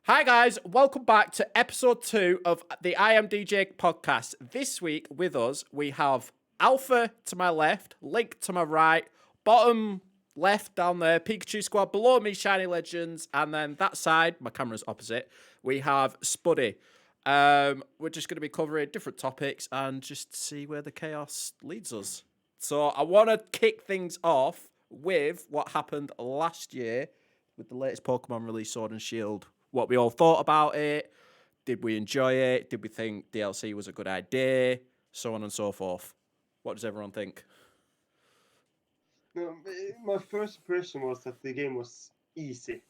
Hi guys, welcome back to episode 2 of the IamDJ podcast. This week with us we have Alpha to my left, Link to my right, bottom left down there, Pikachu Squad, below me Shiny Legends, and then that side, my camera's opposite, we have Spuddy. We're just going to be covering different topics and just see where the chaos leads us. So I want to kick things off with what happened last year with the latest Pokemon release, Sword and Shield. What we all thought about it. Did we enjoy it? Did we think DLC was a good idea? So on and so forth. What does everyone think? No, my first impression was that the game was easy,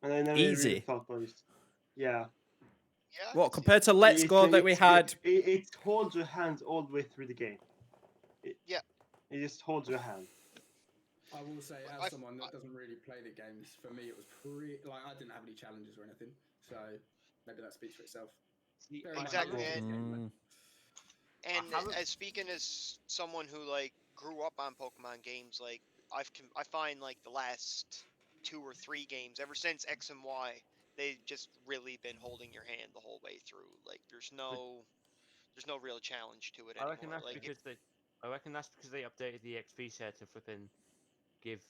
and I never really Easy. thought about it. Yeah, Yeah, I What, can see compared that. to Let's Go that we had? it holds your hand all the way through the game. Yeah. It just holds your hand. I will say, I- as someone that doesn't really play the games, for me it was I didn't have any challenges or anything, so maybe that speaks for itself. Very much Exactly, a and- game, man. And haven't- as speaking as someone who grew up on Pokemon games, I find the last 2 or 3 games ever since X and Y, they've just really been holding your hand the whole way through. There's no real challenge to it I reckon anymore. that's because they updated the XP share to flipping give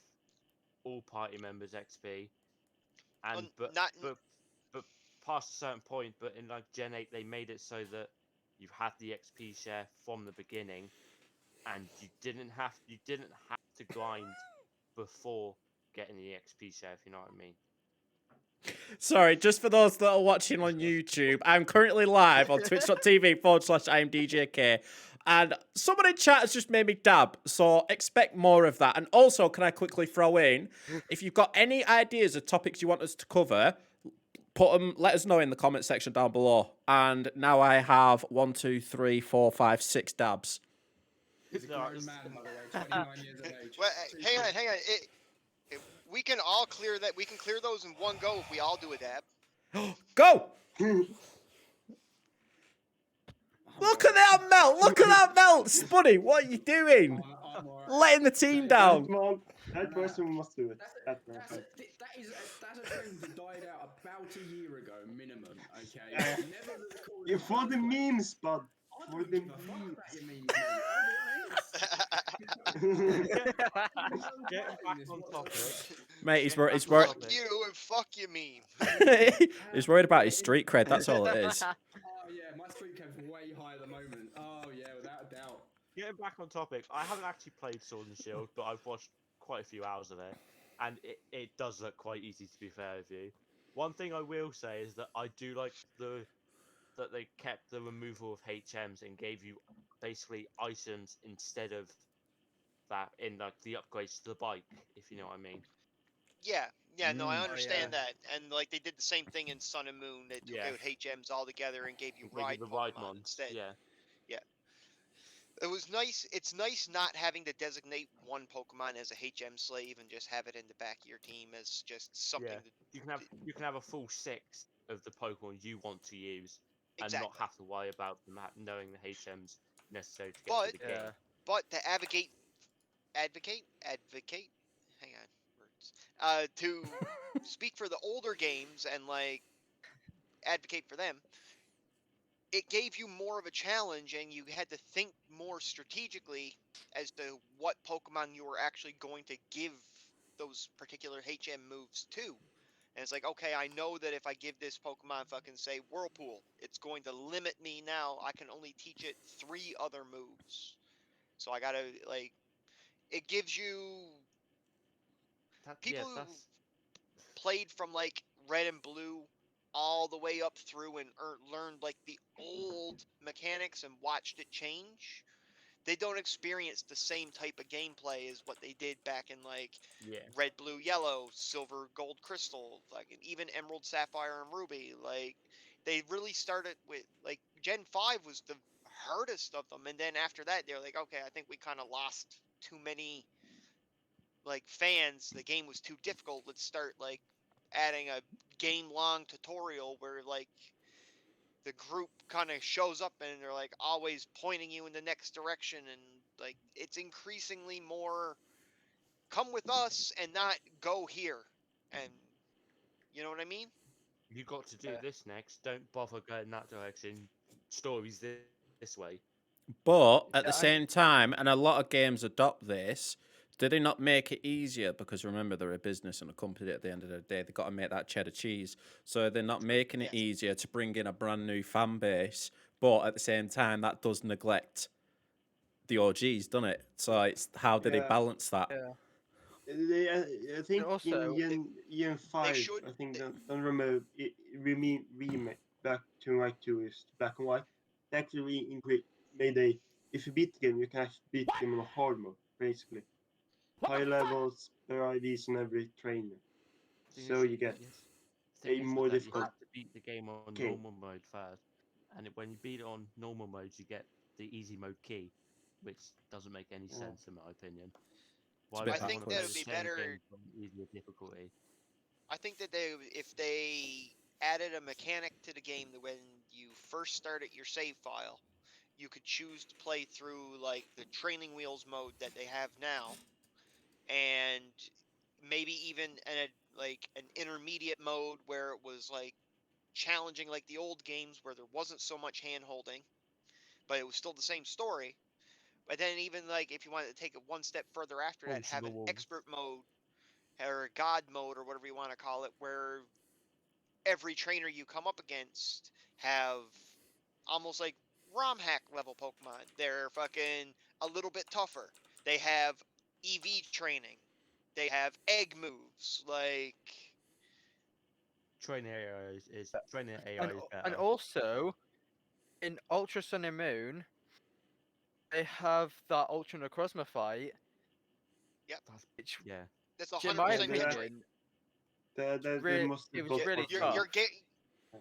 all party members XP, and Well, but past a certain point. But in Gen 8, they made it so that you had the XP share from the beginning, and you didn't have to grind before getting the XP share. If you know what I mean. Sorry, just for those that are watching on YouTube, I'm currently live on twitch.tv/IamDJK. And someone in chat has just made me dab, so expect more of that. And also, can I quickly throw in, if you've got any ideas of topics you want us to cover, put them, let us know in the comment section down below. And now I have 1, 2, 3, 4, 5, 6 dabs. He's a No, grown it's- man, by the way, 29 years of age. well, hang on. We can all clear that. We can clear those in one go if we all do a dab. Go! Look at that melt! Look at that melt! Spuddy, what are you doing? I'm alright. Letting the team down. That person must do it. That That's person. a trend that died out about a year ago, minimum. Okay. Yeah. Never recorded You for the memes, bud. I For don't the give a fuck memes. about your memes, mate. I'll be honest. Getting back on topic. Mate, he's worried. Fuck you and fuck you, meme. He's worried about his street cred. That's all it is. Oh yeah, my street cred's way higher at the moment. Oh yeah, without a doubt. Getting back on topic, I haven't actually played Sword and Shield, but I've watched quite a few hours of it, and it does look quite easy, to be fair with you. One thing I will say is that I do like that they kept the removal of HMs and gave you basically items instead of that in the upgrades to the bike, if you know what I mean. Yeah, no, I Mm. understand that. And they did the same thing in Sun and Moon. They took out HMs all together and gave you Maybe ride the Pokemon Ride instead. yeah. It was nice. It's nice not having to designate one Pokemon as a HM slave and just have it in the back of your team as just something. Yeah. You can have a full 6 of the Pokemon you want to use, and Exactly. not have to worry about them knowing the HMs necessary to get But- through the game. But to advocate. Hang on, words. To speak for the older games and advocate for them. It gave you more of a challenge, and you had to think more strategically as to what Pokemon you were actually going to give those particular HM moves to. And it's like, okay, I know that if I give this Pokemon fucking say Whirlpool, it's going to limit me now. I can only teach it 3 other moves. So I gotta, it gives you people who played from Red and Blue all the way up through and learned the old mechanics and watched it change. They don't experience the same type of gameplay as what they did back in Yeah. Red, Blue, Yellow, Silver, Gold, Crystal, even Emerald, Sapphire, and Ruby. They really started with Gen 5 was the hardest of them, and then after that they're like, okay, I think we kind of lost too many fans. The game was too difficult. Let's start adding a game-long tutorial where the group kind of shows up and they're always pointing you in the next direction, and it's increasingly more come with us and not go here, and you know what I mean? You got to do Yeah. this next. Don't bother going that direction. Stories this way. But at the Yeah, same time, and a lot of games adopt this, do they not make it easier? Because remember, they're a business and a company at the end of the day. They've got to make that cheddar cheese. So they're not making it Yes. easier to bring in a brand new fan base. But at the same time, that does neglect the OGs, doesn't it? So it's how do they Yeah. balance that? yeah. I think also, in Gen 5, should- I think don't remember remake back to White 2 is Black and White. They actually made a if you beat the game, you can actually beat the game on a hard mode, basically. High levels, there are IDs on every trainer, Thing so is- you get yes. Thing a is more with that, difficult. You have to beat the game on game. normal mode first, and when you beat it on normal mode, you get the easy mode key, which doesn't make any Yeah. sense in my opinion. It's a Why bit would I you think want to that play would the be same better. game on easier difficulty? I think that if they added a mechanic to the game that when you first start at your save file, you could choose to play through like the training wheels mode that they have now, and maybe even like an intermediate mode where it was like challenging like the old games where there wasn't so much hand holding, but it was still the same story. But then even like if you wanted to take it one step further after that, Punching have the an wall. expert mode or a god mode or whatever you want to call it, where every trainer you come up against have almost like ROM hack level Pokemon. They're fucking a little bit tougher. They have EV training. They have egg moves. Like, Training AI is training AI and, is better. and also in Ultra Sun and Moon, they have that Ultra Necrozma fight, That's, which, yeah. that's in 100% my Yeah, that- opinion, the most it was difficult really part. tough. you're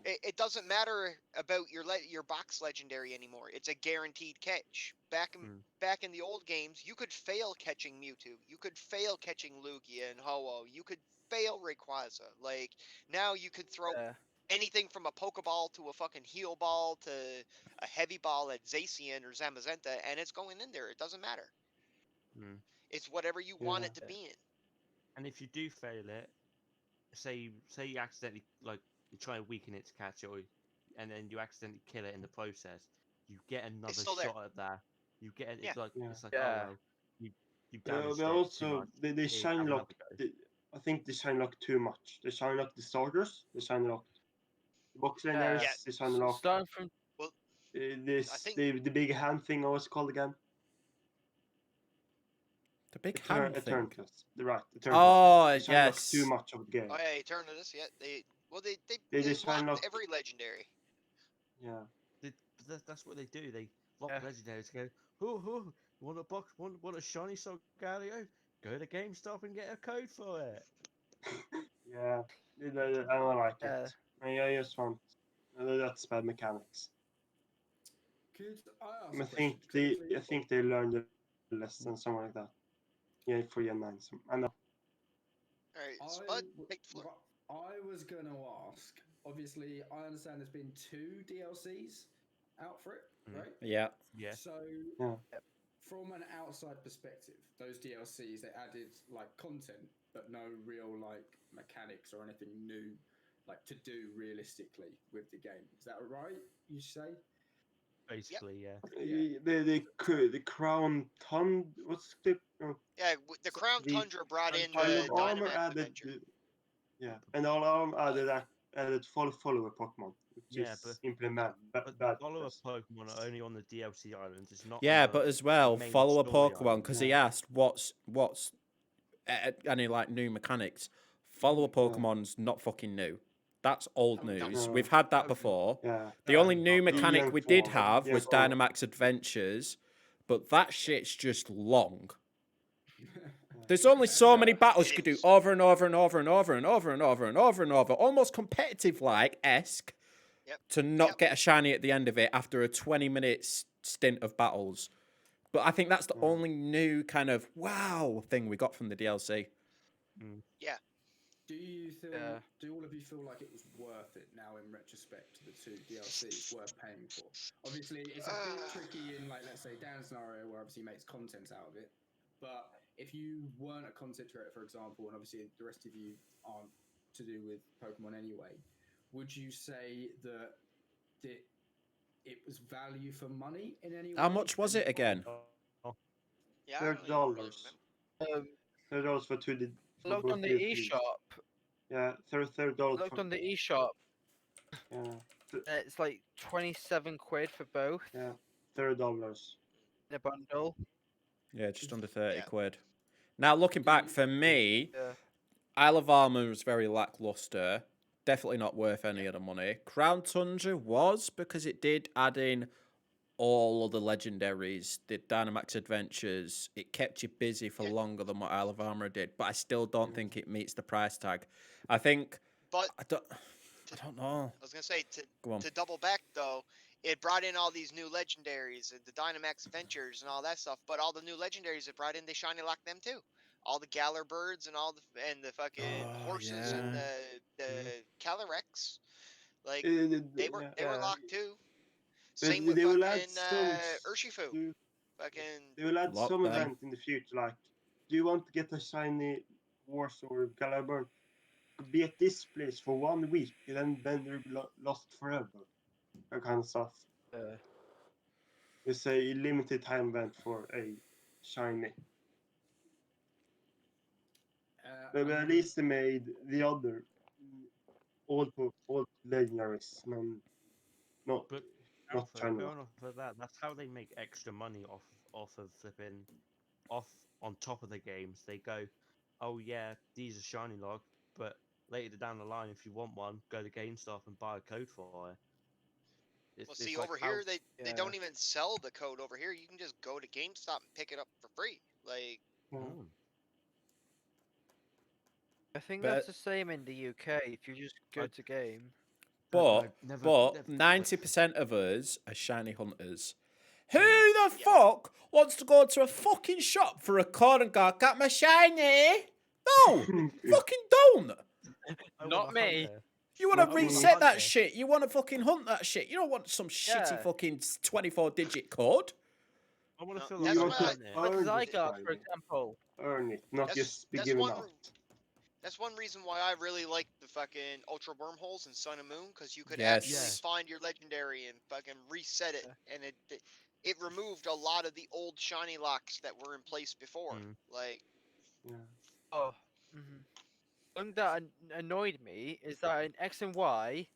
it doesn't matter about your box legendary anymore. It's a guaranteed catch. Back in the old games, you could fail catching Mewtwo. You could fail catching Lugia and Ho-Oh. You could fail Rayquaza. Like now, you could throw Yeah. anything from a Pokeball to a fucking Heal Ball to a Heavy Ball at Zacian or Zamazenta, and it's going in there. It doesn't matter. Mm. It's whatever you want it to Yeah. be in. And if you do fail it, say you accidentally you try and weaken it to catch it, and then you accidentally kill it in the process, you get another still there. shot at that. You get it. Yeah. It's like Yeah. oh well, you damaged But it too also much. they Here, shine have lock. another go. I think they shine lock too much. They shine lock the starters. They shine lock the box legendaries. Yeah. They shine lock Starting from Well, I think the big hand thing. What's it called again? The big hand thing. Eternatus. The Eternatus. Oh, They shine lock yes. too much of the game. oh yeah, Eternatus. Yeah, they They just shine locked lock. every legendary. Yeah. That's what they do. They lock Yeah. legendaries. Go, oh, want a box? Want a shiny Solgaleo? Go to GameStop and get a code for it. Yeah. I don't like Yeah. it. I just want that's bad mechanics. Could I ask I a question? think they learned a lesson, something like that. Yeah, for Gen 9. I know. All right, I, Spud, w- take the floor. I was going to ask. Obviously, I understand there's been 2 DLCs out for it, right? Yeah. Yeah. So, Yeah. from an outside perspective, those DLCs they added like content, but no real like mechanics or anything new, like to do realistically with the game. Is that right? You say? Basically, yeah. Yeah. The crown what's the Yeah, the Crown the Tundra brought in pile the of armor Dynamax added Adventure. and all armor added follower Pokemon, which Yeah, is implement But bad. follow-up Pokemon are only on the DLC islands. It's not. Yeah, on the but as well, main follow a story Pokemon island. because he asked what's any like new mechanics. Follow a Pokemon's not fucking new. That's old No. news. No. We've had that before. Yeah. The only new mechanic Young we did form. have Young was form. Dynamax Adventures, but that shit's just long. There's only so many battles you It could do is. over and over and over and over and over and over and over and over, almost competitive like esque, Yep. to not Yep. get a shiny at the end of it after a 20-minute stint of battles. But I think that's the only new kind of wow thing we got from the DLC. Yeah. Do you feel? Yeah. Do all of you feel like it was worth it now in retrospect? The 2 DLCs worth paying for. Obviously, it's a bit tricky in like let's say Dan's scenario where obviously he makes content out of it. But if you weren't a content creator, for example, and obviously the rest of you aren't to do with Pokemon anyway, would you say that it was value for money in any way? How much was it again? Oh, Yeah, I don't even really $30. remember. Um, $30 for looked both on the DLCs. eShop. Yeah, $30 Looked for on the eShop. yeah, It's like 27 quid for both yeah, $30. in a bundle. Yeah, just under 30 Yeah. quid. Now, looking Do back, you- for me, Yeah. Isle of Armor was very lackluster. Definitely not worth any of the money. Crown Tundra was, because it did add in all of the legendaries, the Dynamax Adventures. It kept you busy for Yeah. longer than what Isle of Armor did, but I still don't think it meets the price tag. I think But I don't to, know. I was gonna say Go on. to double back though, it brought in all these new legendaries, the Dynamax Adventures and all that stuff. But all the new legendaries it brought in, they shiny locked them too. All the Galar birds and all the fucking Oh, horses yeah. and the Calyrex, like they were Yeah, locked too. but Same with they will add fucking some. Urshifu. They Fucking they will add Lock some them. event in the future. Like, do you want to get a shiny horse or Caliburn? Be at this place for 1 week, and then they're lost forever. That kind of stuff. It's a limited time event for a shiny. But at another- least they made the other old legendaries, not but not Alpha, shiny. going off of that, that's how they make extra money off of flipping off on top of the games. They go, oh yeah, these are shiny log, but later down the line, if you want one, go to GameStop and buy a code for it. well, It's see like over how here they don't even sell the code over here. You can just go to GameStop and pick it up for free. Like Yeah. Mm. I think But- that's the same in the UK. If you just go I- to game. But never 90% of us are shiny hunters. Who Mm. the fuck wants to go to a fucking shop for a card and go, got my shiny? No! Fucking don't! I Not wanna hunt me. there. You want Not to me. reset that Hunter. shit. You want to fucking hunt that shit. You don't want some shitty Yeah. fucking 24-digit code. I want to No, feel that's like why I I- hunt it. Like Earn the Zygarde, for shiny. example. Earn it, not just be that's given one out. that's one reason why I really like the fucking Ultra Wormholes in Sun and Moon, because you could Yes. actually Yeah. find your legendary and fucking reset it, and it removed a lot of the old shiny locks that were in place before. Mm. Like Yeah. Oh. Something that annoyed me is that in X and Y,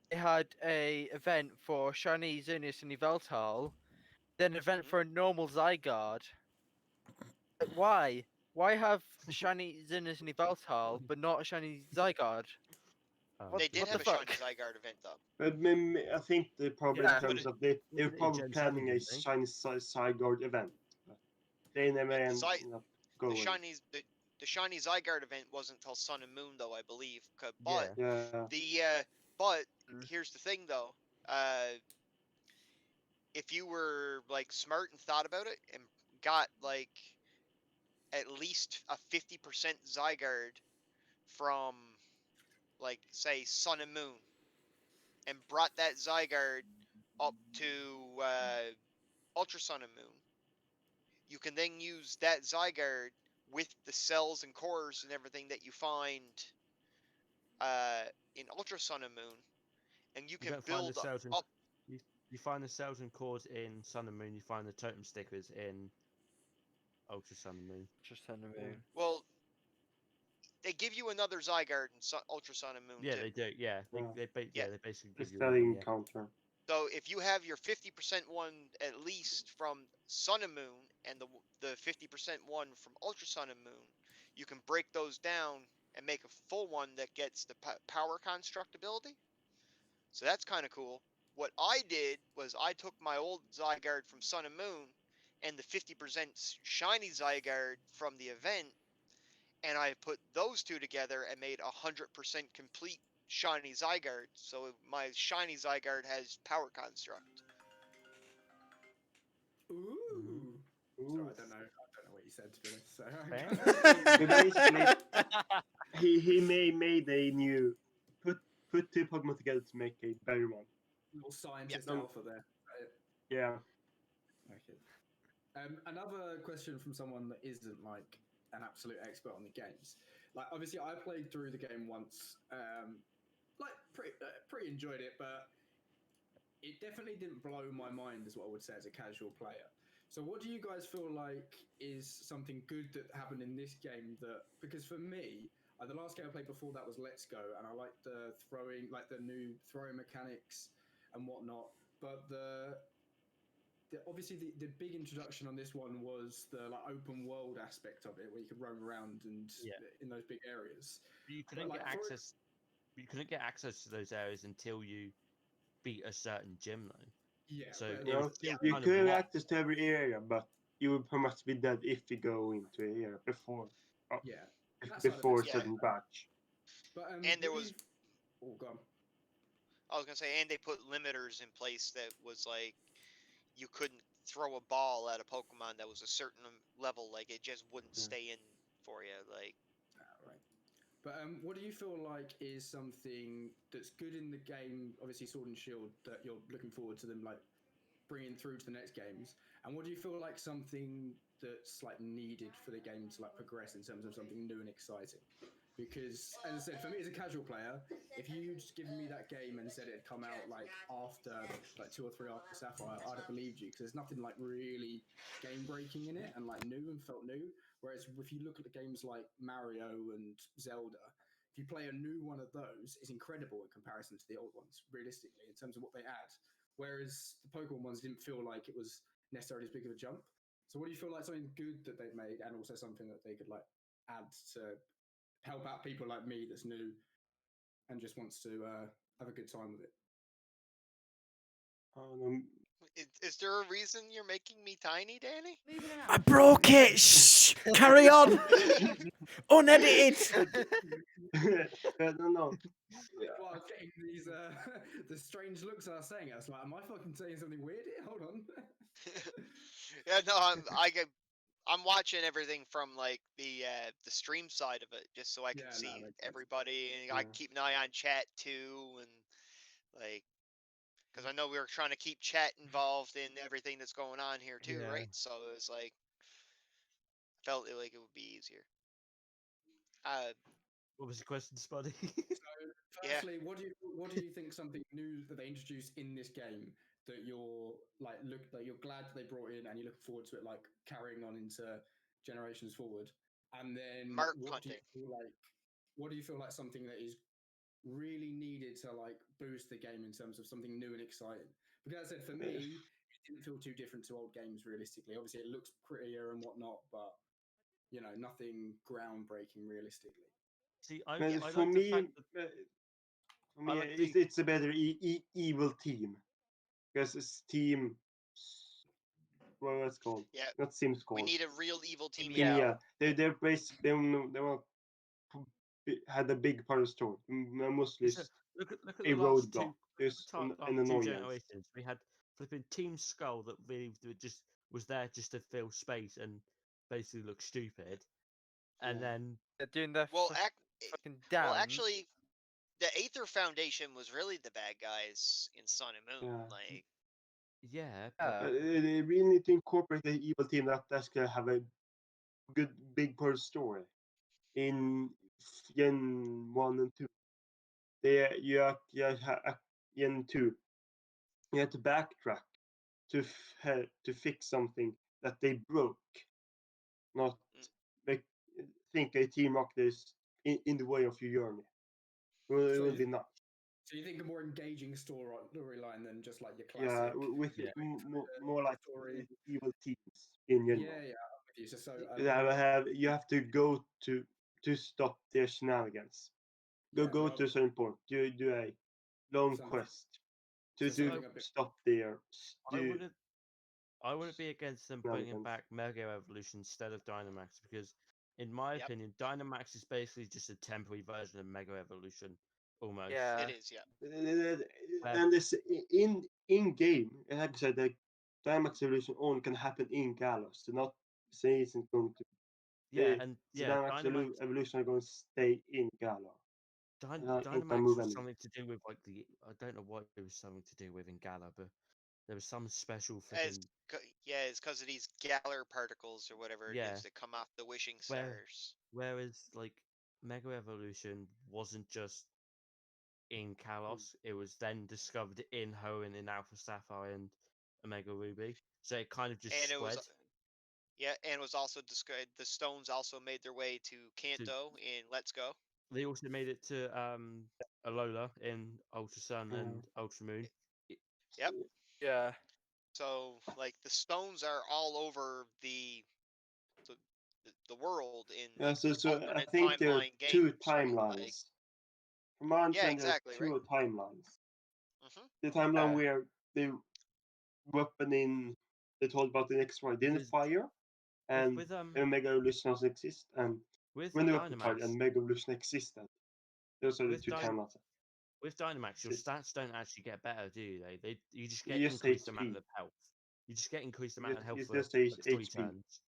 they had a event for shiny Xerneas and Yveltal, then an event for a normal Zygarde. Like, why? Why have shiny Xerneas and Yveltal, but not a shiny Zygarde? What- they did what have the a shiny fuck? Zygarde event though. But I think the problem Yeah. in terms But of they were Wasn't it probably Gen 7, planning a didn't they? shiny Zygarde event. They never Yeah, ended up The going. shinies the shiny Zygarde event wasn't until Sun and Moon though, I believe. Yeah. But Yeah. but Mm. here's the thing though. If you were like smart and thought about it and got like at least a 50% Zygarde from like say Sun and Moon and brought that Zygarde up to Ultra Sun and Moon, you can then use that Zygarde with the cells and cores and everything that you find in Ultra Sun and Moon, and you You can don't find the build cells and up. you find the cells and cores in Sun and Moon. You find the totem stickers in Ultra Sun and Moon. Just Sun and Moon. Well, they give you another Zygarde in Ultra Sun and Moon Yeah, too. they do. Yeah, Yeah. they basically give It's you that one. Yeah. encounter. So if you have your 50% one at least from Sun and Moon and the 50% one from Ultra Sun and Moon, you can break those down and make a full one that gets the power construct ability. So that's kind of cool. What I did was I took my old Zygarde from Sun and Moon and the 50% shiny Zygarde from the event, and I put those two together and made 100% complete shiny Zygarde. So my shiny Zygarde has power construct. Ooh. Ooh. Sorry, I don't know what you said to be honest. So But basically, he made a new put two Pokemon together to make a better one. little scientist Yeah. alpha there. Yeah. Okay. Another question from someone that isn't like an absolute expert on the games. Like, obviously, I played through the game once, like pretty enjoyed it, but it definitely didn't blow my mind, is what I would say as a casual player. So, what do you guys feel like is something good that happened in this game? Because for me, the last game I played before that was Let's Go, and I liked the throwing, like the new throwing mechanics and whatnot. But obviously the big introduction on this one was the like open world aspect of it, where you could roam around and in those big areas. You couldn't get access. You couldn't get access to those areas until you beat a certain gym, though. Yeah, So but it was No, still you kind could of have locked. access to every area, but you would pretty much be dead if you go into an area before yeah, that side of before it's Yeah. certain batch. But And there what do was, you? Oh, gone. I was gonna say, and they put limiters in place that was like you couldn't throw a ball at a Pokemon that was a certain level, like it just wouldn't Yeah. stay in for you. Like, Right. But what do you feel like is something that's good in the game? Obviously, Sword and Shield, that you're looking forward to them like bringing through to the next games. And what do you feel like something that's like needed for the game to like progress in terms of something new and exciting? Because as I said, for me as a casual player, if you'd given me that game and said it had come out like after like 2 or 3 after Sapphire, I'd have believed you, because there's nothing like really game breaking in it and like new and felt new. Whereas if you look at the games like Mario and Zelda, if you play a new one of those, it's incredible in comparison to the old ones, realistically, in terms of what they add. Whereas the Pokemon ones didn't feel like it was necessarily as big of a jump. So what do you feel like something good that they've made, and also something that they could like add to help out people like me that's new and just wants to have a good time with it? is there a reason you're making me tiny, Danny? I broke it. Shh. Carry on. Unedited. I don't know. Well, I was getting these the strange looks I was saying. I was like, am I fucking saying something weird here? Hold on. Yeah, no, I'm watching everything from like the stream side of it, just so I can Yeah, no, see makes sense. everybody, and I Yeah. keep an eye on chat too, and like, because I know we were trying to keep chat involved in everything that's going on here too, Yeah. right? So it was like, felt like it would be easier. What was the question, Spuddy? So, Yeah. firstly, what do you think something new that they introduced in this game that you're like that you're glad that they brought in and you're looking forward to it like carrying on into generations forward? And then Mark what do you hunting. feel like something that is really needed to like boost the game in terms of something new and exciting? Because as I said, for me, it didn't feel too different to old games realistically. Obviously, it looks prettier and whatnot, but you know, nothing groundbreaking realistically. See, But I for like the me, fact that for I me, like the it's a better evil team, because it's team. What was it called? Yeah, Not Sims we called. need a real evil team Yeah. again. Yeah, they're basically they were had a big part of the story. Mostly so look at a the last roadblock. There's last an two annoyance. generations. We had flipping Team Skull that really just was there just to fill space and basically look stupid, and Yeah. then They're doing their Well, fucking damn. actually, the Aether Foundation was really the bad guys in Sun and Moon. Yeah. Like, yeah, but They really need to incorporate the evil team that's gonna have a good big part of the story in Gen 1 and 2. Gen 2. You had to backtrack to fix something that they broke, not mm, make think a team rock is in the way of your journey. It So will be nuts. So you think a more engaging storyline than just like your Yeah, classic with Yeah. more like story? evil teams in general. Yeah, I'm with you. So You have to go to stop their shenanigans. yeah, Go to a certain point. Do a long Something- quest so to something a bit. stop their I wouldn't I wouldn't be against them bringing shenanigans. back Mega Evolution instead of Dynamax, because, in my Yep. opinion, Dynamax is basically just a temporary version of Mega Evolution, almost. Yeah. it is, yeah. Where- And this in game, like I said, the Dynamax evolution only can happen in Galos. So not say it's going to. yeah, The and the yeah, Dynamax evolution are going to stay in Galar. Ain't gonna Dynamax move was anywhere. something to do with like I don't know what it was something to do with in Gala, but there was some special As flipping yeah, it's because of these Galar particles or whatever it yeah. is that come off the wishing Where stars. whereas like Mega Evolution wasn't just in Kalos. It was then discovered in Hoenn, in Alpha Sapphire and Omega Ruby. So it kind of just And it was spread and it was also described. The stones also made their way to to. Kanto in Let's Go. They also made it to Alola in Ultra Sun and Ultra Moon. It- Yep. Yeah. So like the stones are all over the, the world in Yeah, like so I alternate think there are timeline two games, right? Like timelines. From my yeah, understanding, there are exactly, right. two timelines. Hmm. The timeline Yeah. where the weapon in they told about the next one didn't Because fire, and with Mega Evolution doesn't exist, and with when the weapon fired and Dynamax, Mega Evolution existed. Those are the with two Dyn timelines. with Dynamax, your Exist. stats don't actually get better, do you? They you just get You just increased amount HP. of health. You just get increased amount of health You for just like 3 HP. turns.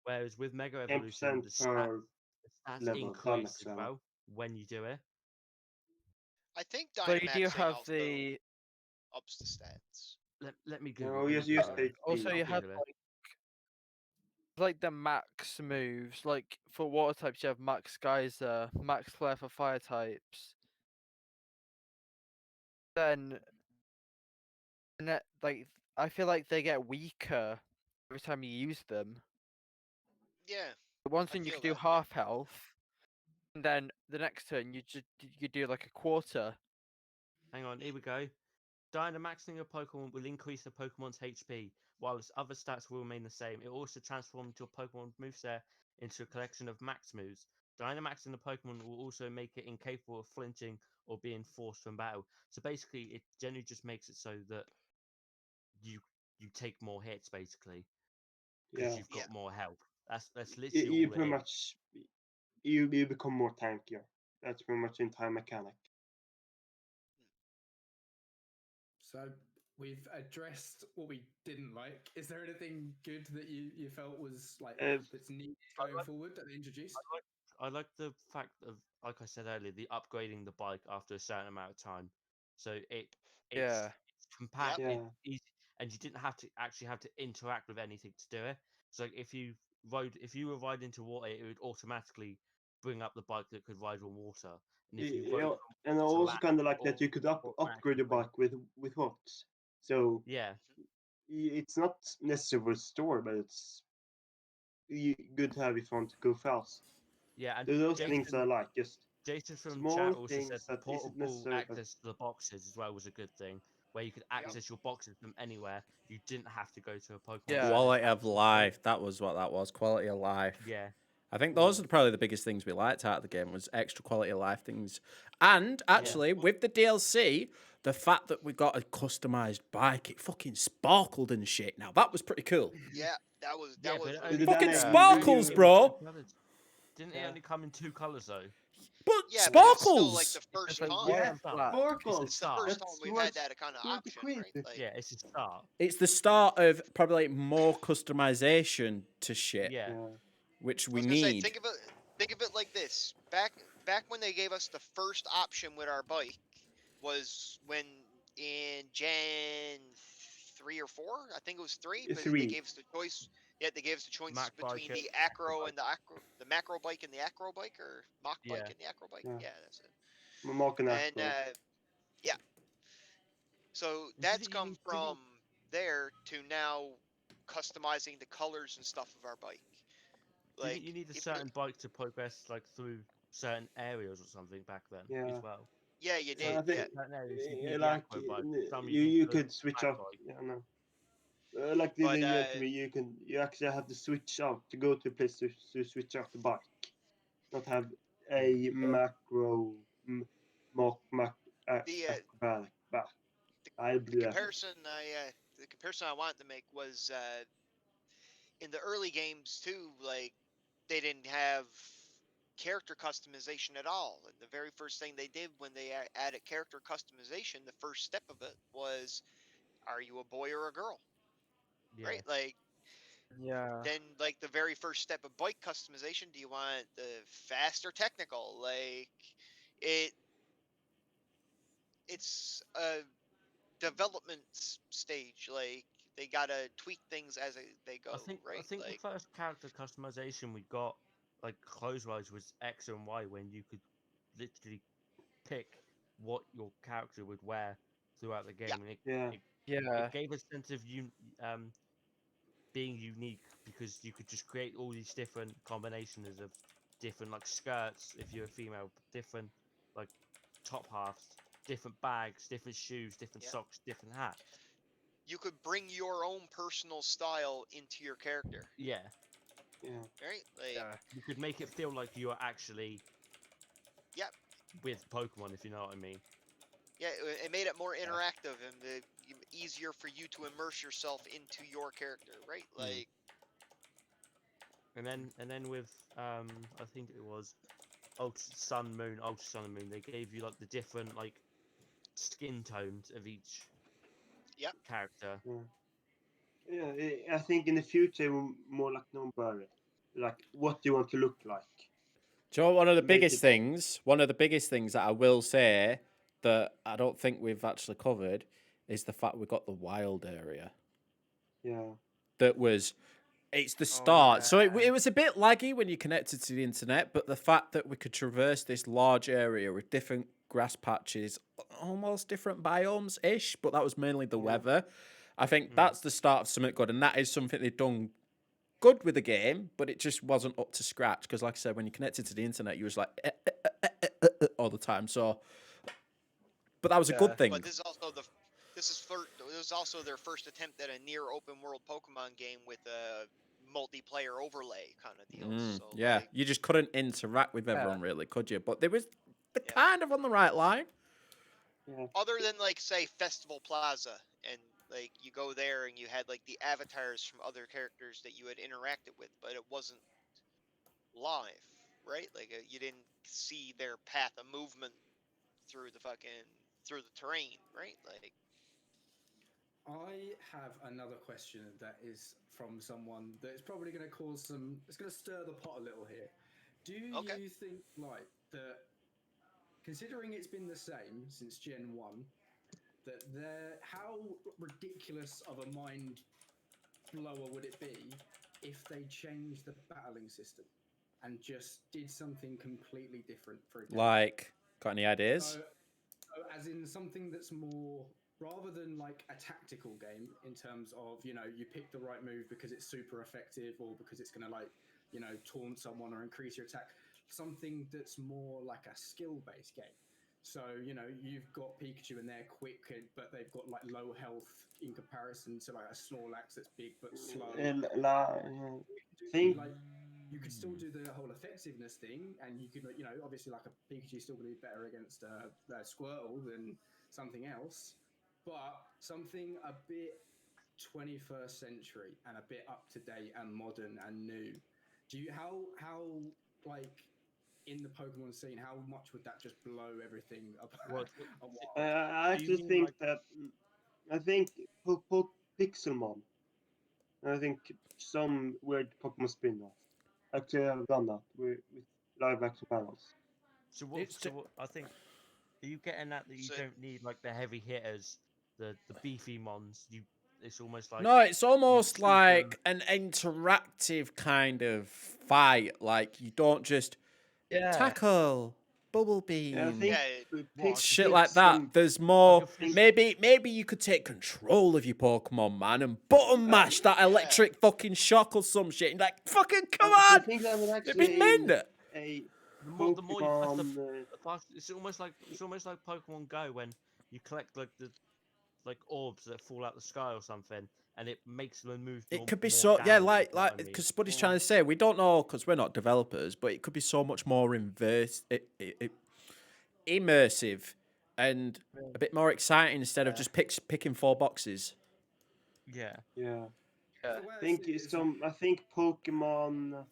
Whereas with Mega Evolution, 10% per the stats level, increase Dynamax as level. well when you do it. I think But you do Dynamaxing have also the ups the stats. Let me No, Google. Let you me just use Google it. also HP. you I'll have Google it. like the max moves. Like for water types, you have Max Geyser, Max Flare for fire types. Then, like I feel like they get weaker every time you use them. Yeah, The one I turn you feel could do that. Yeah. half health, and then the next turn you do like a quarter. Hang on, here we go. Dynamaxing a Pokemon will increase the Pokemon's HP, while its other stats will remain the same. It also transforms your Pokemon moveset into a collection of max moves. Dynamaxing the Pokemon will also make it incapable of flinching or being forced from battle. So basically, it generally just makes it so that you you take more hits, basically, because Yeah. you've Yeah. got more health. That's You, literally you all it pretty is. much you become more tankier. That's pretty much the entire mechanic. So we've addressed what we didn't like. Is there anything good that you felt was like Uh, that's needed I going like forward that they introduced? I like the fact of, like I said earlier, the upgrading the bike after a certain amount of time. So Yeah. it's compact, Yeah. it's easy, and you didn't have to actually have to interact with anything to do it. So like if you were riding into water, it would automatically bring up the bike that could ride on water. And if you rode from And I water to also land, kind of like or that you could automatically upgrade your bring. bike with hooks. So Yeah, it's not necessary for the store, but it's good to have if you want to go fast. yeah, and So those things I like, just Jason from chat small also said things the that isn't portable necessary, but access to the boxes as well was a good thing, where you could Yep. access your boxes from anywhere. You didn't have to go to a Pokemon Yeah. Center Quality to of access them. life. That was what that was. Quality of life. Yeah, I think those are probably the biggest things we liked out of the game was extra quality of life things. And actually, with the DLC, the fact that we got a customized bike, it fucking sparkled and shit. Now that was pretty cool. Yeah, yeah, that but was it really only, did that Fucking it make only, you it only sparkles, came you in two bro. colors. Didn't it yeah. only come in 2 colors though? But yeah, but it's still like sparkles. the first Just like time. white Yeah, and black. It's the sparkles. It's the start. first time That's we've what's had that kind of really option, great. right? Like Yeah, it's the start. It's the start of probably like more customization to shit, Yeah, Yeah. which I we was gonna say, need. think of it like this. Back when they gave us the first option with our bike was when in Gen 3 or 4, I think it was three, but they 3. gave us the choice. Yeah, they gave us the choice Mac bike between and the Acro acro bike. and the macro bike and the acro bike, or mock bike Yeah, and the acro bike. Yeah. Yeah, that's it. Mark and And Acro. yeah, so and that's come from there to now customizing the colors and stuff of our bike. didn't Like you need a if you're certain bike to progress like through certain areas or something back then Yeah. as well? yeah, you So did. I think Yeah, certain areas you need the like Acro bike, some you you need you the could switch Mac out. bike. Yeah, no. Like the but new to me, you actually have to switch out to go to a place to switch out the bike, not have a macro mock mac the acrobatic back. the, I'll the do that. comparison I wanted to make was in the early games too. Like they didn't have character customization at all, and the very first thing they did when they added character customization, the first step of it was, are you a boy or a girl? Yeah, Right? Like Yeah. then like the very first step of bike customization, do you want the fast or technical? Like it it's a development stage. Like they gotta tweak things as they I go, think I right? think the Like first character customization we got, like clothes wise, was X and Y when you could literally pick what your character would wear throughout the game, and Yeah. Yeah. it gave a sense of being unique because you could just create all these different combinations of different like skirts if you're a female, different like top halves, different bags, different shoes, different Yeah. socks, different hats. You could bring your own personal style into your character, Yeah, Yeah. right? Like, Yeah. you could make it feel like you are actually yeah, with Pokemon, if you know what I mean. yeah. It made it more interactive and easier for you to immerse yourself into your character, right? Mm. Like, And then with I think it was Ultra Sun Moon, Ultra Sun and Moon, they gave you like the different like skin tones of each yeah. character. Yeah. Yeah, I think in the future we're more like non-binary. Like, what do you want to look like? Do you know what one of the Make biggest it- things? One of the biggest things that I will say that I don't think we've actually covered is the fact we got the wild area. Yeah. That was, it's the Oh, start. So yeah. it was a bit laggy when you connected to the internet, but the fact that we could traverse this large area with different grass patches, almost different biomes ish, but that was mainly the Yeah. weather. I think Mm. that's the start of something good, and that is something they've done good with the game, but it just wasn't up to scratch. Because, like I said, when you connected to the internet, you was like all the time. So, but that was a Yeah. good thing. But this is also this is also their first attempt at a near open world Pokemon game with a multiplayer overlay kind of deal. So Yeah, like, you just couldn't interact with everyone, really, could you? But there was the Yeah. kind of on the right line. Yeah. other than like say Festival Plaza and like you go there and you had like the avatars from other characters that you had interacted with, but it wasn't live, right? Like you didn't see their path of movement through through the terrain, right? Like, I have another question that is from someone that is probably going to cause some. It's going to stir the pot a little here. Do Okay. you think, like, that, considering it's been the same since Gen 1, that how ridiculous of a mind blower would it be if they changed the battling system and just did something completely different for a game? Like, got any ideas? So as in something that's more, rather than like a tactical game in terms of, you pick the right move because it's super effective or because it's going to like, taunt someone or increase your attack, something that's more like a skill-based game. So, you've got Pikachu and they're quick, but they've got like low health in comparison to like a Snorlax that's big but slow. Think. Like, you could still do the whole effectiveness thing, and you could, obviously like a Pikachu still going to be better against a Squirtle than something else, but something a bit 21st century and a bit up to date and modern and new. Do you how like in the Pokemon scene, how much would that just blow everything up? What- I Do you actually mean, think like- that I think Pixelmon. I think some weird Pokemon spin-off actually have done that with live action battles. So what? It's So what, I think. Are you getting at that you So- don't need like the heavy hitters, the beefy mons? It's almost like No, it's almost keep like an interactive kind of fight. Like, you don't just Yeah. tackle, bubble beam, Yeah, I think Yeah, shit like that. some- There's more. Like a phys- Maybe you could take control of your Pokemon, man, and button mash that electric fucking shock or some shit. And like, fucking come I on! think that would It'd actually be men. a the more you press Pokemon. the faster, it's almost like Pokemon Go when you collect like the orbs that fall out the sky or something, and it makes them move. It could be more so damage, yeah, if like you know what I mean. because Spuddy's Yeah. trying to say we don't know because we're not developers, but it could be so much more immersive and a bit more exciting instead of just picking four boxes. Yeah. Yeah, The way I think see it is, I think Pokemon.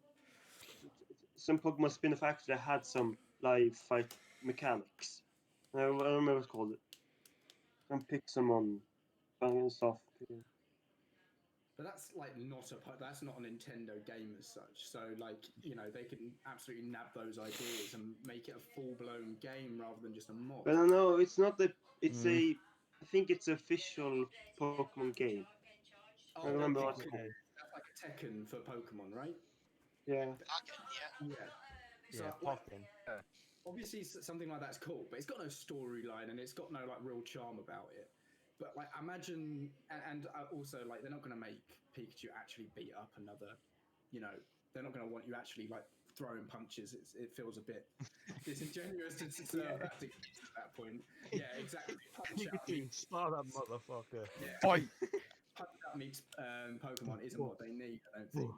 Some Pokemon spin-off actually had some live fight mechanics. I don't remember what it's called. Some Pixelmon and stuff. but that's like that's not a Nintendo game as such. So like, they can absolutely nab those ideas and make it a full-blown game rather than just a mod. But I don't know, it's not the. It's a. I think it's an official Pokemon game. I then remember what Pokken, it's called. that's like a Tekken for Pokemon, right? Yeah. Pocket, yeah. Yeah. So Yeah. like, Pokken. obviously something like that's cool, but it's got no storyline and it's got no like real charm about it. But like, imagine, and also like, they're not going to make Pikachu actually beat up another. You know, they're not going to want you actually like throwing punches. It feels a bit disingenuous to serve that to that point. Yeah, exactly. Punch out Pikachu, meets, spar that motherfucker. yeah, Fight. punch out meets Pokemon isn't what they need. I don't think.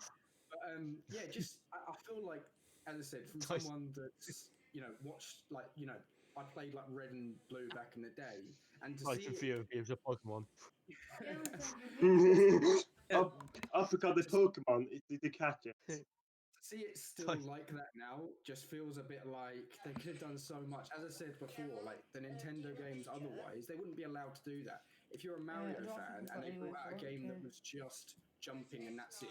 But yeah, just I feel like, as I said, from Tyson. someone that's watched like I played like Red and Blue back in the day, and to see Tyson it, Fury gives a Pokemon. I forgot the Pokemon. It's the catcher. to see it still Tyson. like that now just feels a bit like they could have done so much. As I said before, like the Nintendo games, otherwise they wouldn't be allowed to do that. If you're a Mario I don't fan think and they I've got brought out a anywhere game for that was just jumping and that's it,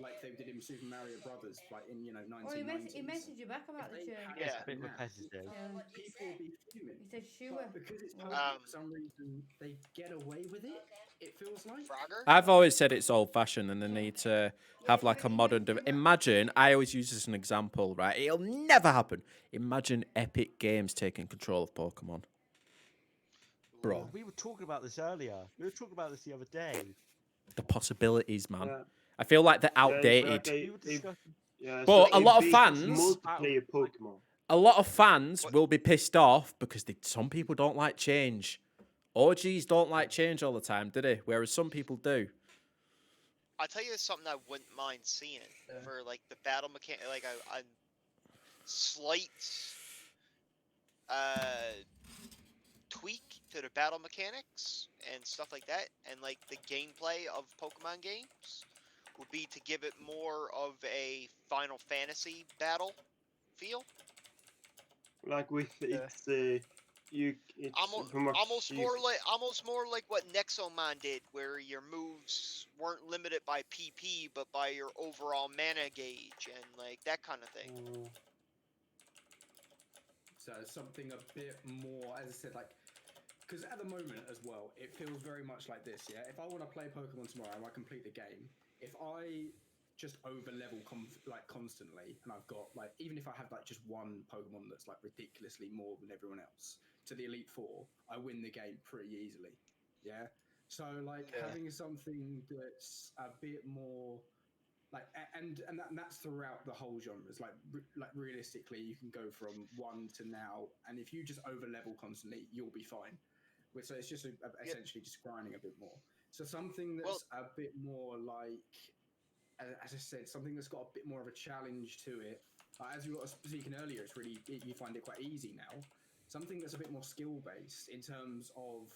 like they did in Super Mario Brothers, like in Oh, he 1990s. messaged you back about the If they churn. had Yeah. It's a that bit now, repetitive. people will be fuming. He said sure. But because it's Well, Pokemon, for some reason they get away with it. It feels like. Frogger? I've always said it's old-fashioned, and they need to have like a modern. Imagine, I always use this as an example, right? It'll never happen. Imagine Epic Games taking control of Pokemon, bro. We were talking about this earlier. We were talking about this the other day. The possibilities, man. Yeah. I feel like they're Yeah, it's outdated. like We were discussing. yeah, But so a lot of big fans- multiplayer Pokemon. A lot of fans What? will be pissed off because some people don't like change. OGs don't like change all the time, do they? Whereas some people do. I'll tell you something I wouldn't mind seeing for like the battle mechanic, like a slight tweak to the battle mechanics and stuff like that, and like the gameplay of Pokemon games would be to give it more of a Final Fantasy battle feel. Like with it's Almost, pretty much almost more like what Nexomon did, where your moves weren't limited by PP, but by your overall mana gauge and like that kind of thing. So something a bit more, as I said, like, because at the moment as well, it feels very much like this. Yeah, if I want to play Pokemon tomorrow and I complete the game, if I just over level like constantly, and I've got like, even if I have like just one Pokemon that's like ridiculously more than everyone else to the Elite Four, I win the game pretty easily. Yeah. So like having something that's a bit more like, and that's throughout the whole genres. Like realistically, you can go from 1 to now, and if you just over level constantly, you'll be fine. So it's just essentially just grinding a bit more. So something that's a bit more like, as I said, something that's got a bit more of a challenge to it. As you were speaking earlier, it's really, you find it quite easy now. Something that's a bit more skill based in terms of,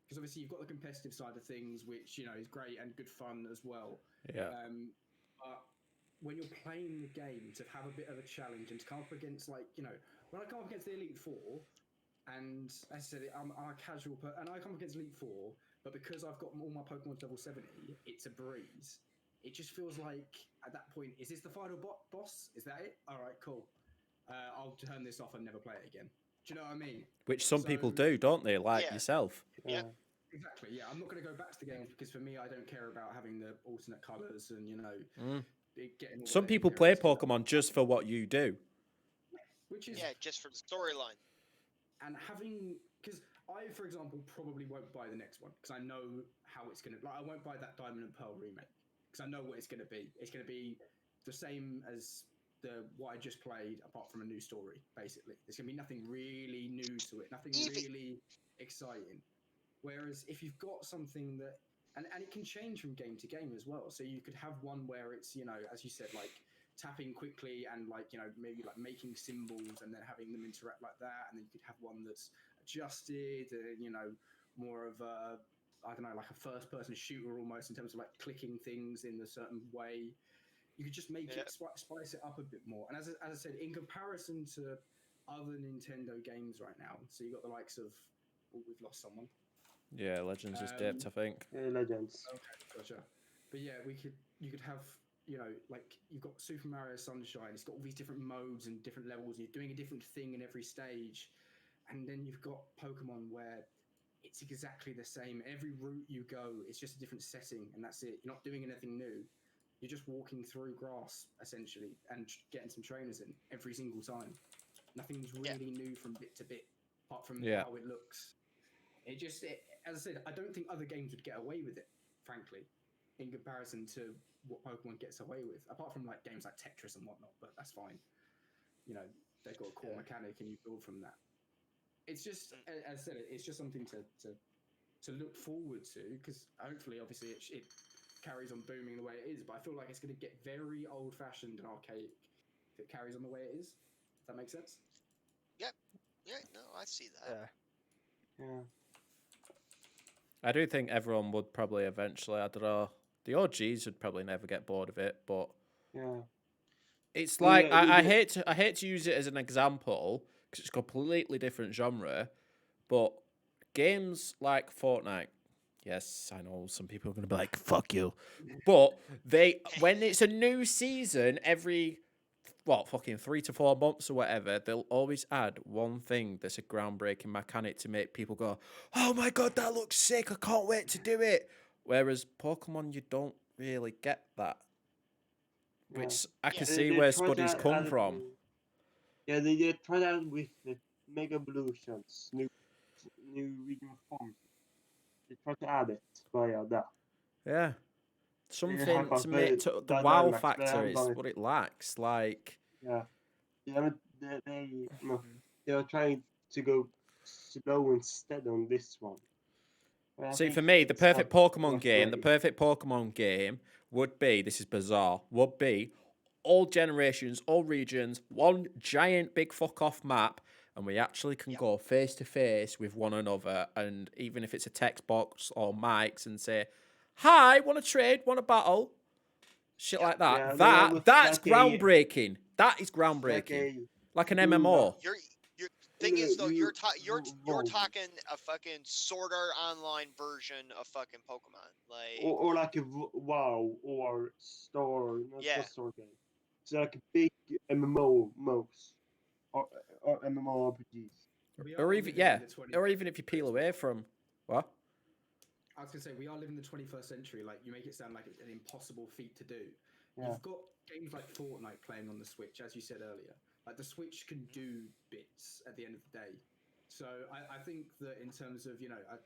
because obviously you've got the competitive side of things, which is great and good fun as well. Yeah. But when you're playing the game, to have a bit of a challenge and to come up against, like, when I come up against the Elite Four, and as I said, I'm a casual, and I come up against Elite Four, but because I've got all my Pokemon to level 70, it's a breeze. It just feels like, at that point, is this the final boss? Is that it? All right, cool. I'll turn this off and never play it again. Do you know what I mean? Which some people do, don't they? Like yourself. Yeah. Exactly. Yeah, I'm not going to go back to the games because for me, I don't care about having the alternate colours and getting. All Some the people play characters. Pokemon just for what you do. Which is just for the storyline. And having, because I, for example, probably won't buy the next one because I know how it's going to. Like, I won't buy that Diamond and Pearl remake because I know what it's going to be. It's going to be the same as what I just played, apart from a new story. Basically, there's going to be nothing really new to it, nothing really exciting. Whereas if you've got something that, and it can change from game to game as well. So you could have one where it's, as you said, like tapping quickly and like, maybe like making symbols and then having them interact like that. And then you could have one that's adjusted and, more of a, I don't know, like a first person shooter almost in terms of like clicking things in a certain way. You could just make it, spice it up a bit more. And as I said, in comparison to other Nintendo games right now, so you've got the likes of, we've lost someone. Yeah, Legends is dipped, I think. Yeah, Legends. Okay, gotcha. But yeah, you could have, like you've got Super Mario Sunshine. It's got all these different modes and different levels. And you're doing a different thing in every stage, and then you've got Pokemon where it's exactly the same. Every route you go, it's just a different setting, and that's it. You're not doing anything new. You're just walking through grass essentially and getting some trainers in every single time. Nothing's really new from bit to bit, apart from Yeah. how it looks. As I said, I don't think other games would get away with it, frankly, in comparison to what Pokemon gets away with. Apart from like games like Tetris and whatnot, but that's fine. You know, they've got a core mechanic and you build from that. It's just, as I said, it's just something to look forward to, because hopefully, obviously, it carries on booming the way it is. But I feel like it's going to get very old-fashioned and archaic if it carries on the way it is. Does that make sense? Yeah, no, I see that. Yeah. Yeah. I do think everyone would probably eventually. I don't know. The OGs would probably never get bored of it, but Yeah. it's Well, like yeah, I the- hate to use it as an example because it's a completely different genre, but games like Fortnite. Yes, I know some people are going to be like, "Fuck you," but when it's a new season every fucking 3 to 4 months or whatever, they'll always add one thing that's a groundbreaking mechanic to make people go, "Oh my god, that looks sick! I can't wait to do it." Whereas Pokemon, you don't really get that, Yeah. which I can Yeah. see They where try to Spuddy's add come it from. Yeah, they try that with the Mega Evolutions, new regional forms. They try to add it via that. Yeah, They something have to make the wow Dynamax, they factor haven't is done it. what it lacks. Like, Yeah, they are trying to go slow instead on this one. But I see, think for me, the it's not perfect Pokemon game would be, this is bizarre, would be all generations, all regions, one giant big fuck off map, and we actually can Yep. go face to face with one another. And even if it's a text box or mics, and say, "Hi, want to trade? Want to battle?" Shit Yep. like that. Yeah, That's like groundbreaking. That is like groundbreaking. Like an blue MMO. You're thing is though, you're Volvo. talking a fucking Sword Art Online version of fucking Pokemon. Like, or like a WoW or Star, Yeah. not Star game. It's like a big MMO most or MMORPGs. We Or are even living in the 21st or even if you peel century away as well. from what? I was gonna say we are living in the 21st century. Like you make it sound like it's an impossible feat to do. Yeah. You've got games like Fortnite playing on the Switch, as you said earlier. Like the Switch can do bits at the end of the day. So I think that in terms of,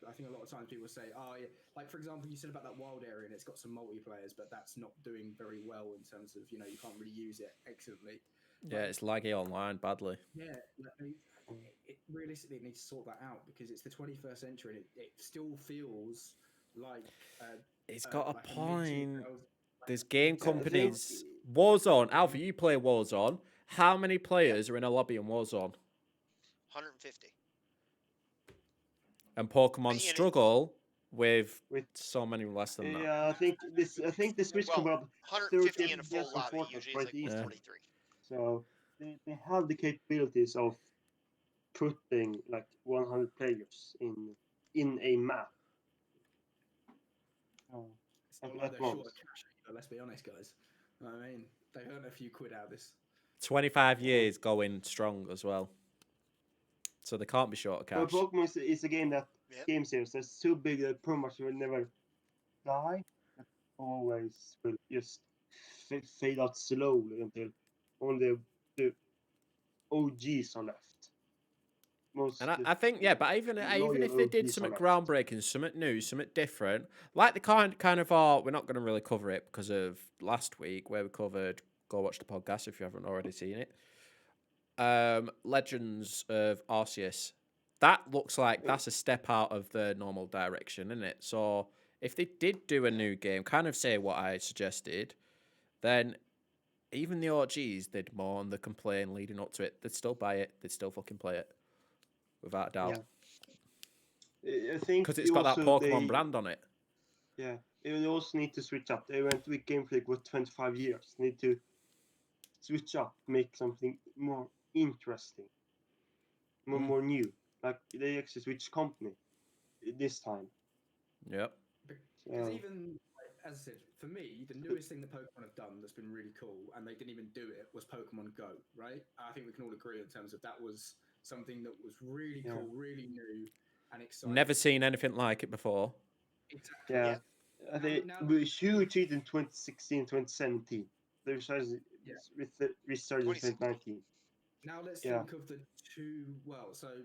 I think a lot of times people say, oh yeah, like for example, you said about that wild area and it's got some multiplayers, but that's not doing very well in terms of, you can't really use it excellently. Yeah, it's laggy online badly. Yeah, it realistically needs to sort that out because it's the 21st century and it still feels like It's got a like point. mid-2000s, There's like game mid-2000s. companies. Warzone. Alpha, you play Warzone. How many players are in a lobby in Warzone? 150. And Pokemon And struggle with With- so many less than that. Yeah, I think the Switch come out 150 in a 30 full FPS on lobby. Fortnite Usually quite it's like easily. 143. So they have the capabilities of putting like 100 players in a map. Oh, It's not at like they're short once. of cash either, let's be honest, guys. I mean, they've earned a few quid out of this. 25 years going strong as well. So they can't be short of But cash. Pokemon is a Yep. game series that's so big that pretty much will never die. It always will just fade out slowly until only the OGs are left. Most And I think, yeah, but even if they did OGs are something left. groundbreaking, something new, something different, like the kind of are, we're not going to really cover it because of last week where we covered, go watch the podcast if you haven't already seen it. Legends of Arceus. That looks like that's a step out of the normal direction, isn't it? So if they did do a new game, kind of say what I suggested, then even the OGs did more and the complain leading up to it. They'd still buy it. They'd still fucking play it, without a doubt. I think Because it's got that also Pokemon brand on it. Yeah, they also need to switch up. They went with Game Freak for 25 years. Need to switch up, make something more interesting, more new. Like they actually switched company this time. Yep. Because even, as I said, for me, the newest thing that Pokemon have done that's been really cool, and they didn't even do it, was Pokemon Go, right? I think we can all agree in terms of that was something that was really cool, really new, and exciting. Never seen anything like it before. Exactly. Yeah, they Now- were huge hit in 2016, 2017. They resurged Yeah. with the resurgence in 2019. Now let's Yeah. think of the two. Well, so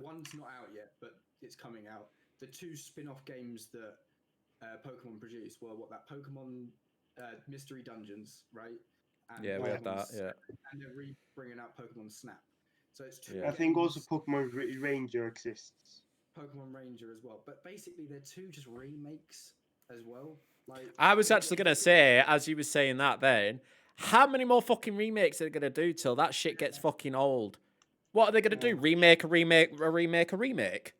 one's not out yet, but it's coming out. The two spin-off games that Pokemon produced were that Pokemon Mystery Dungeons, right? And Yeah, we had Pokemon that. Yeah. and they're bringing out Pokemon Snap. So it's two Yeah. I think also games, Pokemon Ranger exists. Pokemon Ranger as well. But basically, they're two just remakes as well. Like I was actually gonna say, as you were saying that, then how many more fucking remakes are they gonna do till that shit gets fucking old? What are they gonna do? Remake a remake, a remake, a remake?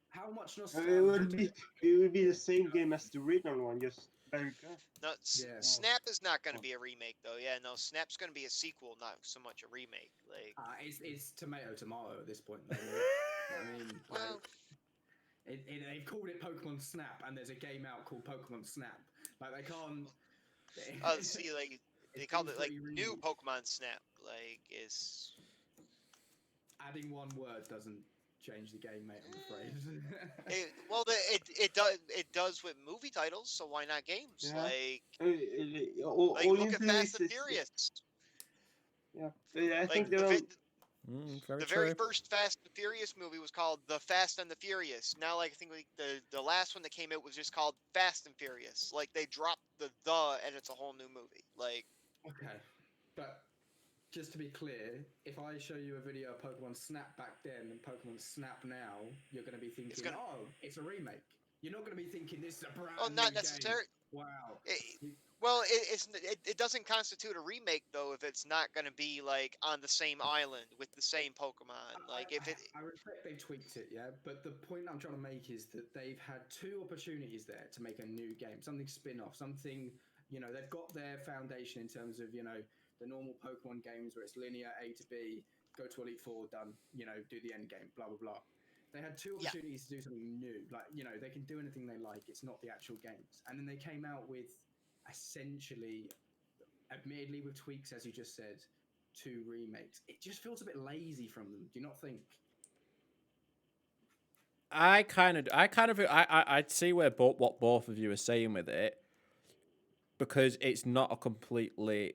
How much It nostalgia? would be the same game as the original one, just very good. No, Yeah. Snap is not going to be a remake though. Yeah, no, Snap's going to be a sequel, not so much a remake. Like, It's tomato at this point. Though, I mean, well, they've called it Pokemon Snap, and there's a game out called Pokemon Snap. Like they can't. see, like they it called seems it like pretty new real. Pokemon Snap. Like, is Adding one word doesn't change the game, mate. I'm afraid. it does with movie titles. So why not games? Yeah. Like All you look at do Fast and is Furious. yeah. I Like think the they're Very the true. very first Fast and Furious movie was called The Fast and the Furious. Now, like I think like the last one that came out was just called Fast and Furious. Like they dropped the and it's a whole new movie. Like Okay, but just to be clear, if I show you a video of Pokemon Snap back then and Pokemon Snap now, you're going to be thinking, gonna- "Oh, it's a remake." You're not going to be thinking this is a brand oh, new not game. necessarily. Wow. Well, it doesn't constitute a remake though if it's not going to be like on the same island with the same Pokemon. Like if it I respect they've tweaked it, yeah, but the point I'm trying to make is that they've had two opportunities there to make a new game, something spin-off, something, they've got their foundation in terms of, the normal Pokemon games where it's linear A to B, go to Elite Four, done, do the end game, blah, blah, blah. They had two Yeah. opportunities to do something new, like, they can do anything they like, it's not the actual games. And then they came out with essentially, admittedly with tweaks, as you just said, two remakes. It just feels a bit lazy from them. Do you not think? I'd see where what both of you are saying with it, because it's not a completely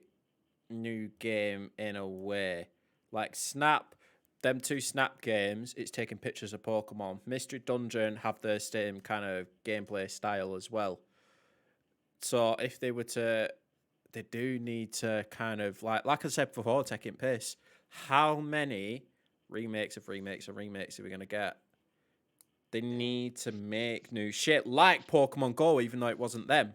new game in a way. Like Snap, them two Snap games, it's taking pictures of Pokemon. Mystery Dungeon have the same kind of gameplay style as well. So if they were to, they do need to kind of like I said before, taking piss. How many remakes of remakes of remakes are we gonna get? They need to make new shit like Pokemon Go, even though it wasn't them.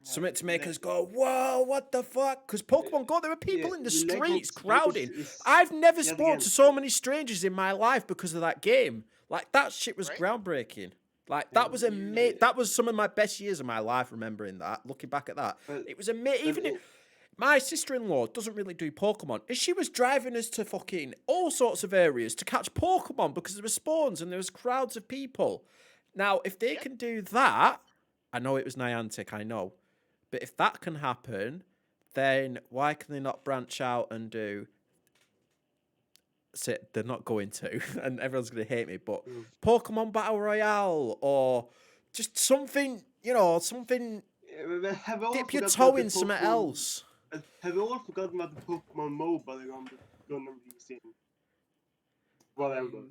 Something to make us go, whoa, what the fuck? Because Pokemon Go, there were people in the streets crowding. I've never spoken to so many strangers in my life because of that game. Like, that shit was Right. groundbreaking. Like, that was amazing. That was some of my best years of my life, remembering that, looking back at that. It was amazing. My sister-in-law doesn't really do Pokemon. And she was driving us to fucking all sorts of areas to catch Pokemon because there were spawns and there was crowds of people. Now, if they can do that, I know it was Niantic, I know. But if that can happen, then why can they not branch out and do... They're not going to, and everyone's going to hate me, but Pokemon Battle Royale or just something, something... Dip your toe in something else. Have you all forgotten about the Pokemon mobile around the gonna release in whatever?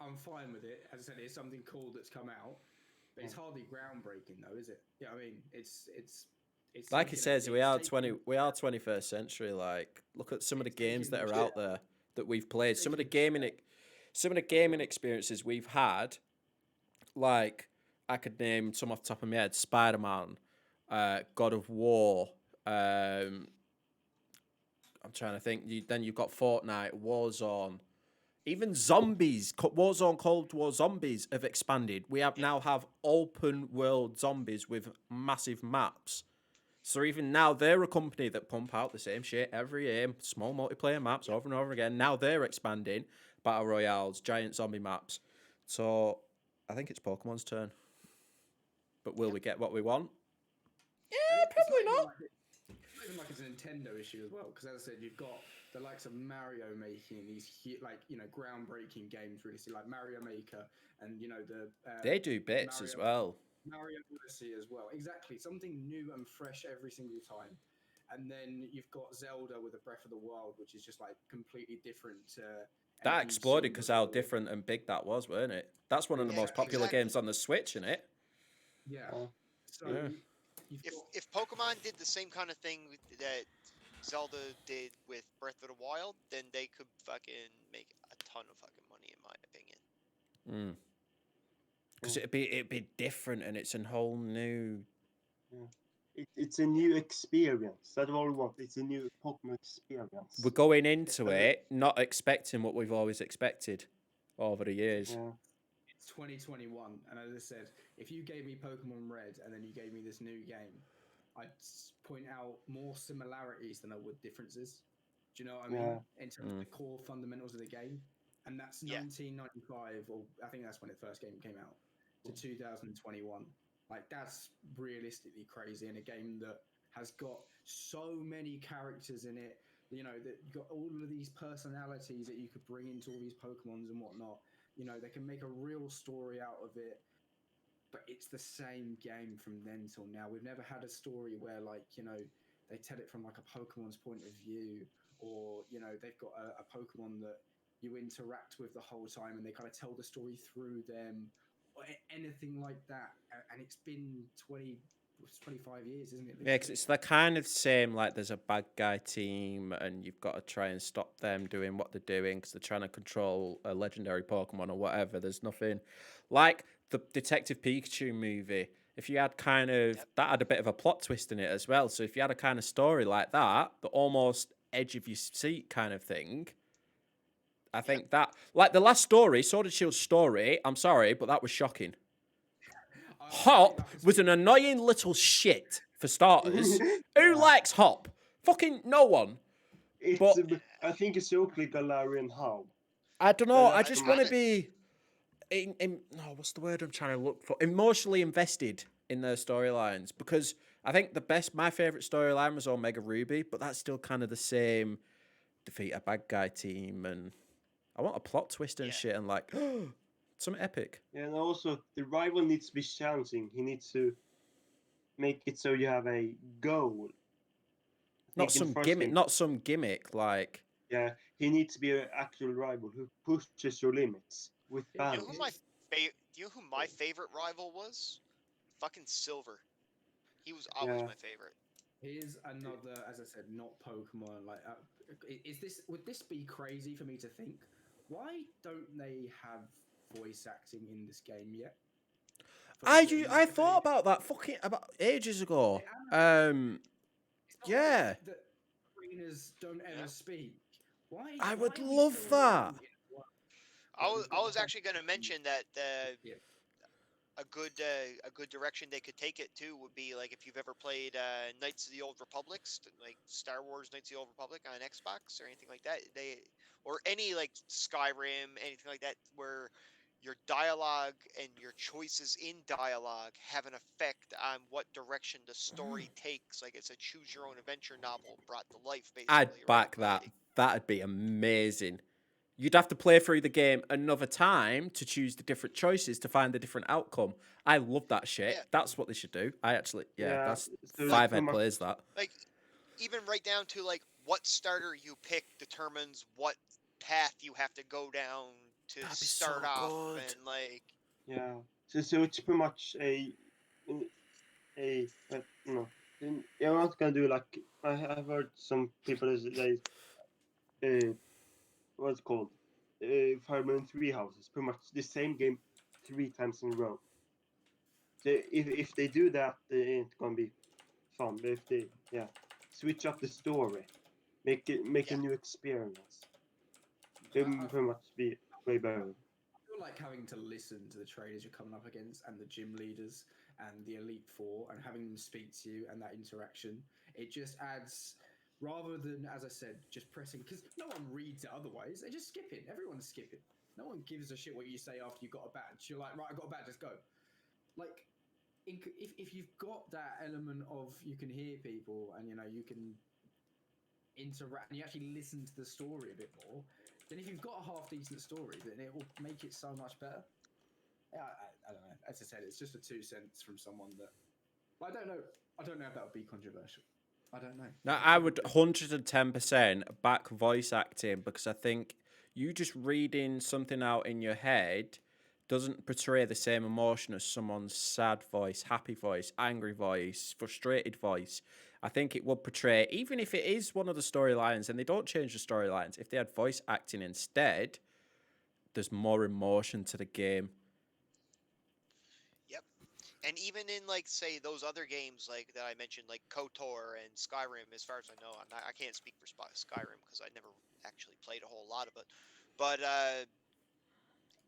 I'm fine with it. As I said, it's something cool that's come out, but it's hardly groundbreaking, though, is it? Yeah, I mean, it's like he says, we are 21st century. Like, look at some of the games that are out there that we've played. Some of the gaming experiences we've had. Like, I could name some off the top of my head: Spider-Man, God of War. I'm trying to think. Then you've got Fortnite, Warzone. Even zombies, Warzone, Cold War zombies have expanded. We now have open world zombies with massive maps. So even now, they're a company that pump out the same shit every year, small multiplayer maps over and over again. Now they're expanding battle royales, giant zombie maps. So I think it's Pokemon's turn. But will we get what we want? Yeah, probably not. It's not even like it's a Nintendo issue as well, because as I said, you've got the likes of Mario making these groundbreaking games, really. So like Mario Maker, and they do bits as well. Mario Odyssey as well. Exactly, something new and fresh every single time. And then you've got Zelda with a Breath of the Wild, which is just like completely different to That anything you've exploded seen because how before. different and big that was, weren't it? That's one of the Yeah, most popular exactly. games on the Switch, isn't it? Yeah. Uh, So Yeah. you've got If Pokemon did the same kind of thing that Zelda did with Breath of the Wild, then they could fucking make a ton of fucking money, in my opinion. Because Yeah. it'd be different, and it's a whole new. It's a new experience. That's all we want. It's a new Pokemon experience. We're going into Uh, it not expecting what we've always expected over the years. Yeah. it's 2021, and as I said, if you gave me Pokemon Red and then you gave me this new game, I'd point out more similarities than I would differences. Do you know what I mean? Yeah. In terms of the core fundamentals of the game, and that's Yeah. 1995, or I think that's when the first game came out, to 2021. Like that's realistically crazy in a game that has got so many characters in it. You know that you got all of these personalities that you could bring into all these Pokemons and whatnot. You know, they can make a real story out of it, but it's the same game from then till now. We've never had a story where, like, you know, they tell it from like a Pokemon's point of view, or you know, they've got a Pokemon that you interact with the whole time, and they kind of tell the story through them, or anything like that. And it's been 25 years, isn't it? Yeah, because it's the kind of same, like there's a bad guy team and you've got to try and stop them doing what they're doing because they're trying to control a legendary Pokemon or whatever. There's nothing like the Detective Pikachu movie. If you had kind of, Yep. that had a bit of a plot twist in it as well. So if you had a kind of story like that, the almost edge of your seat kind of thing, I think that, like the last story, Sword and Shield story, I'm sorry, but that was shocking. Hop was an annoying little shit for starters. Who Yeah. likes Hop? Fucking no one. It's. But I think it's Oakley, Galarian, How. I don't know. I that's just the want to matter. be no, what's the word I'm trying to look for? Emotionally invested in their storylines because I think my favorite storyline was Omega Ruby, but that's still kind of the same. Defeat a bad guy team, and I want a plot twist and Yeah. shit, and like something epic. Yeah, and also the rival needs to be challenging. He needs to make it so you have a goal. I Not think in some first gimmick. game, Not some gimmick. Like yeah, he needs to be an actual rival who pushes your limits with You know battles. who my you know who my favorite rival was? Fucking Silver. He was always Yeah. my favorite. Here's another, as I said, not Pokemon. Like, would this be crazy for me to think? Why don't they have voice acting in this game yet? I thought about that fucking about ages ago. Yeah. The trainers don't ever Yeah. speak. Why? I would why are we love still that. waiting in one? I Like, was we've got I was actually gonna mention that Yeah. a good direction they could take it to would be like if you've ever played Knights of the Old Republic, like Star Wars Knights of the Old Republic on Xbox or anything like that. Or any like Skyrim, anything like that, where your dialogue and your choices in dialogue have an effect on what direction the story takes. Like it's a choose your own adventure novel brought to life, basically. I'd or back like that. That'd be amazing. You'd have to play through the game another time to choose the different choices to find the different outcome. I love that shit. Yeah. That's what they should do. I actually, that's so Five pretty Head much- plays that. like even right down to like what starter you pick determines what path you have to go down to That'd be start so off good. and like Yeah. So it's pretty much you know. You're not gonna do like I've heard some people what's it called Fire Emblem Three Houses, pretty much the same game 3 times in a row. So if they do that, it ain't gonna be fun. But if they switch up the story, make Yeah. a new experience, it I pretty much be way better. feel like having to listen to the trainers you're coming up against and the gym leaders and the Elite Four and having them speak to you and that interaction. It just adds, rather than, as I said, just pressing, because no one reads it otherwise. They just skip it. Everyone's skipping. No one gives a shit what you say after you got a badge. You're like, right, I got a badge, let's go. Like, if you've got that element of you can hear people and, you know, you can interact and you actually listen to the story a bit more, then if you've got a half decent story, then it will make it so much better. Yeah, I don't know. As I said, it's just a 2 cents from someone that I don't know if that would be controversial. I don't know. Now, I would 110% back voice acting because I think you just reading something out in your head doesn't portray the same emotion as someone's sad voice, happy voice, angry voice, frustrated voice. I think it would portray, even if it is one of the storylines and they don't change the storylines, if they had voice acting instead, there's more emotion to the game. Yep. And even in like say those other games like that I mentioned, like KOTOR and Skyrim, as far as I know, I can't speak for Skyrim because I never actually played a whole lot of it. But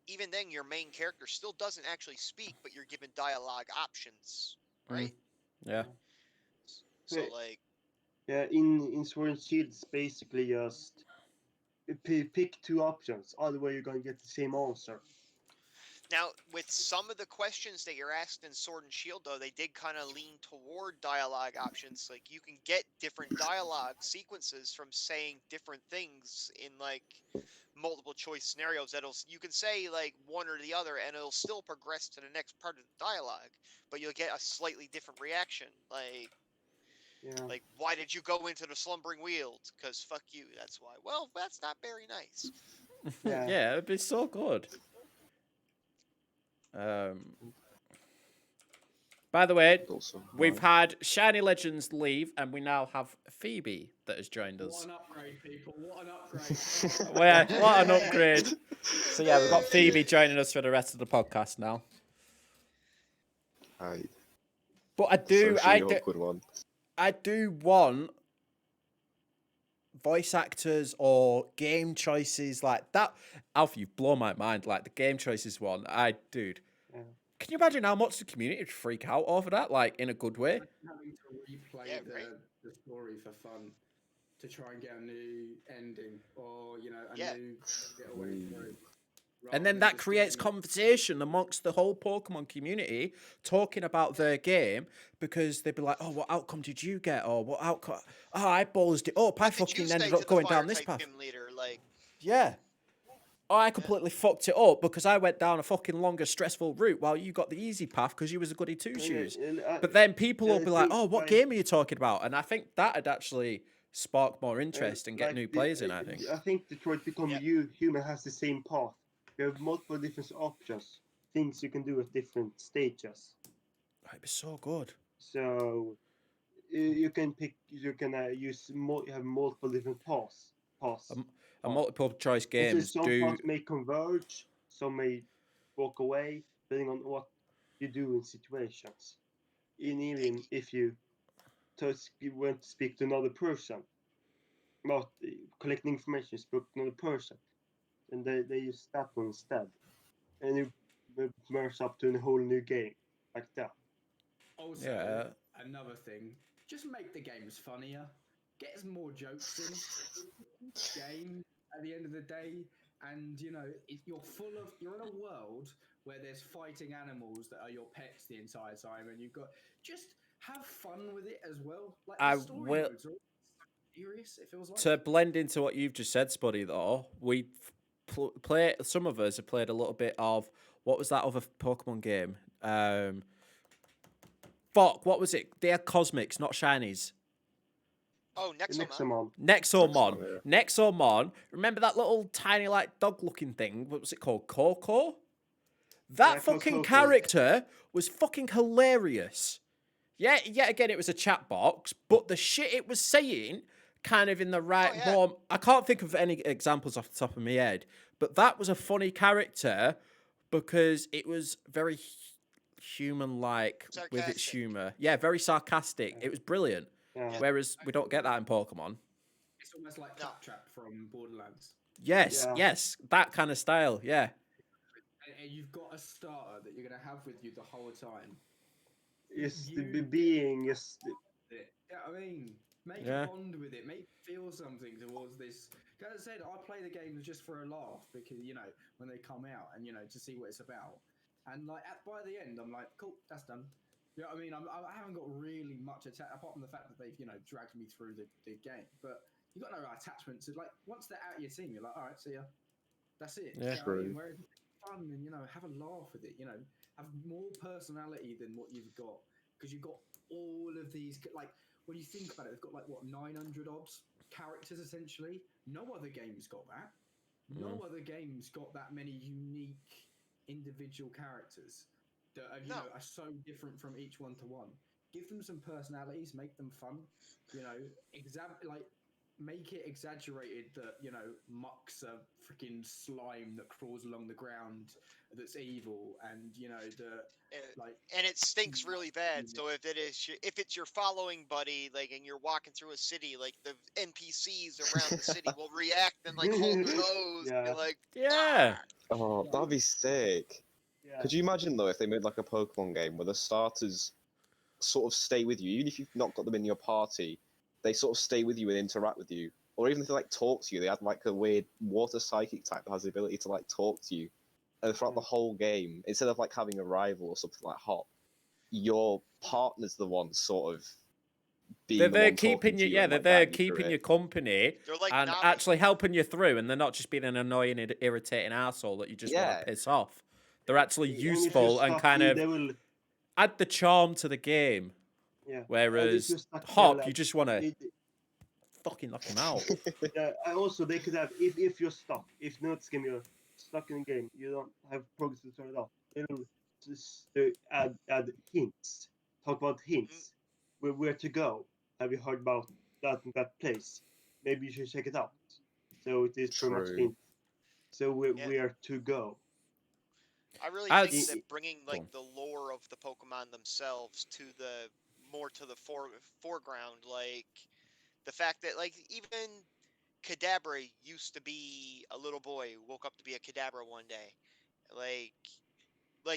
even then, your main character still doesn't actually speak, but you're given dialogue options, right? Yeah. So Yeah. like, Yeah, in Sword and Shield, it's basically just pick two options. Other way, you're gonna get the same answer. now with some of the questions that you're asked in Sword and Shield, though, they did kind of lean toward dialogue options. Like you can get different dialogue sequences from saying different things in like multiple choice scenarios. You can say like one or the other, and it'll still progress to the next part of the dialogue, but you'll get a slightly different reaction. Yeah. Like, why did you go into the slumbering weald? Because fuck you, that's why. Well, that's not very nice. Yeah. Yeah, it'd be so good. By the way, Also, we've had Shiny Legends leave, and we now have Phoebe that has joined What us. an upgrade, people! What an upgrade! Well, what an upgrade! So yeah, we've got Phoebe joining us for the rest of the podcast now. Hi. But I Socially awkward one. do want voice actors or game choices like that. Alfie, you've blown my mind. Like the game choices one, dude. Yeah. Can you imagine how much the community would freak out over that? Like in a good way. Having to replay Yeah, right. the story for fun to try and get a new ending or a Yeah. new get away through. And then that creates conversation amongst the whole Pokemon community talking about their game because they'd be like, oh, what outcome did you get? Or what outcome? Oh, I ballsed it up. I What did you fucking say ended to up the going down fire this type path. gym leader? Like, Yeah. Oh, I completely fucked it up because I went down a fucking longer, stressful route while you got the easy path because you was a goody two shoes. But then people will be like, oh, what game are you talking about? And I think that'd actually spark more interest and get like new players in, I think. I think Detroit Become Yep. Human has the same path. You have multiple different options, things you can do at different stages. It'd be so good. So you can pick. You can use. You have multiple different paths. And multiple choice And so games some do. paths may converge. Some may walk away, depending on what you do in situations. Even if you went to speak to another person, not collecting information, you spoke to another person, and they use that one instead, and you merge up to a whole new game like that. Also, Yeah. another thing, just make the games funnier. Get some more jokes in each game at the end of the day. And you're in a world where there's fighting animals that are your pets the entire time, and you've got just have fun with it as well. Like I the story will- modes are serious. It feels like To blend into what you've just said, Spuddy, though, we play. Some of us have played a little bit of what was that other Pokemon game? Fuck, what was it? They're Cosmics, not Shinies. oh, Nexomon. Nexomon. Nexomon. Yeah. Nexomon. Remember that little tiny, like, dog-looking thing? What was it called? Coco? That Yeah, called fucking Coco. character was fucking hilarious. Yeah, yet again, it was a chat box, but the shit it was saying, kind of in the right yeah. form. I can't think of any examples off the top of my head, but that was a funny character because it was very human-like with its Sarcastic. humor. Yeah, very sarcastic. It was brilliant. Yeah. Whereas we don't get that in Pokemon. it's almost like No. Claptrap from Borderlands. Yes, Yeah. yes, that kind of style. Yeah, And you've got a starter that you're going to have with you the whole time. Just You- being just Yeah, I mean, make Yeah. a bond with it, make it feel something towards this. As I said, I play the games just for a laugh because when they come out and to see what it's about. And like by the end, I'm like, cool, that's done. You know what I mean? I haven't got really much apart from the fact that they've dragged me through the game. But you got no attachment to like once they're out of your team, you're like, all right, see ya. That's it. Yeah. You know what I mean? True. Whereas it's fun and have a laugh with it. Have more personality than what you've got because you've got all of these like when you think about it, they've got like what 900 odd characters essentially. No other game's got that. No other game's got that many unique individual characters that are, No. are so different from each one to one. Give them some personalities, make them fun. Make it exaggerated that Muck's a freaking slime that crawls along the ground that's evil, and And it stinks really bad. So if it's your following buddy, like, and you're walking through a city, like the NPCs around the city will react and like hold their nose, and be Yeah. like, Yeah. Oh, that'd be sick. Yeah. Could you imagine though if they made like a Pokemon game where the starters sort of stay with you, even if you've not got them in your party, they sort of stay with you and interact with you, or even if they like talk to you, they have like a weird water psychic type that has the ability to like talk to you, and throughout the whole game, instead of like having a rival or something like Hop, your partner's the one sort of being They're the there one talking keeping to you, you yeah, and, they're like, there guiding you through keeping it. you company they're like and Nami. actually helping you through, and they're not just being an annoying, irritating asshole that you just want Yeah. to piss off. They're actually And if you're useful and stuck, kind of they will. add the charm to the game. Yeah. And if Whereas you're stuck, they'll, Hop, like, you just want to they- fucking knock him out. Yeah, and also they could have if you're stuck, if not game you're stuck in the game, you don't have progress to turn it off. They'll just add hints, talk about hints, where to go. Have you heard about that and that place? Maybe you should check it out. So it is pretty much True. hints. So Yeah. where to go. I really I'd think s- that bringing Go like on. the lore of the Pokemon themselves to the foreground, like the fact that like even Kadabra used to be a little boy who woke up to be a Kadabra one day, like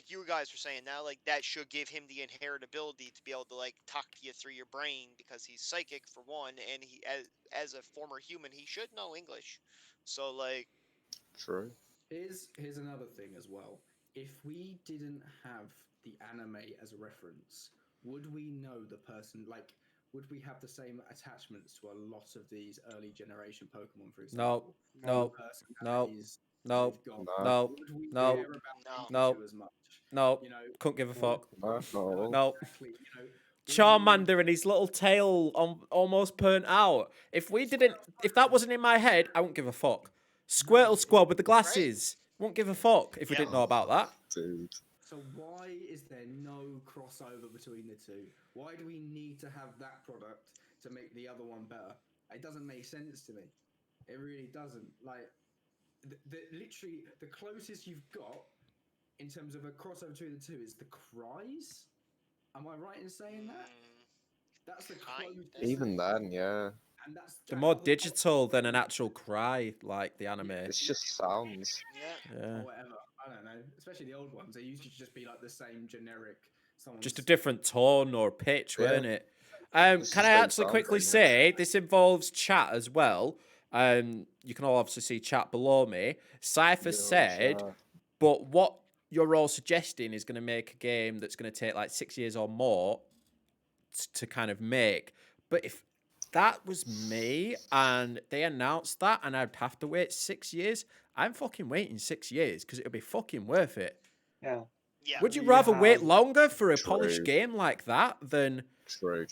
you guys were saying now, like that should give him the inherent ability to be able to like talk to you through your brain because he's psychic for one, and he as a former human he should know English, so like True. Here's another thing as well. If we didn't have the anime as a reference, would we know the person? Like, would we have the same attachments to a lot of these early generation Pokemon, for example? no, The no, personalities no, they've got. No. Would we no, care about no. Pikachu as much? no, You know, couldn't give a fuck. No. No. exactly. Would we- Charmander and his little tail almost burnt out. If that wasn't in my head, I wouldn't give a fuck. Squirtle Squad with the glasses. Won't give a fuck if we Yeah. didn't know about that. Dude. So why is there no crossover between the two? Why do we need to have that product to make the other one better? It doesn't make sense to me. It really doesn't. Like, literally, the closest you've got in terms of a crossover between the two is the Cries. Am I right in saying that? That's the Kinda. closest. Even then, yeah. And that's They're that more other digital than an Pokemon- actual cry, like the anime. It's just sounds. Yeah. Yeah. or whatever. I don't know. Especially the old ones. They used to just be like the same generic. Just a different tone or pitch, Yeah. weren't it? It's Can the I same actually sound quickly pretty much. say this involves chat as well? You can all obviously see chat below me. Cypher Yo, said, chat. but what you're all suggesting is going to make a game that's going to take like 6 years or more to kind of make. But if that was me and they announced that and I'd have to wait 6 years, I'm fucking waiting 6 years because it'll be fucking worth it. Yeah. Yeah. Would you You rather wait have- longer for a True. polished game like that than... True.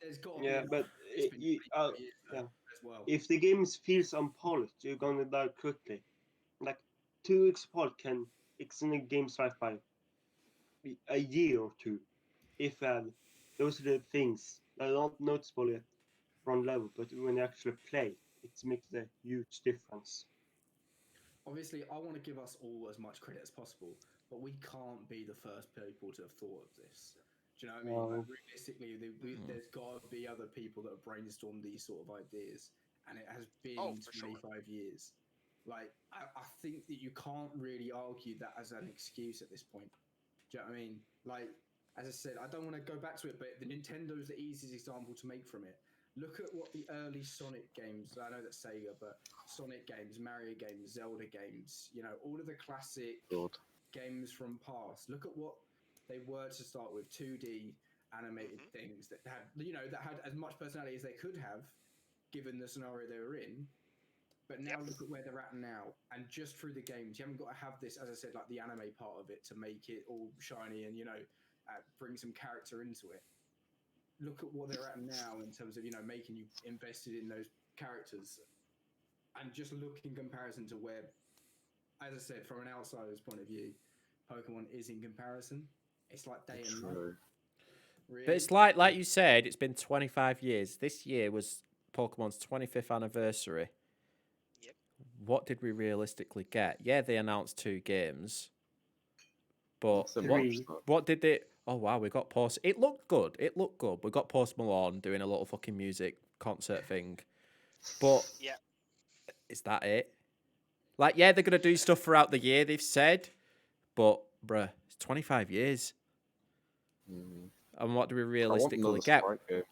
There's got to Yeah, be but it's been 25 years though, yeah. as well. If the game feels unpolished, you're gonna die quickly. Like 2 weeks apart can extend a game's life by a year or two. If those are the things that are not noticeable at front level, but when you actually play, it makes a huge difference. Obviously, I want to give us all as much credit as possible, but we can't be the first people to have thought of this. Do you know what I mean? Like, No. realistically, there's got to be other people that have brainstormed these sort of ideas, and it has been Oh, for sure. 25 years. Like, I think that you can't really argue that as an excuse at this point. Do you know what I mean? Like, as I said, I don't want to go back to it, but the Nintendo is the easiest example to make from it. Look at what the early Sonic games, I know that's Sega, but Sonic games, Mario games, Zelda games, all of the classic Good. games from past. Look at what they were to start with, 2D animated things that had, that had as much personality as they could have, given the scenario they were in. But now look at where they're at now, and just through the games, you haven't got to have this, as I said, like the anime part of it to make it all shiny and bring some character into it. look at what they're at now in terms of making you invested in those characters, and just look in comparison to where, as I said, from an outsider's point of view, Pokemon is in comparison. It's like day and night. True. Really. But it's like you said, it's been 25 years. This year was Pokemon's 25th anniversary. Yep. What did we realistically get? Yeah, they announced 2 games. But Nothing Three. much, though. what did they... Oh, wow, we got Post... It looked good. It looked good. We got Post Malone doing a little fucking music concert thing. But Yeah. is that it? Like, yeah, they're going to do stuff throughout the year, they've said. But, bruh, it's 25 years. Mm. And what do we I want realistically another get? Sprite game.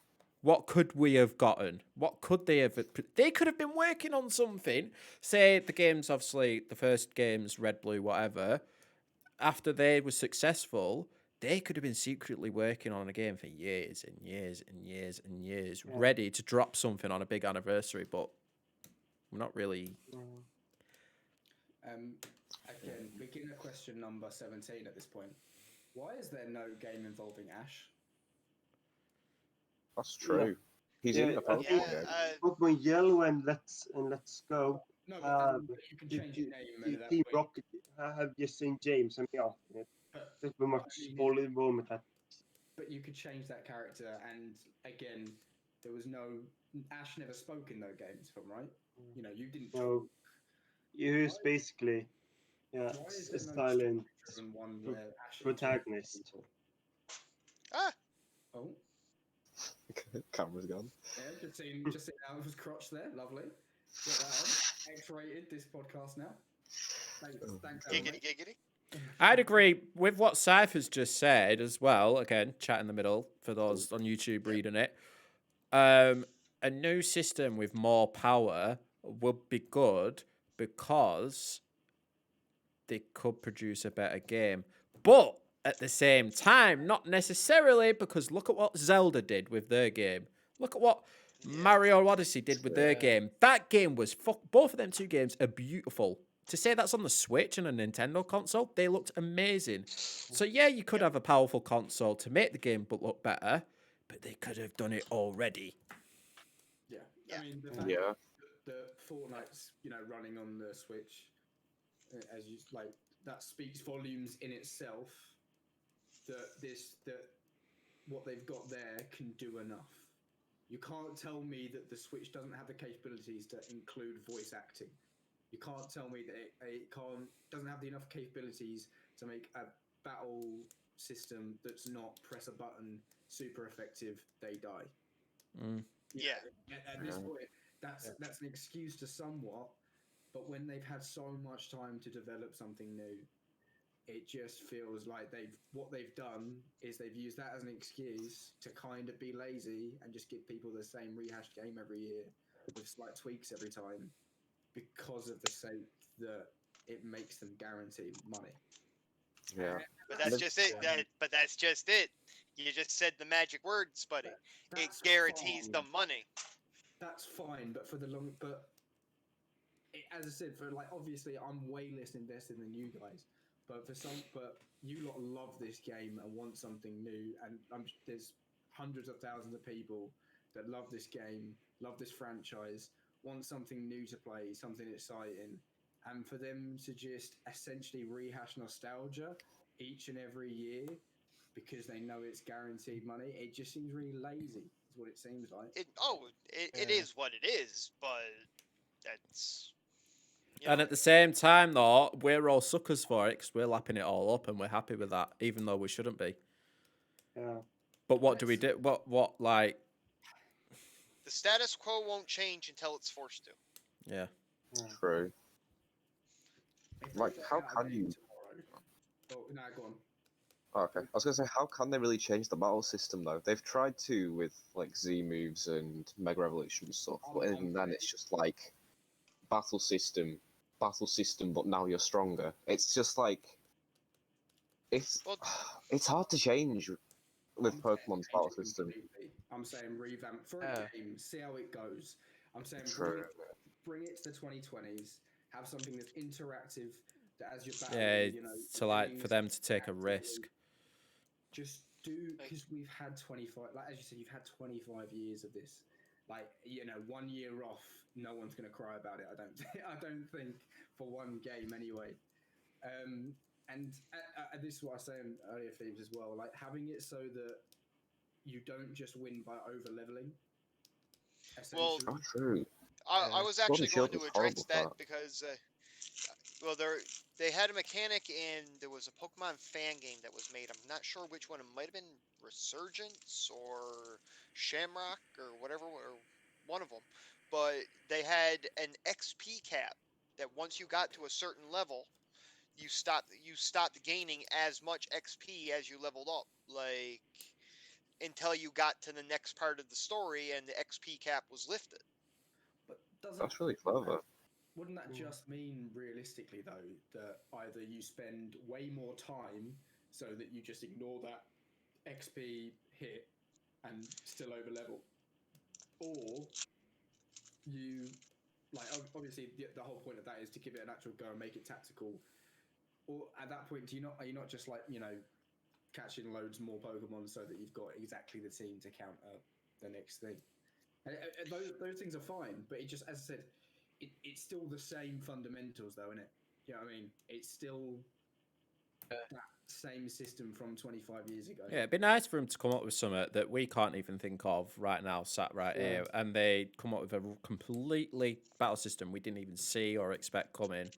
What could we have gotten? What could they have... They could have been working on something. Say the game's obviously... The first game's Red, Blue, whatever. After they were successful, they could have been secretly working on a game for years and years and years and years, Yeah. ready to drop something on a big anniversary, but we're not really... Again, beginner question number 17 at this point. Why is there no game involving Ash? That's true. He's Yeah, in the I Pokemon think- game. Pokemon Yellow and Let's Go. No, but you can Did change you- the name Team at that point. Rocket have just St. James and Meowth in it. But, There's very much I mean, all involvement. but you could change that character, and again, there was no Ash never spoke in those games, if I'm right. You didn't. So he's basically Why is a there no silent story-driven one where Ash protagonist. interacts with people? Ah, Oh, Camera's gone. yeah, just seen Alva's crotch there. Lovely. Get that on. X-rated this podcast now. Thanks, Alva. giggity, giggity. I'd agree with what Cypher's just said as well. Again, chat in the middle for those on YouTube reading it. A new system with more power would be good because they could produce a better game. But at the same time, not necessarily, because look at what Zelda did with their game. Look at what Mario Odyssey did with their game. That game was... Both of them 2 games are beautiful. To say that's on the Switch and a Nintendo console, they looked amazing. So yeah, you could have a powerful console to make the game look better, but they could have done it already. Yeah. Yeah. I mean, the fact Yeah. that Fortnite's running on the Switch, as you like, that speaks volumes in itself. That what they've got there can do enough. You can't tell me that the Switch doesn't have the capabilities to include voice acting. You can't tell me that it doesn't have enough capabilities to make a battle system that's not press a button, super effective, they die. Mm. Yeah. At this point, that's an excuse to somewhat, but when they've had so much time to develop something new, it just feels like what they've done is they've used that as an excuse to kind of be lazy and just give people the same rehashed game every year with slight tweaks every time, because of the sake that it makes them guarantee money. Yeah. But that's just it. But that's just it. You just said the magic words, buddy. It That's guarantees fine. the money. That's fine, but for the long, as I said, for obviously I'm way less invested than you guys. But you lot love this game and want something new, and there's hundreds of thousands of people that love this game, love this franchise, want something new to play, something exciting, and for them to just essentially rehash nostalgia each and every year because they know it's guaranteed money, it just seems really lazy. Is what it seems like. It is what it is, but that's. And at the same time, though, we're all suckers for it because we're lapping it all up and we're happy with that, even though we shouldn't be. Yeah. But what do we do? What like? The status quo won't change until it's forced to. Yeah. True. If Like, they how put out a can game you- tomorrow- Oh, no, go on. Okay. I was gonna say, how can they really change the battle system though? They've tried to with like Z moves and Mega Evolution and stuff, but even then it's just like battle system, but now you're stronger. It's just like it's Well- it's hard to change with I'm saying Pokemon's change battle it system. completely. I'm saying revamp for Yeah. a game, see how it goes. I'm saying True. bring it to the 2020s. Have something that's interactive. That as you're battling, Yeah. you know, To like for things them to take a actively. risk. Just because we've had 25, like as you said, you've had 25 years of this. Like 1 year off, no one's gonna cry about it. I don't, I don't think for one game anyway. And this is what I was saying earlier, Thieves, as well. Like having it so that you don't just win by over leveling. Well, Oh, true. I was Sword actually and Shield going to was address horrible for that because, well, they had a mechanic in, there was a Pokemon fan game that was made. I'm not sure which one. It might have been Resurgence or Shamrock or whatever, or one of them. But they had an XP cap that once you got to a certain level, you stopped gaining as much XP as you leveled up, like until you got to the next part of the story and the XP cap was lifted. But doesn't That's really clever. wouldn't that just mean realistically though that either you spend way more time so that you just ignore that XP hit and still over level, or you like obviously the whole point of that is to give it an actual go and make it tactical. Or at that point, are you not just like catching loads more Pokemon so that you've got exactly the team to counter the next thing? And those things are fine, but it just, as I said, it's still the same fundamentals, though, isn't it? You know what I mean? It's still that same system from 25 years ago. Yeah, it'd be nice for him to come up with something that we can't even think of right now, sat right here, and they come up with a completely battle system we didn't even see or expect coming,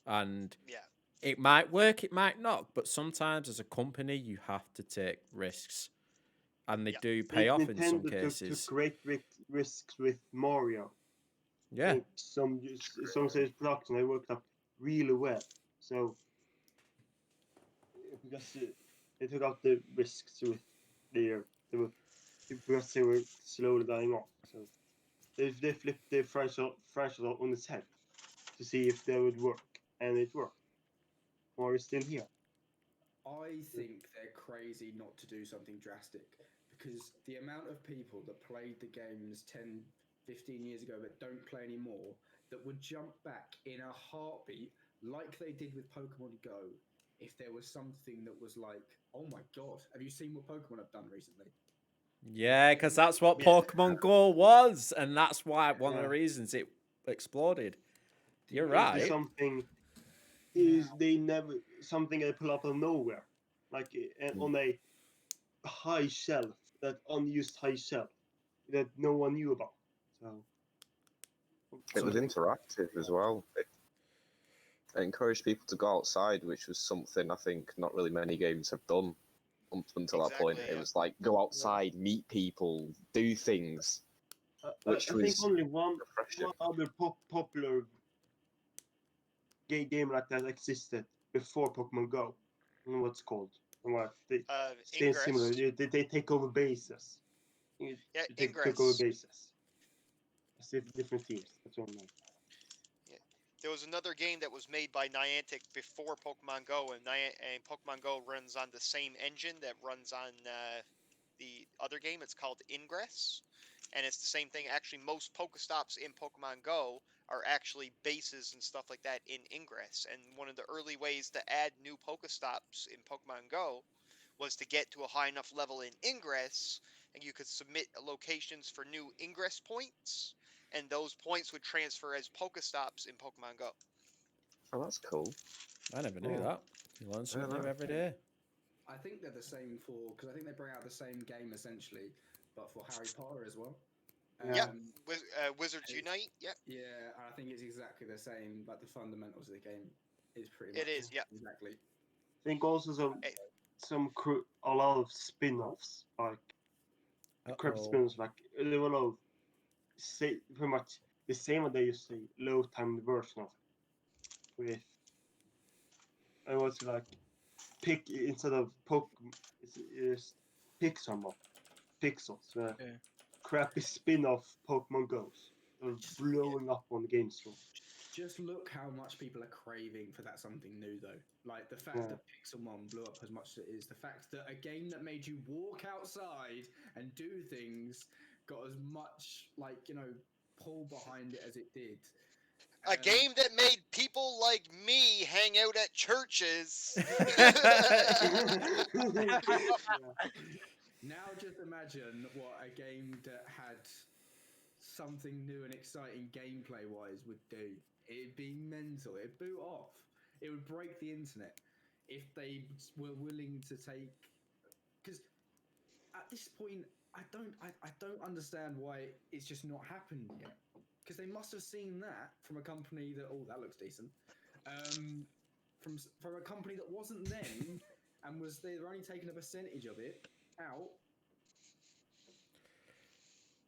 and Yeah. it might work, it might not, but sometimes as a company you have to take risks, and they Yeah. do I pay think off in some Nintendo cases. took great risks with Mario. I Yeah, think some sales production they worked up really well. So because they took out the risks with because they were slowly dying off. So they flipped the franchise on its head to see if they would work, and it worked. Mario's still here. I think they're crazy not to do something drastic because the amount of people that played the games 10, 15 years ago that don't play anymore that would jump back in a heartbeat like they did with Pokemon Go if there was something that was like, oh my god, have you seen what Pokemon have done recently? yeah, because that's what Yeah. Pokemon Go was, and that's why one of the Yeah. reasons it exploded. You're It's right. something Now, they never something they pull out of nowhere, like on a high shelf, that unused high shelf that no one knew about. So It was something- interactive as well. It encouraged people to go outside, which was something I think not really many games have done up until that point. Exactly, It yeah. was like go outside, meet people, do things, which I think was only one refreshing. other popular game like that existed before Pokemon Go. I don't know what it's called. What they stay similar. Ingress. They take over bases. Yeah, Took over Ingress. bases. It's different teams. That's all I know. Yeah. There was another game that was made by Niantic before Pokemon Go, and Pokemon Go runs on the same engine that runs on the other game. It's called Ingress, and it's the same thing. Actually, most Pokestops in Pokemon Go are actually bases and stuff like that in Ingress. And one of the early ways to add new Pokestops in Pokemon Go was to get to a high enough level in Ingress, and you could submit locations for new Ingress points, and those points would transfer as Pokestops in Pokemon Go. Oh, that's cool. I never knew Yeah. that. You learn something new no. every day. I think they're the same because I think they bring out the same game essentially, but for Harry Potter as well. Yeah. Wizards it's- Unite. Yep, Yeah, and I think it's exactly the same. Like the fundamentals of the game is pretty it much is. Yep. exactly. I think also Eh, a lot of spin-offs, like crap Uh-oh. spin-offs, like a lot of pretty much the same what they used to say, low-timed version of it. With I was like pick instead of it's Pixar Pixels, Yeah. crappy spin-off Pokemon Goes. They're blowing up on the game store. Just look how much people are craving for that something new, though. Like the fact Yeah. that Pixelmon blew up as much as it is, the fact that a game that made you walk outside and do things got as much pull behind it as it did. A game that made people like me hang out at churches. Now just imagine what a game that had something new and exciting gameplay-wise would do. It'd be mental. It'd boot off. It would break the internet if they were willing to take. Because at this point, I don't understand why it's just not happened yet. Because they must have seen that from a company that that looks decent. From a company that wasn't them and they were only taking a percentage of it out.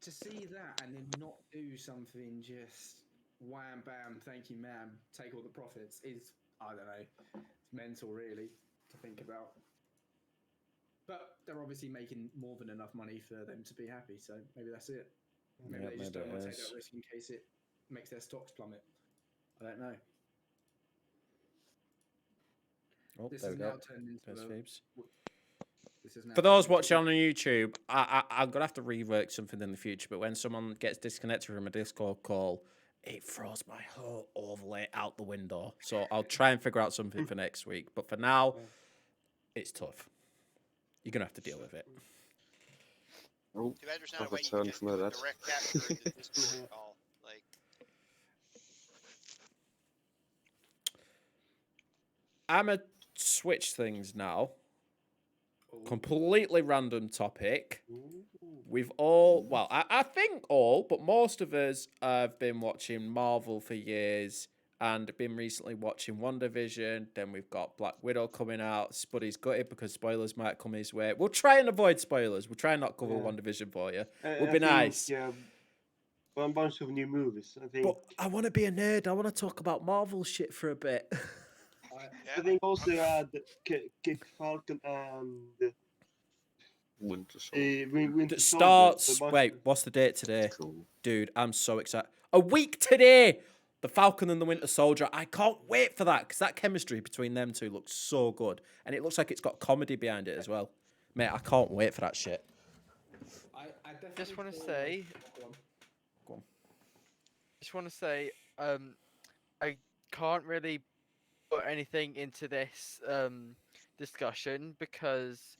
To see that and then not do something just wham bam, thank you ma'am, take all the profits is, I don't know, it's mental really to think about. But they're obviously making more than enough money for them to be happy, so maybe that's it. Maybe they just don't want to take that risk in case it makes their stocks plummet. I don't know. Oh, This there we has go. now turned into For those watching on YouTube, I'm going to have to rework something in the future, but when someone gets disconnected from a Discord call, it throws my whole overlay out the window. So I'll try and figure out something for next week. But for now, it's tough. You're going to have to deal with it. Oh, Too bad there's not a I've way you can returned just from do a that. direct capture of the Discord call. Like, I'm going to switch things now. Completely random topic. We've all, well, I think all, but most of us have been watching Marvel for years and been recently watching WandaVision. Then we've got Black Widow coming out. Spuddy's gutted because spoilers might come his way. We'll try and avoid spoilers. We'll try and not cover WandaVision for you. We'll be nice. Yeah, a bunch of new movies. I think. But I want to be a nerd. I want to talk about Marvel shit for a bit. I think also Kick Falcon and Winter Soldier. Winter That Soldier. starts. Wait, what's the date today? Cool. Dude, I'm so excited. A week today! The Falcon and the Winter Soldier. I can't wait for that because that chemistry between them two looks so good. And it looks like it's got comedy behind it as well. Mate, I can't wait for that shit. I Just want to say, Go on. just want to say, I can't really put anything into this discussion because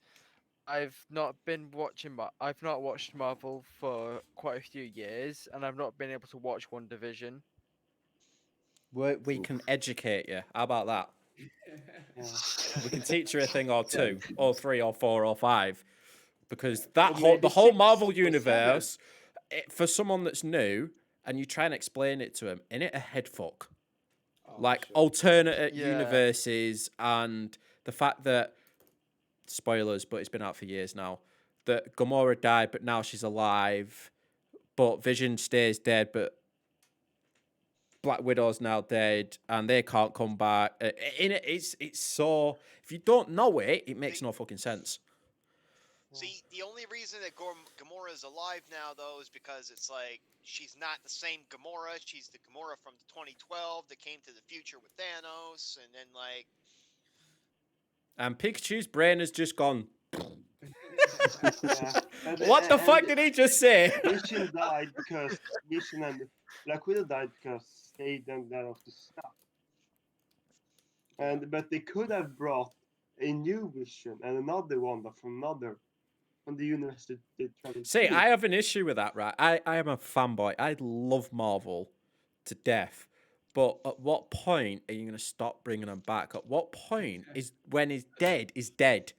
I've not been watching. I've not watched Marvel for quite a few years, and I've not been able to watch WandaVision. We can educate you. How about that? Yeah. We can teach you a thing or two, or three, or four, or five. Because that Or whole maybe the whole 6 Marvel or 7. universe, for someone that's new, and you try and explain it to them, in it a head fuck. Like alternate Yeah. universes and the fact that spoilers, but it's been out for years now. That Gamora died, but now she's alive. But Vision stays dead, but Black Widow's now dead, and they can't come back. In it, it's so. If you don't know it, it makes no fucking sense. see, the only reason that Gamora is alive now, though, is because it's like she's not the same Gamora. She's the Gamora from 2012 that came to the future with Thanos, and then like. And Pikachu's brain has just gone. Yeah. What the fuck did he just say? Vision died because Vision and Black Widow died because they don't got off the stuff. But they could have brought a new Vision and another one, but from the universe that they traveled. See, I have an issue with that, right? I am a fanboy. I love Marvel to death. But at what point are you going to stop bringing him back? At what point is when he's dead, is dead?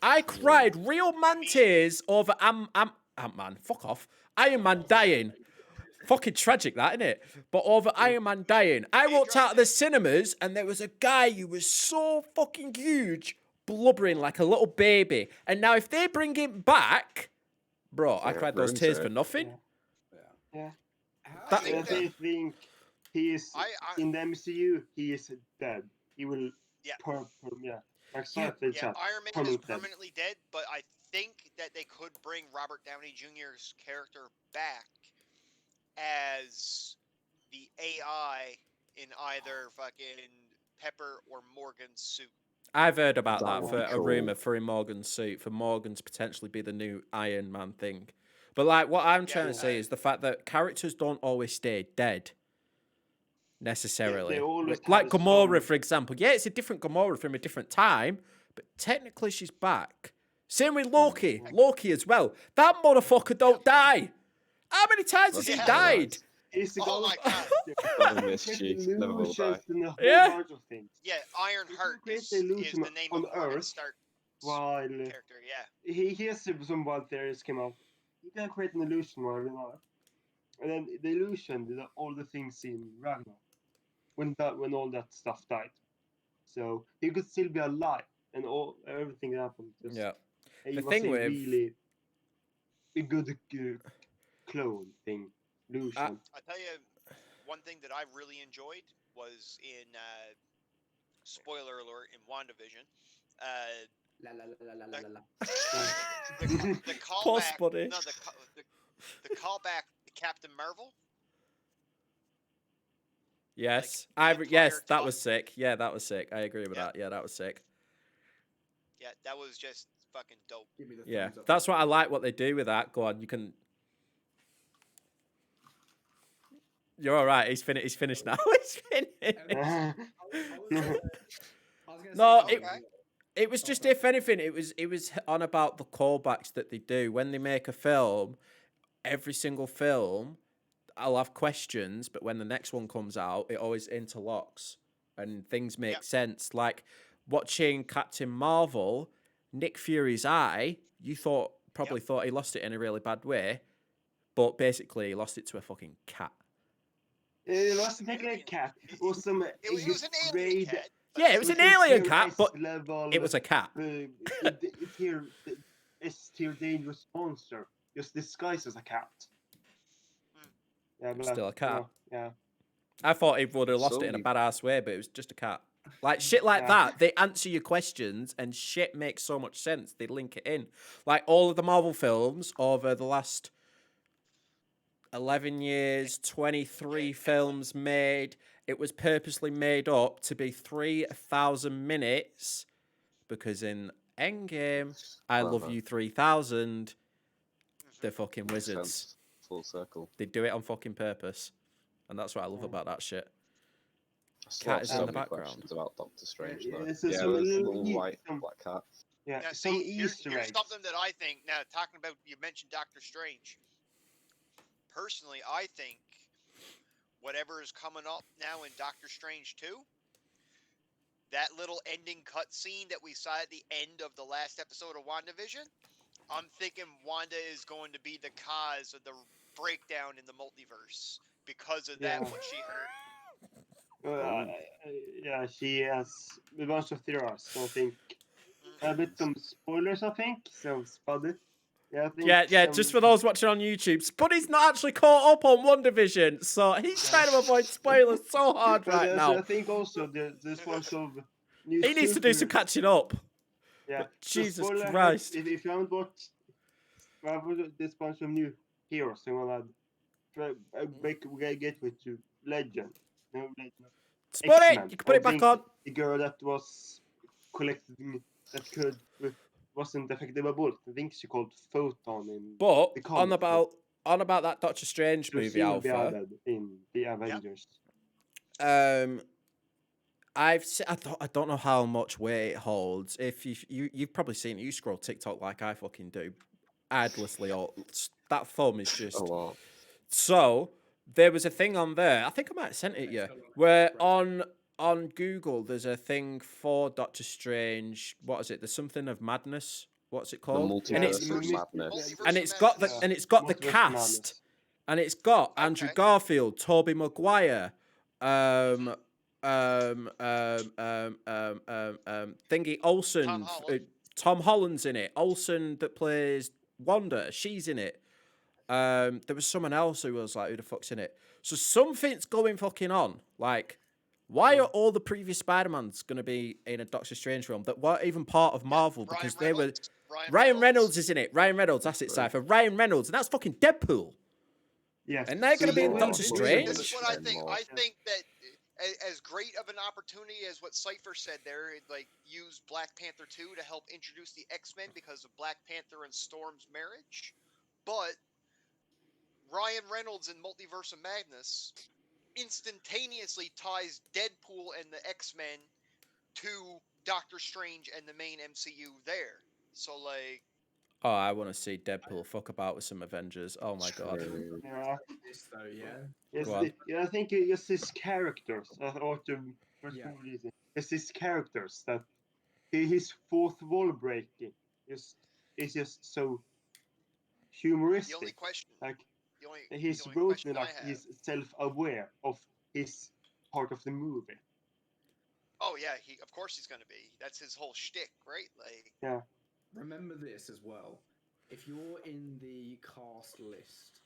I cried real man tears over Ant-Man. Fuck off. Iron Man dying. Fucking tragic, that, isn't it? But over Iron Man dying. I walked out of the cinemas and there was a guy who was so fucking huge, blubbering like a little baby. And now if they bring him back, bro, I cried those tears for nothing. Yeah. I I think think he is I in the MCU. He is dead. He will. Yeah. Like Yeah, shot. Iron Man is Permanent dead. permanently dead, but I think that they could bring Robert Downey Jr.'s character back as the AI in either fucking Pepper or Morgan's suit. I've heard about That that would for be a cool. rumor for in Morgan's suit, for Morgan to potentially be the new Iron Man thing. But like, what I'm trying to say is the fact that characters don't always stay dead. necessarily. always Like have Gamora, some- for example. Yeah, it's a different Gamora from a different time, but technically she's back. Same with Loki. Loki as well. That motherfucker don't die. How many times has he Yeah. died? He's the Oh god my of god. God, I he missed creates you. Never will die. illusions and a whole Yeah. bunch of things. Yeah, Ironheart create is the illusion the name on of Morgan Earth Stark's While character. Yeah. he has some wild theories came out. He can create an illusion while in Earth. And then the illusion did all the things in Ragnarok. When all that stuff died. So he could still be alive and everything that happened. Just, Yeah. He The was thing a with- really a good clone thing. Illusion. I tell you, one thing that I really enjoyed was in spoiler alert in WandaVision. La la la la la la la. The Poor callback. Spuddy. No, the callback to Captain Marvel. Yes. Like, the Yes, entire that was sick. Yeah, that was sick. I agree with Yeah. that. Yeah, that was sick. Yeah, that was just fucking dope. Give me the Yeah. thumbs up. That's what I like what they do with that. Go on, you can. You're all right. He's finished now. He's finished. I was gonna No, say it- something. It was just, if anything, it was on about the callbacks that they do when they make a film. Every single film, I'll have questions, but when the next one comes out, it always interlocks and things make Yep. sense. Like watching Captain Marvel, Nick Fury's eye. You probably thought he lost it in a really bad way, but basically he lost it to a fucking cat. It wasn't like a cat. It was some It was an alien cat. Yeah, it was an alien cat, but level, it was a cat. It's tier dangerous monster, just disguised as a cat. Yeah, but Still a cat. no, yeah. I thought he would have lost it in a So- badass way, but it was just a cat. Like shit like Yeah. that, they answer your questions and shit makes so much sense. They link it in. Like all of the Marvel films over the last 11 years, 23 films made. It was purposely made up to be 3,000 minutes because in Endgame, I Love Clever. You 3000, they're fucking Makes wizards. sense. Full circle. They do it on fucking purpose. And that's what I love Yeah. about that shit. I still Cat have is so in the many background. questions about Doctor Strange. Yeah, though. it's a Yeah, some there's a little little white some- black cat. Yeah, Now, some see, here's Easter eggs. something that I think. Now, talking about, you mentioned Doctor Strange. Personally, I think whatever is coming up now in Doctor Strange 2, that little ending cutscene that we saw at the end of the last episode of WandaVision, I'm thinking Wanda is going to be the cause of the breakdown in the multiverse because of that, Yeah. what she heard. Yeah, she has a bunch of theories. I think a bit some spoilers. I think so. Spotted. Yeah, I think Yeah, just for those watching on YouTube, Spuddy's not actually caught up on One Division, so he's trying to avoid spoilers so hard But right I now. think also there's bunch of new. He needs to do some super- catching up. Yeah, but so Jesus spoiler ahead, Christ. If you haven't watched, there's bunch of new heroes. And we'll get with you. Legend. No, Legend. Spuddy, X-Men. you can put I it back think on. The girl that was collecting that wasn't affected by bullet. I think she called Photon in. But the comic on about that Doctor Strange so movie, she will be Alpha. added in the Avengers. I don't know how much weight it holds. If you've probably seen it. You scroll TikTok like I fucking do, endlessly. That thumb is just A lot. so. There was a thing on there. I think I might have sent it you. Where on Google there's a thing for Doctor Strange. What is it? There's something of madness. What's it The called? And it's multiverse of Yeah. madness. and it's got the Yeah. and it's got the Multiverse of cast, Madness. and it's got Andrew Okay. Garfield, Tobey Maguire, thingy Olsen, Tom Holland. Tom Holland's in it. Olsen that plays Wanda, she's in it. There was someone else who was like, who the fuck's in it? So something's going fucking on. Like, why are all the previous Spider-Mans going to be in a Doctor Strange film that weren't even part of Marvel Ryan because they were. Reynolds, Ryan Reynolds is in it. Ryan Reynolds, that's it, Cypher. Ryan Reynolds, and that's fucking Deadpool. Yes. And they're gonna be in So- Doctor This Strange. is what I think. More. I think that as great of an opportunity as what Cypher said there, like use Black Panther 2 to help introduce the X-Men because of Black Panther and Storm's marriage, but Ryan Reynolds in Multiverse of Madness instantaneously ties Deadpool and the X-Men to Doctor Strange and the main MCU there. So like, Oh, I want to see Deadpool fuck about with some Avengers. Oh my god. True. Yeah. This though, yeah. Yes, Go on. I think it's his characters. Or to Yeah. it's his characters that his fourth wall breaking is just so the only humoristic. question, Like the only he's only wrote question I like have. he's self-aware of his part of the movie. Oh yeah, of course he's gonna be. That's his whole shtick, right? Like, Yeah. Remember this as well. If you're in the cast list,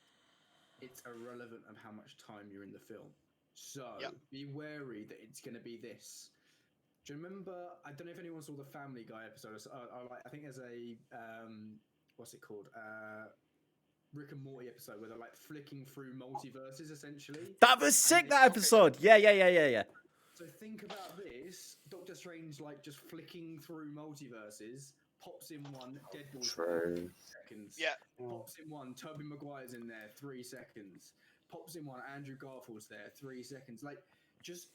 it's irrelevant of how much time you're in the film. So Yep. be wary that it's going to be this. Do you remember? I don't know if anyone saw the Family Guy episode. I think there's a what's it called? Rick and Morty episode where they're like flicking through multiverses essentially. That was sick, that episode. Yeah. So think about this: Doctor Strange like just flicking through multiverses. Pops in one, Deadpool's True. 3 seconds. yeah, Pops in one, Tobey Maguire's in there, 3 seconds. Pops in one, Andrew Garfield's there, 3 seconds. Like, just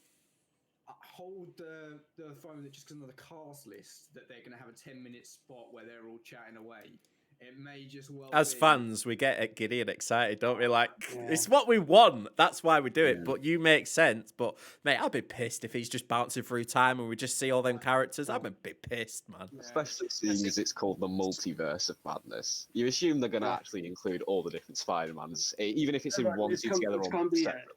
hold the phone that just because of the cast list that they're going to have a 10-minute spot where they're all chatting away. It may just well As be. fans, we get giddy and excited, don't we? Like, Yeah. it's what we want. That's why we do it. Yeah. But you make sense. But, mate, I'd be pissed if he's just bouncing through time and we just see all them characters. I'd be a bit pissed, man. Yeah. Especially seeing as it's called the multiverse of madness. You assume they're going to actually include all the different Spider-Mans, even if it's in Yeah, one it's scene come- together it's or come be- separately.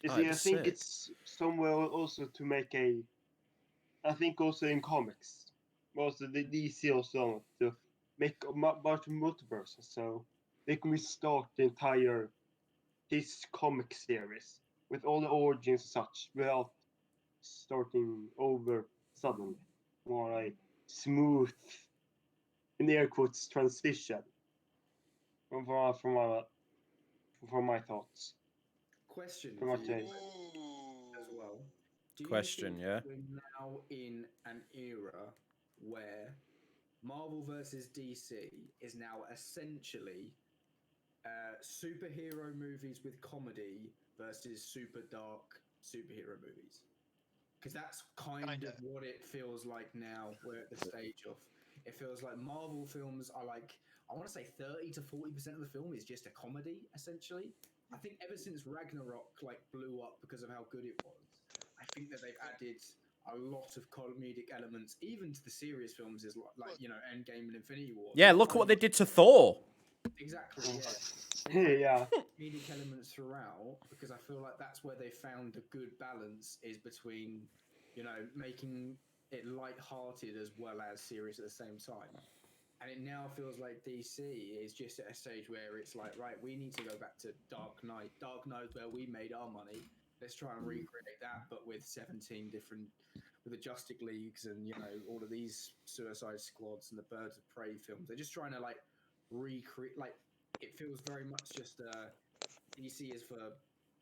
Oh, I it'd be think sick. it's somewhere also to make I think also in comics, also the DC also to make a bunch of multiverses, so they can restart the entire this comic series with all the origins and such without starting over suddenly. More like smooth, in air quotes, transition from my thoughts. Question From for what you I- as well. Do you Question, think yeah. we're now in an era where Marvel versus DC is now essentially superhero movies with comedy versus super dark superhero movies? Because that's kind Kinda. of what it feels like now. We're at the stage of. It feels like Marvel films are like, I want to say 30 to 40% of the film is just a comedy, essentially. I think ever since Ragnarok like blew up because of how good it was, I think that they've added a lot of comedic elements, even to the serious films, is like you know, Endgame and Infinity War. Yeah, look at what they did to Thor. Exactly, yeah. Yeah. Comedic elements throughout, because I feel like that's where they found a good balance is between, you know, making it light-hearted as well as serious at the same time. And it now feels like DC is just at a stage where it's like, right, we need to go back to Dark Knight. Dark Knight where we made our money. Let's try and recreate that, but with 17 different, with the Justice Leagues and, you know, all of these Suicide Squads and the Birds of Prey films. They're just trying to, like, recreate, like, it feels very much just DC is for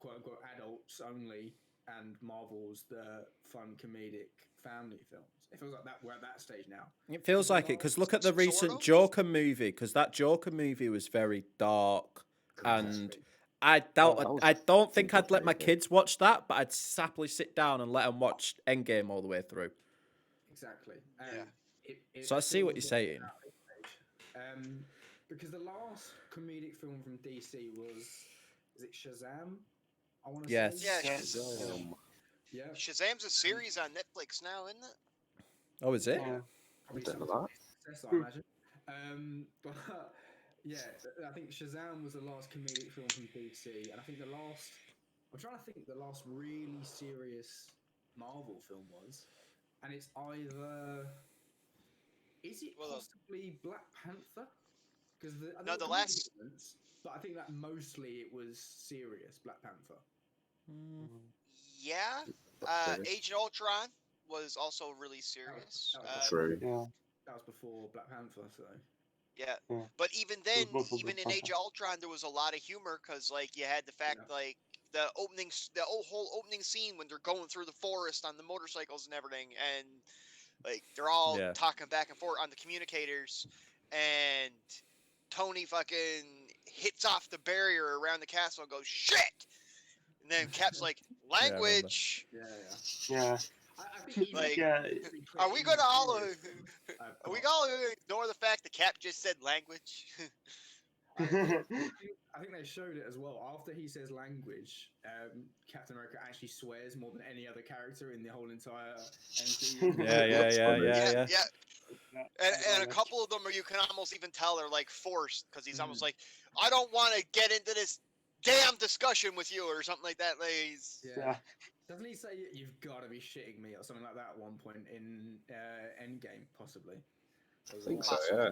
quote-unquote adults only, and Marvel's the fun, comedic family films. It feels like that we're at that stage now. It feels like it because look at the Sort recent of. Joker movie, because that Joker movie was very dark, and I don't, that was I a don't think good I'd let my movie. kids watch that, but I'd happily sit down and let them watch Endgame all the way through. Exactly. Yeah. So I see what you're feels saying. at that stage. Because the last comedic film from DC was it Shazam? I want to Yes. say. Yeah, Yeah. Shazam's a series on Netflix now, isn't it? Oh, is it? Yeah. Probably Don't know some that. success, I imagine. But yeah, I think Shazam was the last comedic film from DC, and I think I'm trying to think the last really serious Marvel film was, and it's either is it Well, possibly Black Panther? Because No, the last- elements, but I think that mostly it was serious Black Panther. Yeah. Okay. Age of Ultron was also really serious. that was True. Yeah. That was before Black Panther, so Yeah. Yeah. But even then, both of even them in Age of Ultron, there was a lot of humor because, like, you had the fact, Yeah. like, the whole opening scene when they're going through the forest on the motorcycles and everything, and, like, they're all Yeah. talking back and forth on the communicators, and Tony fucking hits off the barrier around the castle and goes, shit! And then Cap's like, I remember. language. Yeah. I think even Like, Yeah. are we gonna all I've are we got- gonna ignore the fact that Cap just said language? I think they showed it as well. After he says language, Captain America actually swears more than any other character in the whole entire MCU. That's funny. Yeah. And a Yeah. couple of them are you can almost even tell are like forced because he's almost Mm. like, I don't want to get into this damn discussion with you or something like that. Like, Yeah. Doesn't he say you've got to be shitting me or something like that at one point in Endgame, possibly? I think so, yeah.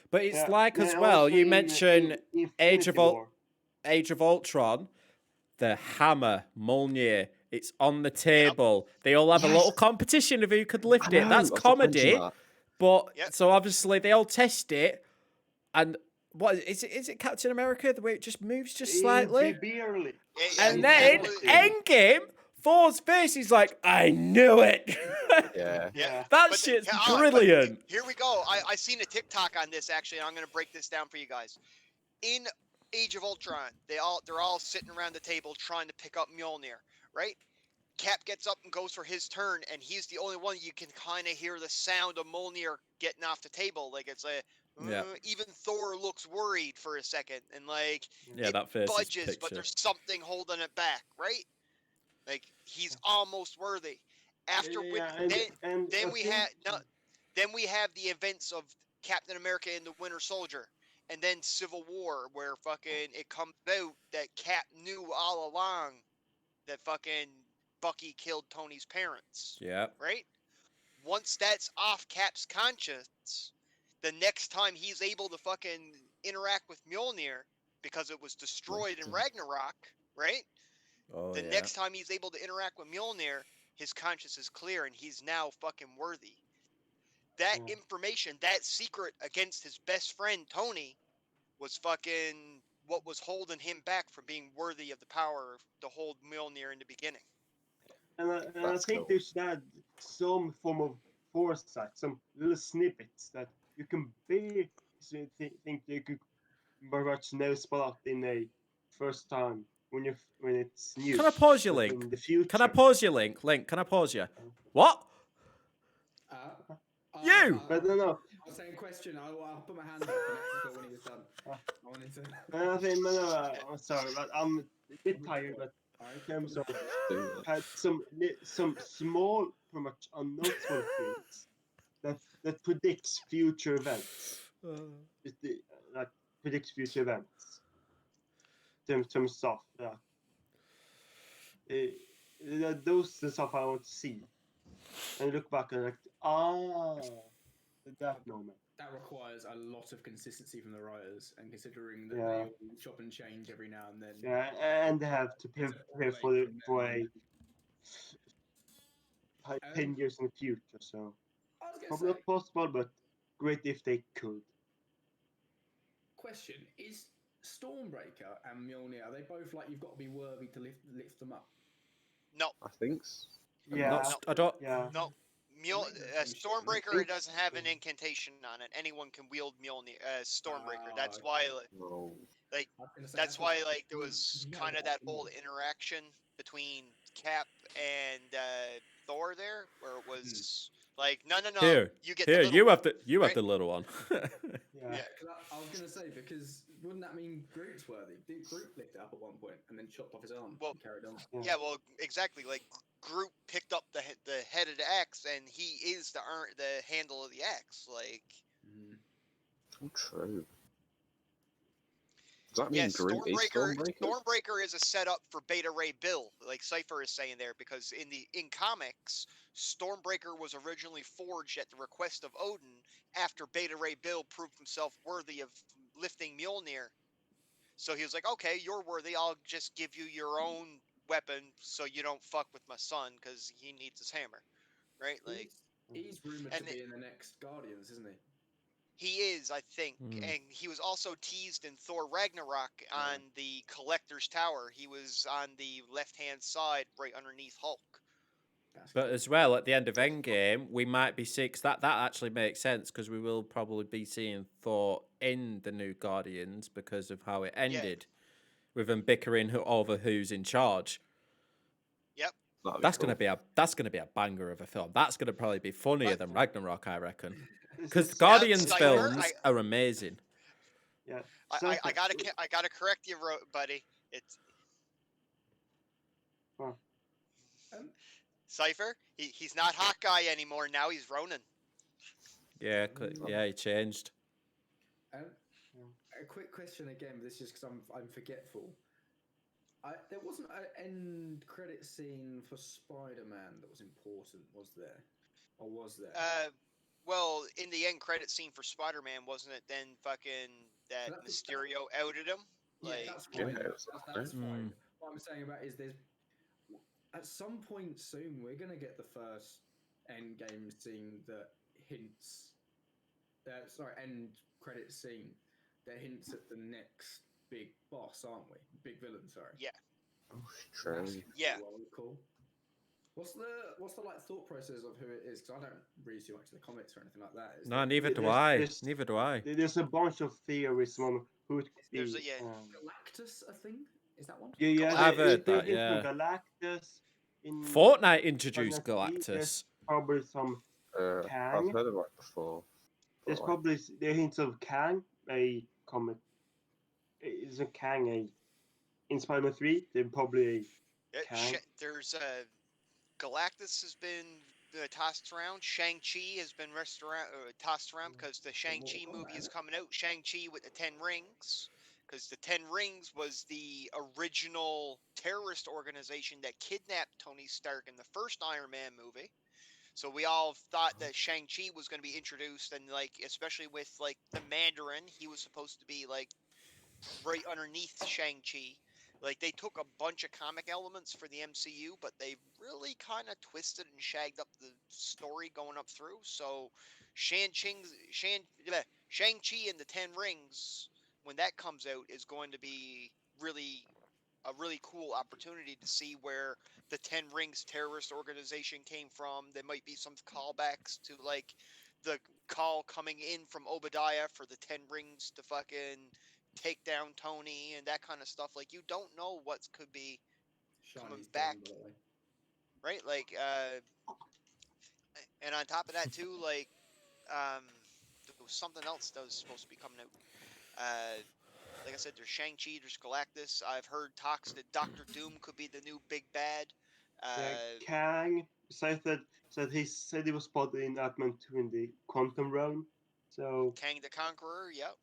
But it's Yeah. like as Yeah, well, also you in mentioned Age Infinity of War. Age of Ultron, the hammer, Mjolnir, it's on the table. They all have a Yes. little competition of who could lift I it. know, That's I forgot to mention comedy. that. But Yep. so obviously they all test it, and what is it? Is it Captain America the way it just moves just slightly? Barely. And yeah, then yeah, Endgame, Thor's face, he's like, I knew it. Yeah. yeah. That But shit's but brilliant. here we go. I seen a TikTok on this actually, and I'm gonna break this down for you guys. In Age of Ultron, they're all sitting around the table trying to pick up Mjolnir, right? Cap gets up and goes for his turn, and he's the only one you can kind of hear the sound of Mjolnir getting off the table. Like it's like, Yeah. even Thor looks worried for a second, and like Yeah, it that face budges, is but picture. there's something holding it back, right? Like he's almost worthy. After Yeah, then I we think- have then we have the events of Captain America and the Winter Soldier, and then Civil War, where fucking it comes out that Cap knew all along that fucking Bucky killed Tony's parents, Yeah. right? Once that's off Cap's conscience, the next time he's able to fucking interact with Mjolnir, because it was destroyed in Ragnarok, right? Oh, The yeah. next time he's able to interact with Mjolnir, his conscience is clear and he's now fucking worthy. That Yeah. information, that secret against his best friend Tony, was fucking what was holding him back from being worthy of the power to hold Mjolnir in the beginning. And I That's think cool. they should add some form of foresight, some little snippets that you can think they could very much know spot out in a first time when it's new. Can I pause you, but Link? In the future. Can I pause you, Link? Link, can I pause you? What? You! But no. I was saying question. I'll put my hand up for when he's done. I wanted to. I think no. I'm sorry, but I'm a bit tired. But Alright, in terms of Do that. had some small, pretty much unnoticeable things that predicts future events. Like predicts future events. Some stuff. Those the stuff I want to see. And look back and that moment. That requires a lot of consistency from the writers, and considering that Yeah. they all chop and change every now and then. Yeah, and they have to prepare for a 10 years in the future. So I was probably going to say, not possible, but great if they could. question: is Stormbreaker and Mjolnir, are they both like you've got to be worthy to lift them up? No, I think so. Yeah, I don't. yeah. no. Stormbreaker doesn't have an incantation on it. Anyone can wield Mjolnir, Stormbreaker. That's why, No. I was gonna say, that's why, like, there you- was you kind of gotta that get whole more. interaction between Cap and Thor there, where it was like, no, Here, you get here, the little you one, have you have right? the little one. Yeah. Yeah. 'Cause I was gonna say, because wouldn't that mean Groot's worthy? Did Groot lift it up at one point and then chopped off his arm Well, and carried on? Yeah, well, exactly. Like Groot picked up the head of the axe, and he is the handle of the axe. Like, Oh, true. Does that mean yeah, Groot is Stormbreaker? Stormbreaker is a setup for Beta Ray Bill, like Cypher is saying there, because in comics, Stormbreaker was originally forged at the request of Odin after Beta Ray Bill proved himself worthy of lifting Mjolnir. So he was like, "Okay, you're worthy. I'll just give you your own weapon, so you don't fuck with my son, because he needs his hammer." Right? Like, He's rumored and to be in the next Guardians, isn't he? he is, I think, Hmm. and he was also teased in Thor Ragnarok on the Collector's Tower. He was on the left-hand side, right underneath Hulk. That's But cool. as well, at the end of Endgame, we might be seeing 'cause that actually makes sense because we will probably be seeing Thor in the new Guardians because of how it ended, with them bickering over who's in charge. That'd be That's cool. gonna be a banger of a film. That's gonna probably be funnier than Ragnarok, I reckon. This Because is- Guardians Cypher, films are amazing. Yeah. I Cypher- gotta correct you, buddy. It's Oh, Um, Cypher. He's not Hawkeye anymore. Now he's Ronin. Yeah, yeah, he changed. um, Yeah. a quick question again. This is because I'm forgetful. There wasn't an end credit scene for Spider-Man that was important, was there? Or was there? Well, in the end credit scene for Spider-Man, wasn't it then fucking that That- Mysterio outed him? Yeah, Like, that's fine. Yeah, That's Mm. fine. What I'm saying about is there's at some point soon we're gonna get the first end game scene that hints. End credit scene that hints at the next big boss, aren't we? Big villain, sorry. Yeah. Oh, true. That's Yeah. well, cool. What's the like thought process of who it is? Because I don't read too much of the comics or anything like that. Is No, there neither do There's- I. there's- Neither do I. There's a bunch of theories on who it could be. There's a- yeah. Galactus a thing? Is that one? Yeah, I've heard they that, hint yeah. from Galactus. In Fortnite introduced Final Fantasy, Galactus. probably some I've Kang. heard of it before. There's but, like, probably the hints of Kang, a comic. Isn't Kang a in Spider-Man 3? Then probably Kang. There's Galactus has been tossed around. Shang-Chi has been tossed around because the Shang-Chi movie is coming out. Shang-Chi with the 10 Rings. Because the 10 Rings was the original terrorist organization that kidnapped Tony Stark in the first Iron Man movie. So we all thought that Shang-Chi was going to be introduced, and like, especially with like the Mandarin, he was supposed to be like right underneath Shang-Chi. Like, they took a bunch of comic elements for the MCU, but they really kind of twisted and shagged up the story going up through. So Shang-Chi and the 10 Rings, when that comes out, is going to be a really cool opportunity to see where the 10 Rings terrorist organization came from. There might be some callbacks to like the call coming in from Obadiah for the 10 Rings to fucking take down Tony and that kind of stuff. Like, you don't know what could be coming Shini's back, done, by the way. right? Like, and on top of that too, like, there was something else that was supposed to be coming out. Like I said, there's Shang-Chi, there's Galactus. I've heard talks that Doctor Doom could be the new big bad. Kang said he said he was spotted in Ant-Man 2 in the quantum realm. So Kang the Conqueror, yep.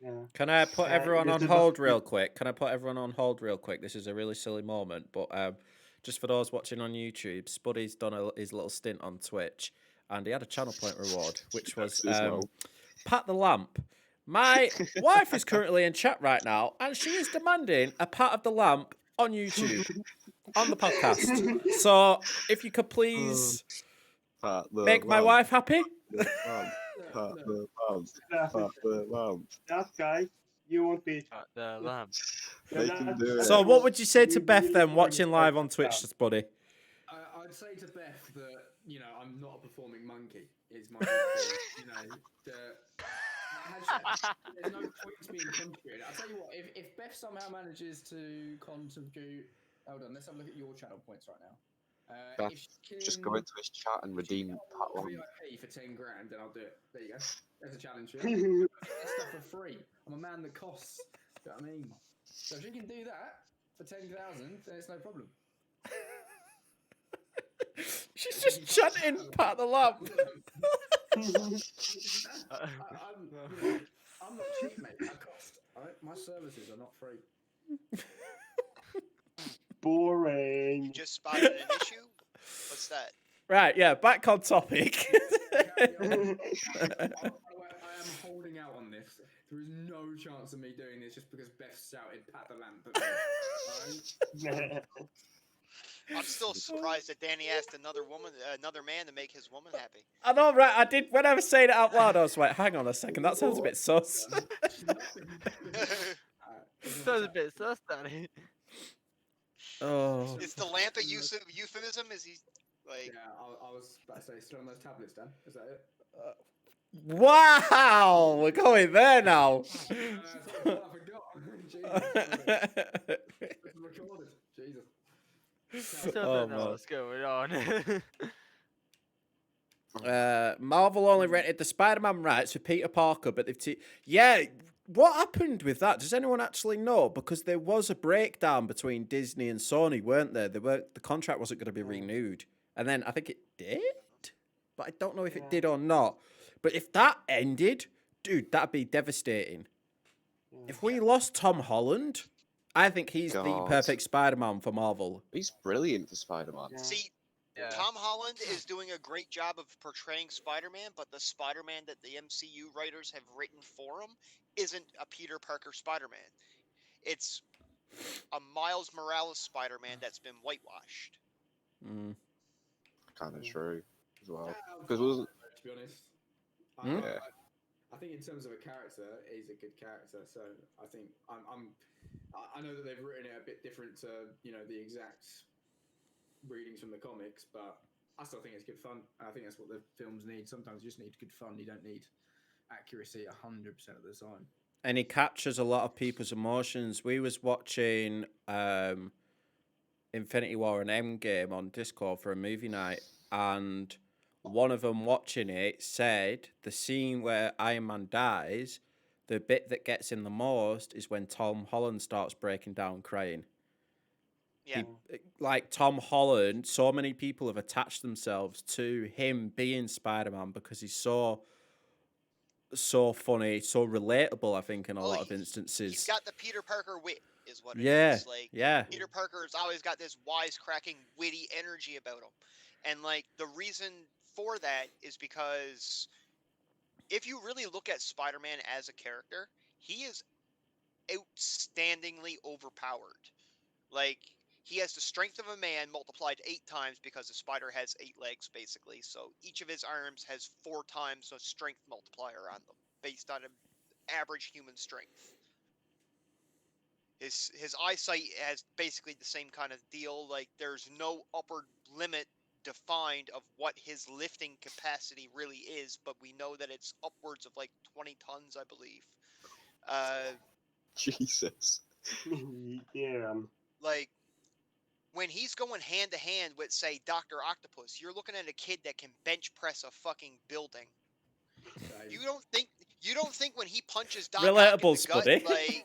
yeah. Can I put everyone there's on a hold doc- real quick? Can I put everyone on hold real quick? This is a really silly moment, but just for those watching on YouTube, Spuddy's done his little stint on Twitch, and he had a channel point reward, which was As well. Pat the Lamp. My wife is currently in chat right now, and she is demanding a pat of the lamp on YouTube, on the podcast. So, if you could please Pat the make my lamp, wife happy. the lamp, Pat the lamp, Pat the lamp. That guy, you won't be. The lamp. They can do it. So, what would you say to Beth then, watching live on Twitch, Spuddy? I'd say to Beth that, you know, I'm not a performing monkey. Is my you know, there's no point to being contributed. I'll tell you what, if Beth somehow manages to contribute, hold on, let's have a look at your channel points right now. Beth, If she Just can- go into his chat and if she redeem can Pat get Lamp. VIP for 10 grand, then I'll do it. There you go. There's a challenge for you. Get stuff for free. I'm a man that costs. Do you know what I mean? So if you can do that for 10,000, then it's no problem. She's just chanting Pat the Lamp. I'm not cheap, mate. I cost. Alright? My services are not free. Boring. You just spotted an issue? What's that? Right, yeah, back on topic. I am holding out on this. There is no chance of me doing this just because Beth shouted "Pat the lamp" at me. Alright? I'm still surprised that Danny asked another man to make his woman happy. I know, right? I did. When I was saying it out loud, I was like, "Hang on a second, that sounds a bit sus." Sounds a bit sus, Danny. Oh, Is the lamp a euphemism? Is he like? Yeah, I was about to say, still on those tablets, Dan. Is that it? wow, we're going there now. I forgot. Jesus. It's recorded. Jesus. Still don't Oh, know man. what's going on. Marvel only rented the Spider-Man rights for Peter Parker, but they've yeah. What happened with that? Does anyone actually know? Because there was a breakdown between Disney and Sony, weren't there? The contract wasn't going to be renewed, and then I think it did, but I don't know if it did or not. But if that ended, dude, that'd be devastating. If we lost Tom Holland, I think he's the God. perfect Spider-Man for Marvel. He's brilliant for Spider-Man. Yeah. See, Yeah. Tom Holland is doing a great job of portraying Spider-Man, but the Spider-Man that the MCU writers have written for him isn't a Peter Parker Spider-Man. It's a Miles Morales Spider-Man that's been whitewashed. Mm. Kind of true as well. I'm Because fine wasn't with it, to be honest. Hmm? Yeah. I think in terms of a character, he's a good character. So I think I know that they've written it a bit different to the exact readings from the comics, but I still think it's good fun. And I think that's what the films need. Sometimes you just need good fun. You don't need accuracy 100% of the time. And he captures a lot of people's emotions. We was watching Infinity War and Endgame on Discord for a movie night, and one of them watching it said the scene where Iron Man dies, the bit that gets him the most is when Tom Holland starts breaking down crying. Yeah. Like Tom Holland, so many people have attached themselves to him being Spider-Man because he's so funny, so relatable, I think, in a lot of instances. He's got the Peter Parker wit, is what it Yeah, is. Like, yeah. Peter Parker's always got this wisecracking, witty energy about him. And, like, the reason for that is because if you really look at Spider-Man as a character, he is outstandingly overpowered. Like, he has the strength of a man multiplied 8 times because the spider has 8 legs, basically. So each of his arms has 4 times the strength multiplier on them, based on an average human strength. His eyesight has basically the same kind of deal. Like, there's no upper limit defined of what his lifting capacity really is, but we know that it's upwards of like 20 tons, I believe. Jesus. Yeah. Like, when he's going hand to hand with, say, Dr. Octopus, you're looking at a kid that can bench press a fucking building. You don't think when he punches Doc Ock in Relatable, the gut, Spuddy.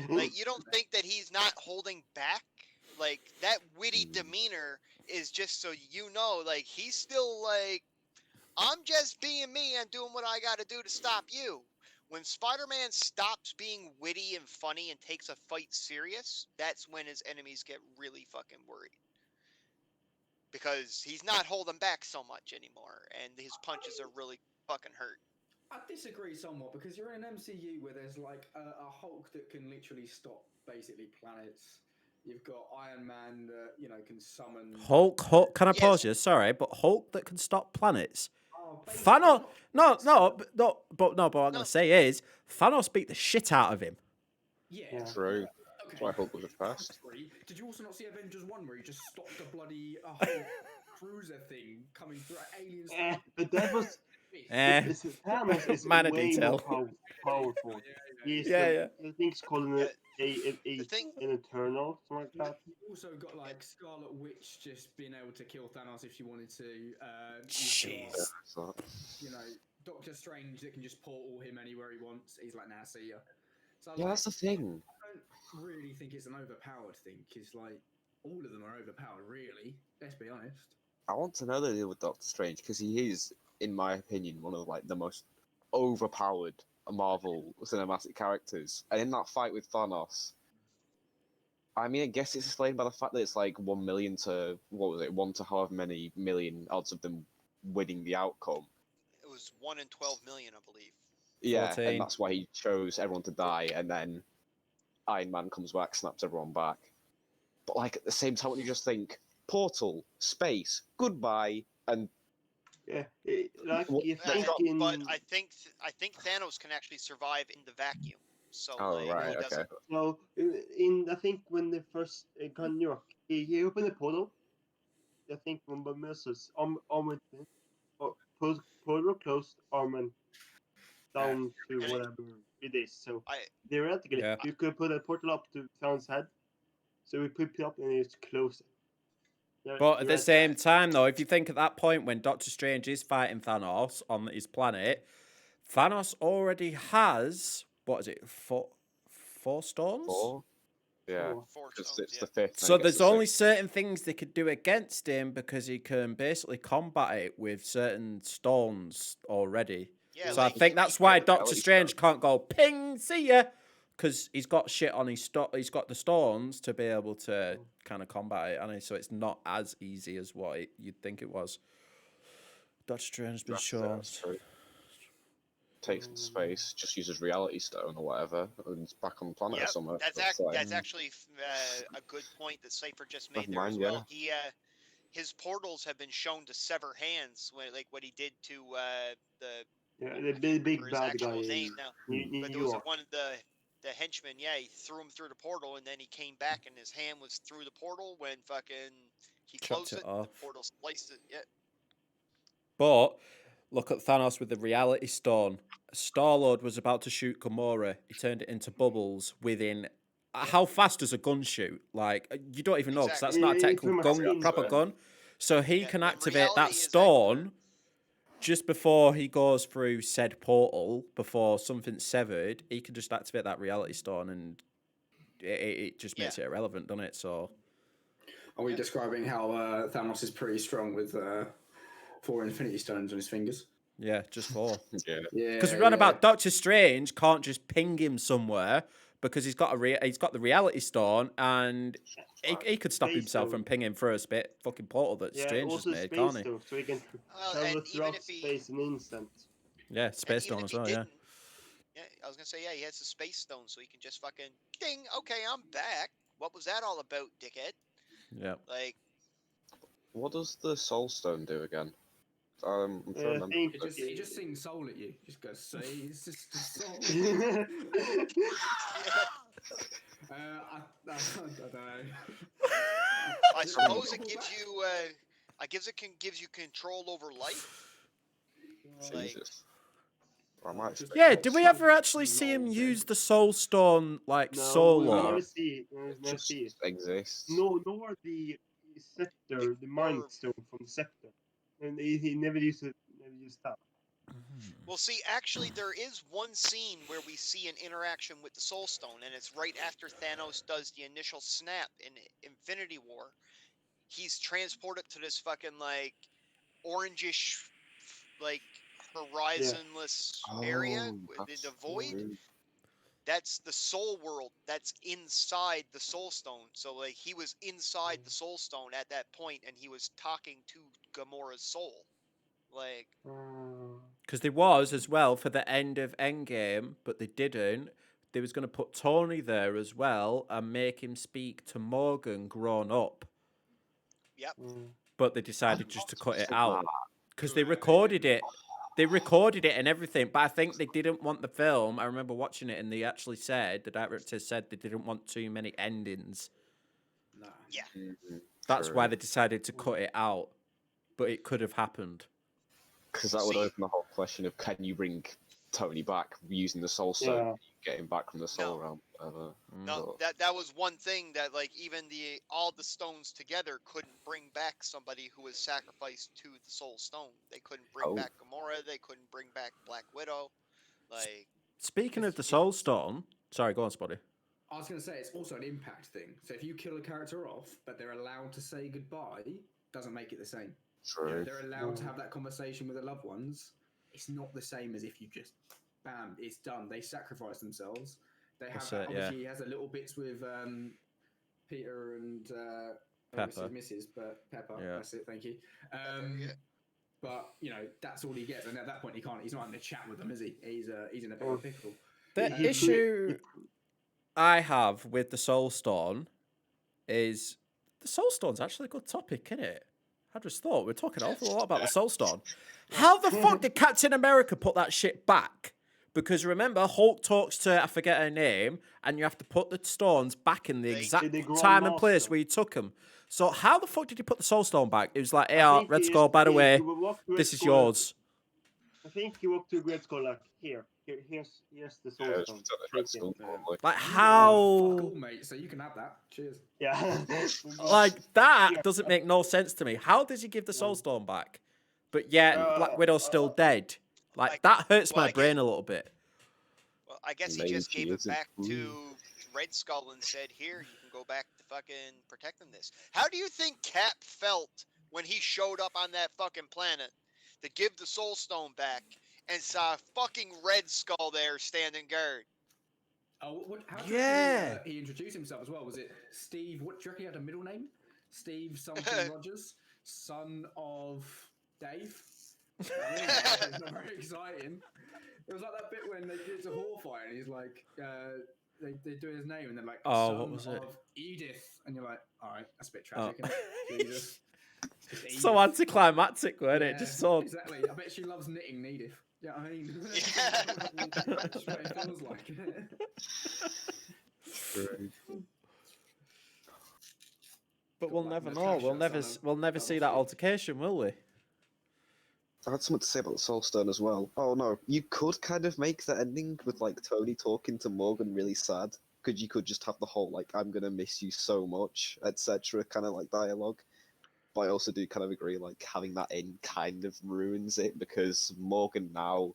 like you don't think that he's not holding back? Like, that witty demeanor is just so you know, like, he's still like, I'm just being me and doing what I gotta do to stop you. When Spider-Man stops being witty and funny and takes a fight serious, that's when his enemies get really fucking worried. Because he's not holding back so much anymore, and his punches are really fucking hurt. I disagree somewhat because you're in an MCU where there's like a Hulk that can literally stop basically planets. You've got Iron Man that can summon Hulk. Can I Yes. pause you? Sorry, but Hulk that can stop planets. basically Thanos. not- But what I'm gonna say is Thanos beat the shit out of him. Yeah. True. Okay. That's why Hulk was the first. Did you also not see Avengers 1 where he just stopped a bloody whole cruiser thing coming through aliens? But that was Thanos is Minor way detail. more powerful. He's Yeah. I think it's called an The thing, an Eternal, something like that. You've also got like Scarlet Witch just being able to kill Thanos if she wanted to. Jeez. So, Doctor Strange that can just portal him anywhere he wants. He's like, nah, see ya. So yeah, that's the thing. I don't really think it's an overpowered thing because like all of them are overpowered, really. Let's be honest. I want to know the deal with Doctor Strange because he is, in my opinion, one of like the most overpowered Marvel cinematic characters. And in that fight with Thanos, I mean, I guess it's explained by the fact that it's like 1 million to 1 to however many million odds of them winning the outcome. it was 1 in 12 million, I believe. Yeah, 14. and that's why he chose everyone to die, and then Iron Man comes back, snaps everyone back. But like at the same time, when you just think portal, space, goodbye, and Yeah, like What- you That's think not- in. But I think Thanos can actually survive in the vacuum. So Oh, like, right, he okay. doesn't. So I think when they first got New York, he opened the portal. I think when the missiles armament or portal closed, armament down to And whatever it is. So I theoretically, Yeah. you could put a portal up to Thanos' head. So we put it up and it's closed. But at the You're same time, though, if you think at that point when Doctor Strange is fighting Thanos on his planet, Thanos already has, what is it, four stones? 4? Yeah, Four. Four because stones, it's yeah. the 5th. So there's only certain things they could do against him because he can basically combat it with certain stones already. Yeah, So like, I think he that's why could- Doctor Strange can't go ping, see ya, because he's got shit on his he's got the stones to be able to kind of combat it, and so it's not as easy as what you'd think it was. Doctor Strange has been shown. Takes it to space, just uses reality stone or whatever, and it's back on the planet or Yep, something. that's It's actually a good point that Cypher just made Never there as mind, well. He his portals have been shown to sever hands, like what he did to the Yeah, I the can't big remember his bad actual guy name in now, New but there was York. one of the henchmen. Yeah, he threw him through the portal, and then he came back, and his hand was through the portal when fucking he Chopped closed it it. off. The portal sliced it. Yeah. But look at Thanos with the Reality Stone. Star-Lord was about to shoot Gamora. He turned it into bubbles within. How fast does a gun shoot? Like, you don't even know because that's Exactly. not a It's technical pretty much gun, spins, proper right? gun. So he Yeah, can and activate reality that is stone just before he goes through said portal, before something's severed. He can just activate that Reality Stone and it just makes it irrelevant, doesn't it? So. Are we describing how Thanos is pretty strong with 4 Infinity Stones on his fingers? Yeah, just 4. yeah. Yeah. Because we read about Doctor Strange can't just ping him somewhere because he's got he's got the Reality Stone and he could stop Space himself Stone. from pinging through a fucking portal that Yeah, Strange has also made, Space can't he? Stone, so he can Well, travel and even throughout if he space in an instant. Yeah, and Space even Stone if as he well. Yeah. didn't, yeah, I was gonna say, yeah, he has the space stone, so he can just fucking ding. Okay, I'm back. What was that all about, dickhead? Yeah. Like, What does the Soul Stone do again? I'm trying to I remember. think It just sings soul at you. Just goes, say it's just a soul. yeah, I don't know. I suppose it gives you, gives you control over life. Like, Jesus. I might just Yeah, did we ever actually see him use the Soul Stone like no, solo? we never see it. We never just see it. exists. No, nor the scepter, the Mind Stone from the scepter. And he never used it. Never used that. well, see, actually, there is one scene where we see an interaction with the Soul Stone, and it's right after Thanos does the initial snap in Infinity War. He's transported to this fucking like orangish, like horizonless area, Oh, with that's the void. true. That's the soul world. That's inside the Soul Stone. So like he was inside the Soul Stone at that point, and he was talking to Gamora's soul. Like, Because there was as well for the end of Endgame, but they didn't. They was going to put Tony there as well and make him speak to Morgan grown up. yep. But they decided just to cut it Said out because they recorded it. They recorded it and everything, but I think they didn't want the film. I remember watching it and they actually said, the director said they didn't want too many endings. No. Yeah. That's why they decided to cut it out. But it could have happened. Because that would open the whole question of can you bring Tony back using the Soul Stone, get him back from the Soul Realm. No, that was one thing that like even all the stones together couldn't bring back somebody who was sacrificed to the Soul Stone. They couldn't bring back Gamora. They couldn't bring back Black Widow. Like, speaking of the Soul Stone, sorry, go on, Spotty. I was going to say it's also an impact thing. So if you kill a character off, but they're allowed to say goodbye, doesn't make it the same. True. You know, they're allowed to have that conversation with their loved ones. It's not the same as if you just, bam, it's done. They sacrifice themselves. They have obviously he has a little bits with Peter and Pepper. Mrs. But Pepper. Yeah. That's it. Thank you. But you know that's all he gets, and at that point he can't. He's not having a chat with them, is he? He's in a bit of a pickle. The issue I have with the Soul Stone is the Soul Stone's actually a good topic, isn't it? I just thought we're talking an awful lot about the Soul Stone. How the fuck did Captain America put that shit back? Because remember, Hulk talks to, I forget her name, and you have to put the stones back in the exact time and place where you took them. So how the fuck did you put the Soul Stone back? It was like, hey, Red Skull, by the way, this is yours. I think he walked to Red Skull like, here, Here's the Yeah, soul it's stone. from the Red Take it. Skull, probably. Like Fuck how? all, mate. So you can have that. Cheers. Yeah. Like that Yeah. doesn't make no sense to me. How does he give the Soul Stone back? But yet Black Widow's still dead. Like that hurts well, my I brain a little bit. Well, I guess he Maybe just she gave it isn't back free. to Red Skull and said, "Here, you can go back to fucking protecting this." How do you think Cap felt when he showed up on that fucking planet to give the Soul Stone back and saw fucking Red Skull there standing guard? Oh, how do Yeah. he introduced himself as well? Was it Steve? What do you reckon he had a middle name? Steve something Rogers, son of Dave. I mean, it's not very exciting. It was like that bit when they get to Hawkeye and he's like, they do his name and they're like, Oh, son what was it? of Edith, and you're like, all right, that's a bit Oh. tragic, isn't it? Jesus. Just So Edith. anticlimactic, wasn't Yeah, it? Just so. exactly. I bet she loves knitting, Edith. Yeah, I mean, Yeah. that's what it feels like. But we'll Like never know. Natasha, We'll never see that Double altercation, will we? I had something to say about the Soul Stone as well. Oh no, you could kind of make the ending with like Tony talking to Morgan really sad. You could just have the whole like "I'm gonna miss you so much" etc. kind of like dialogue. But I also do kind of agree like having that in kind of ruins it because Morgan now,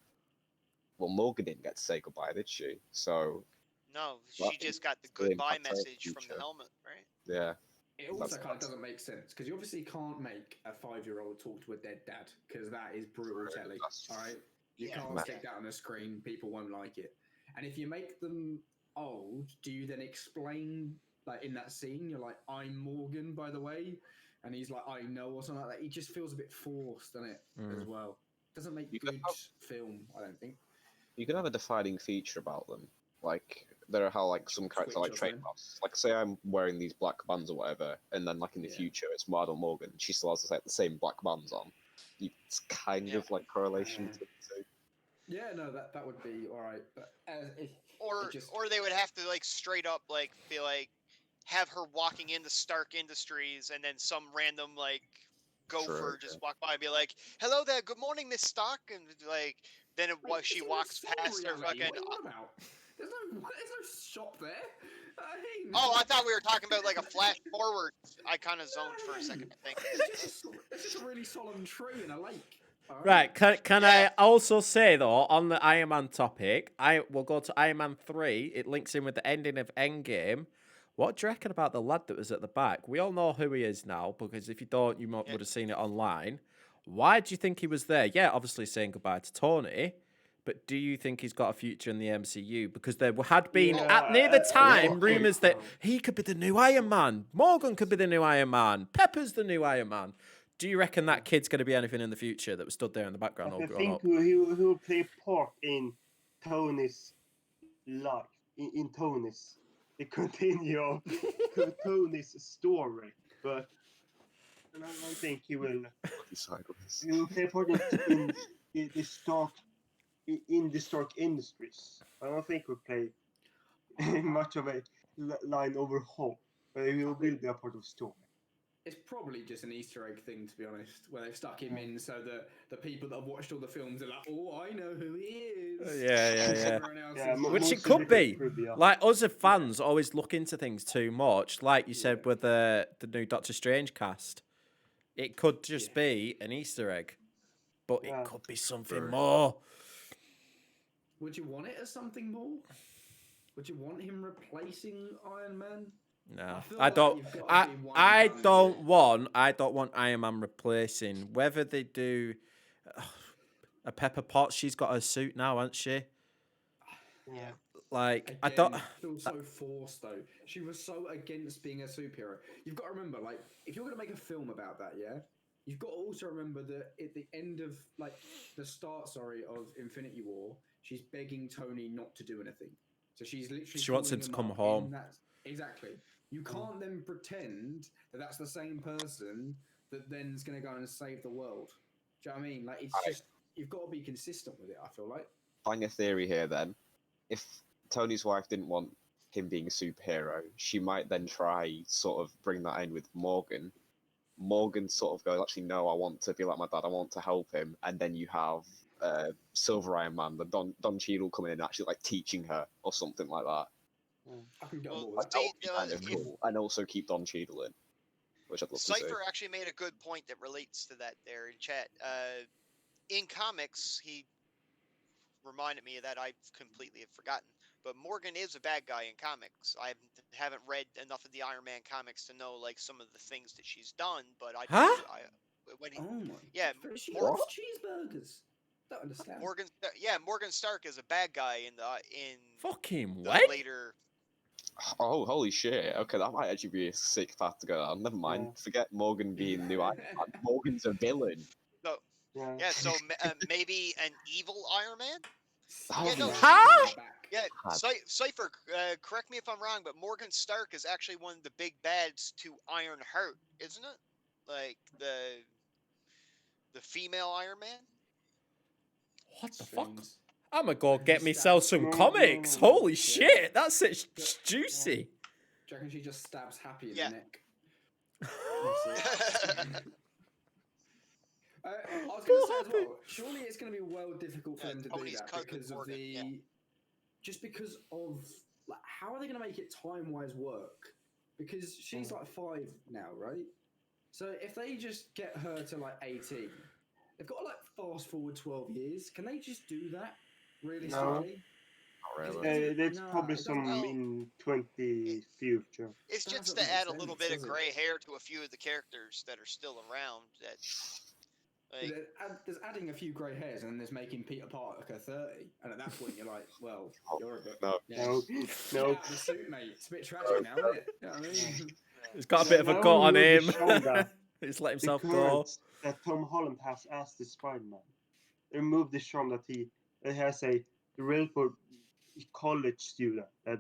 well, Morgan didn't get to say goodbye, did she? So No, Well, she just got the it's the goodbye impact on the message from the future. helmet, right? yeah, It also kind of That's- doesn't make sense because you obviously can't make a 5-year-old talk to a dead dad because that is brutal True, telly. that's All right, you Yeah. can't Nah. stick that on a screen; people won't like it. And if you make them old, do you then explain like in that scene? You're like, "I'm Morgan, by the way," and he's like, "I know," or something like that. He just feels a bit forced, doesn't it? As well, doesn't make You could good have- film. I don't think. you can have a defining feature about them. Like there are how like some characters are like Switch or something. trademarks. Like say I'm wearing these black bands or whatever, and then like in the Yeah. future it's Marvel Morgan. She still has like the same black bands on. It's kind Yeah. of like correlation Yeah. to the two. Yeah, no, that would be all right, but Or just- or they would have to like straight up like be like have her walking into Stark Industries and then some random like gopher True, just walk by and be like, "Hello there, good morning, Miss Stark," and like then Wait, she it's in walks the past her reality. fucking. What are you on about? There's no shop there. I mean, Oh, I thought we were talking about like a flash forward. I kind of zoned for a second, I think. It's just a really solemn tree in a lake. all Right, can Yeah. I also say though on the Iron Man topic, I will go to Iron Man 3. It links in with the ending of Endgame. What do you reckon about the lad that was at the back? We all know who he is now because if you don't, you would have seen it online. Why do you think he was there? Yeah, obviously saying goodbye to Tony, but do you think he's got a future in the MCU? Because there had been at near the time rumors that he could be the new Iron Man, Morgan could be the new Iron Man, Pepper's the new Iron Man. Do you reckon that kid's going to be anything in the future that was stood there in the background all I growing think up? he will play a part in Tony's life, in Tony's the continue of Tony's story, but I don't think he will. Sideways. He will play a part in the Stark in the Stark Industries. I don't think he'll play much of a line overhaul, but he will be a part of the story. It's probably just an Easter egg thing, to be honest, where they've stuck him in so that the people that have watched all the films are like, "Oh, I know who he is." Yeah. Everyone else Yeah, is mo- like, Which most it of could it be. is trivia. Like us as fans always look into things too much. Like you said Yeah. with the new Doctor Strange cast, it could just Yeah. be an Easter egg, but Yeah. it could be something True. more. Would you want it as something more? Would you want him replacing Iron Man? No, feel I like don't. you've gotta I be one I and done with don't it. want. I don't want Iron Man replacing. Whether they do a Pepper Potts, she's got her suit now, hasn't she? Yeah. Like I Again, don't. it feels so forced though. She was so against being a superhero. You've got to remember, like, if you're going to make a film about that, yeah, you've got to also remember that at the end of, like, the start, of Infinity War, she's begging Tony not to do anything. So she's literally. She wants him calling to come up home. in that- Exactly. You can't then pretend that that's the same person that then's going to go and save the world. Do you know what I mean? Like, it's just you've got to be consistent with it. I feel like. Bang a theory here then. If Tony's wife didn't want him being a superhero, she might then try sort of bring that in with Morgan. Morgan sort of goes, actually, no, I want to be like my dad. I want to help him. And then you have Silver Iron Man, but Don Cheadle coming in and actually like teaching her or something like that. I can get on Well, board with that. see, That would be kind of if- cool. And also keep Don Cheadle in, which I'd love to see. Cypher actually made a good point that relates to that there in chat. In comics, he reminded me of that. I completely have forgotten. But Morgan is a bad guy in comics. I haven't read enough of the Iron Man comics to know like some of the things that she's done. But I, Huh? when he, Oh my. yeah, But she Mor- loves cheeseburgers. Don't understand. Morgan Stark is a bad guy in Fucking the what? later. Oh, holy shit. Okay, that might actually be a sick path to go down. Never mind. Yeah. Forget Morgan being new Iron Man. Morgan's a villain. So Yeah. yeah, so maybe an evil Iron Man. That Yeah, would no, be she- Huh? Yeah, Had. Cypher, correct me if I'm wrong, but Morgan Stark is actually one of the big bads to Iron Heart, isn't it? Like the female Iron Man. What the fuck? Strange. I'm gonna go She get myself stabs- some No, comics. no, no. Holy Yeah. shit, that's it. Yeah. Juicy. Do you reckon she just stabs Happy in Yeah. the neck? That's it. I was going to say as Happy. well, surely it's going to be well difficult for Yeah, them to Tony's do that cousin because Morgan, of the... yeah. Just because of... Like, how are they going to make it time-wise work? Because she's like 5 now, right? So if they just get her to like 18, they've got to like fast forward 12 years. Can they just do that realistically? Not really. There's No, probably it doesn't- some Well, in 20 future. It's Doesn't just to make add a little sense, bit of does it? gray hair to a few of the characters that are still around. That like, There's adding a few grey hairs and then there's making Peter Parker 30. And at that point you're like, well, you're a bit... No. Yeah. No, Get no. out of the suit, mate. It's a bit tragic now, isn't it? You know what I mean? He's got a Yeah, bit of a now gut on we will him. be shown that He's let The himself go. currents that Tom Holland has as the Spider-Man. They removed the charm that he has a real for college student that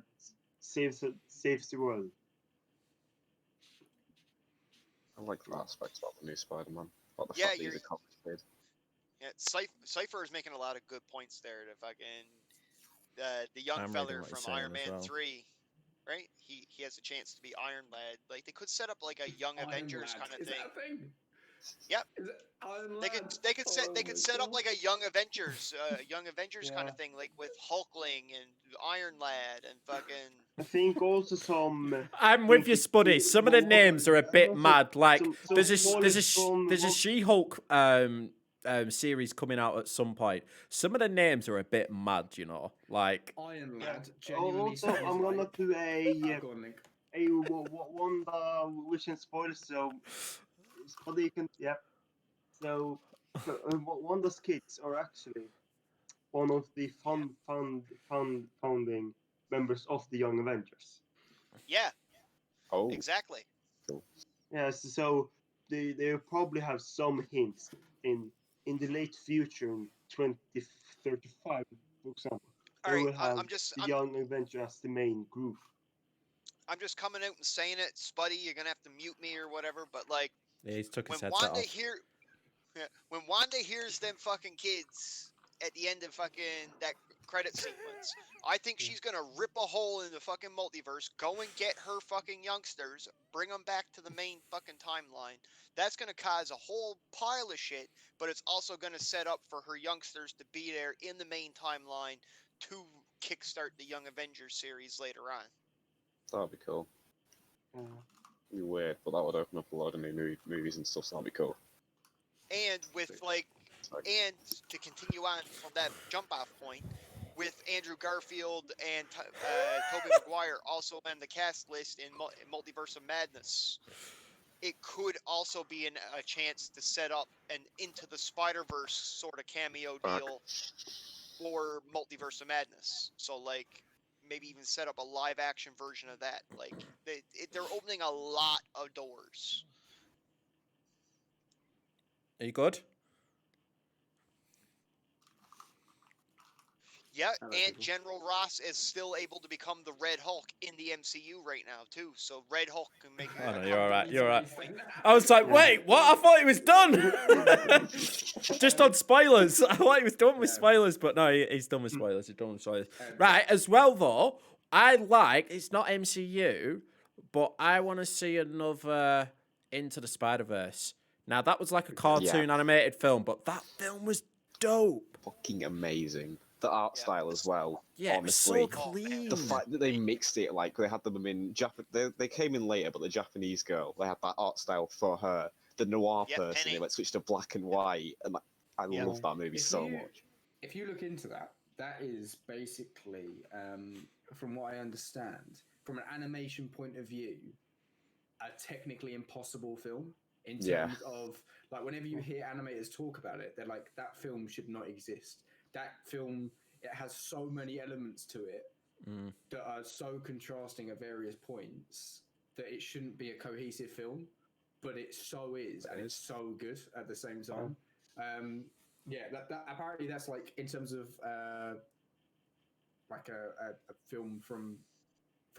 saves the world. I like that aspect about the new Spider-Man. Like the Yeah, fact that he's you're- a college kid. yeah, Cypher is making a lot of good points there. To fucking the young I'm reading feller what he's from saying Iron as Man well. 3, right? He has a chance to be Iron Lad. Like they could set up like a Young Iron Avengers Lad. kind of Is thing. that a thing? Yep. Is it Iron They could Lad? they could set Oh they could my set up God. like a Young Avengers kind Yeah. of thing, like with Hulkling and Iron Lad and fucking. I think also some. I'm with you, Spuddy. Some of the names are a bit Also mad. Like some there's a knowledge from She-Hulk series coming out at some point. Some of the names are a bit mad, you know. Like Iron Yeah. Lad genuinely Also, sounds I'm gonna like... do Go on, Link. a Wanda Vision spoilers. So you can So Wanda's kids are actually one of the founding members of the Young Avengers. Yeah, Oh, exactly. Yes, so they probably have some hints in the late future in 2035, for example. All They right, will have I'm just the Young Avengers as the main group. I'm just coming out and saying it, Spuddy. You're gonna have to mute me or whatever. But like yeah, he's took when his headset Wanda off. when Wanda hears them fucking kids at the end of fucking that credit sequence, I think she's gonna rip a hole in the fucking multiverse, go and get her fucking youngsters, bring them back to the main fucking timeline. That's gonna cause a whole pile of shit, but it's also gonna set up for her youngsters to be there in the main timeline to kickstart the Young Avengers series later on. that'd be cool. Uh, It'd be weird, but that would open up a lot of new movies and stuff, so that'd be cool. And with like, Like, and to continue on from that jump off point, with Andrew Garfield and Tobey Maguire also on the cast list in Multiverse of Madness, it could also be a chance to set up an Into the Spider-Verse sort of cameo Fuck. deal for Multiverse of Madness. So like maybe even set up a live action version of that. Like they're opening a lot of doors. Are you good? Yeah, I like and people. General Ross is still able to become the Red Hulk in the MCU right now too. So Red Hulk can make. Oh, no, a you're all right. comeback. You're all right. I was like, wait, what? I thought he was done. Just on spoilers. I thought he was done with Yeah. spoilers, but no, he's done with spoilers. He's done with spoilers. Right, as well though, it's not MCU, but I want to see another Into the Spider-Verse. Now that was like a cartoon animated film, but that film was dope. fucking amazing. The art Yeah, style as well. Yeah, it was so honestly. clean. The fact that they mixed it, like they had them in they came in later, but the Japanese girl, they had that art style for her. The noir Yep, person, Penny. they went switched to black and white, and like, I Yeah. love that movie so much. If you look into that, that is basically, from what I understand, from an animation point of view, a technically impossible film. In terms of, like, whenever you hear animators talk about it, they're like, that film should not exist. That film, it has so many elements to it that are so contrasting at various points that it shouldn't be a cohesive film, but it so is, and it's so good at the same time. Yeah, that apparently that's like, in terms of like a film from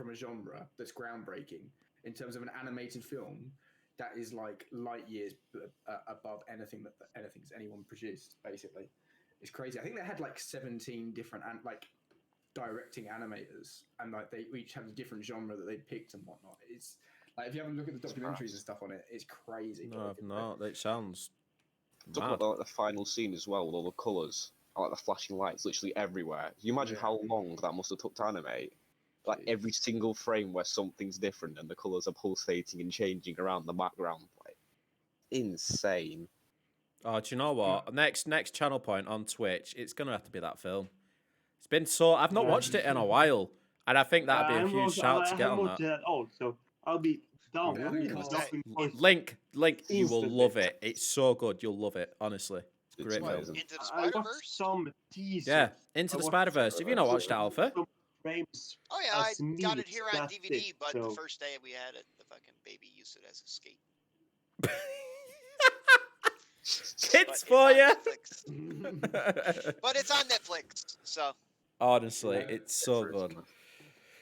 a genre that's groundbreaking. In terms of an animated film, that is like light years above anything anything's anyone produced. Basically, it's crazy. I think they had like 17 different like directing animators, and like they each had a different genre that they picked and whatnot. It's like, if you have a look at the documentaries and stuff on it, it's crazy. No, I've not. It sounds Talking mad. about the final scene as well, with all the colours, like the flashing lights, literally everywhere. Can you imagine how long that must have took to animate? Like every single frame where something's different and the colours are pulsating and changing around the background, like insane. Oh, do you know what? Next channel point on Twitch, it's gonna have to be that film. It's been so I've not watched it in a while, and I think that'd be a huge shout to get on that. At all, so I'll be down. Yeah, with because- it. Link, you will Instantly. love it. It's so good. You'll love it. Honestly, it's a It's great film. amazing. Into the I Spider watched Verse. some teasers. Yeah, Into I the watched Spider Verse. Have you not watched it, Alpha? some frames. Oh yeah, I as got it memes, here on that's DVD, it, but the so- first day we had it, the fucking baby used it as a skate. Kids But for it's you. on Netflix. But it's on Netflix, so Honestly, Yeah, it's so good.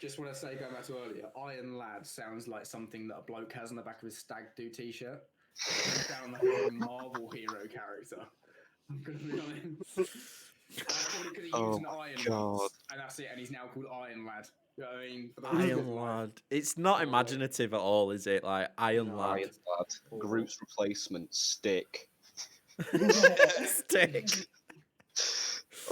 Just want to say, going back to earlier, Iron Lad sounds like something that a bloke has on the back of his Stag Do t-shirt. It sounds like a Marvel hero character. I'm gonna be honest. I probably could have used an iron God. once, and that's it. And he's now called Iron Lad. You know what I mean? For the rest of his Iron life. Lad. It's not imaginative at all, is it? Like Iron No, Lad. Iron Lad, Groot's replacement, Stick. Stick.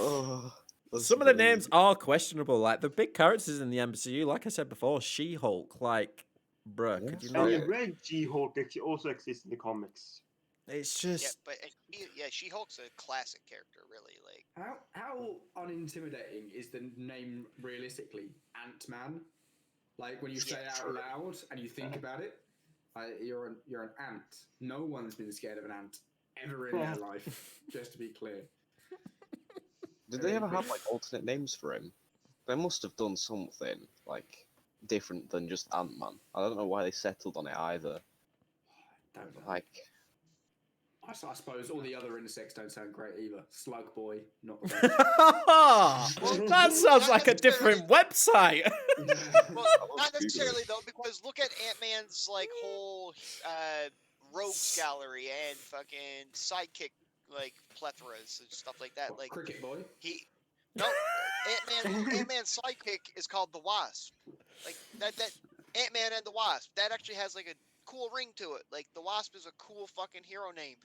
Oh, that's Some of the brilliant. names are questionable. Like the big characters in the MCU, like I said before, She-Hulk. Like, bruh, Yeah. could you And not? you read She-Hulk also exists in the comics. It's yeah, just but She-Hulk's a classic character, really. Like, How unintimidating is the name realistically? Ant-Man. Like when you say it out loud and you think about it, you're an ant. No one's been scared of an ant ever in their life. Just to be clear. Did they ever have like alternate names for him? They must have done something like different than just Ant-Man. I don't know why they settled on it either. Don't know. Like, I suppose all the other insects don't sound great either. Slug Boy, not the that sounds like a different website. best. well, not necessarily though, because look at Ant-Man's like whole rogues gallery and fucking sidekick like plethoras and stuff like that. Like Cricket Boy. Ant-Man's sidekick is called the Wasp. Like that Ant-Man and the Wasp. That actually has like a cool ring to it. Like the Wasp is a cool fucking hero name.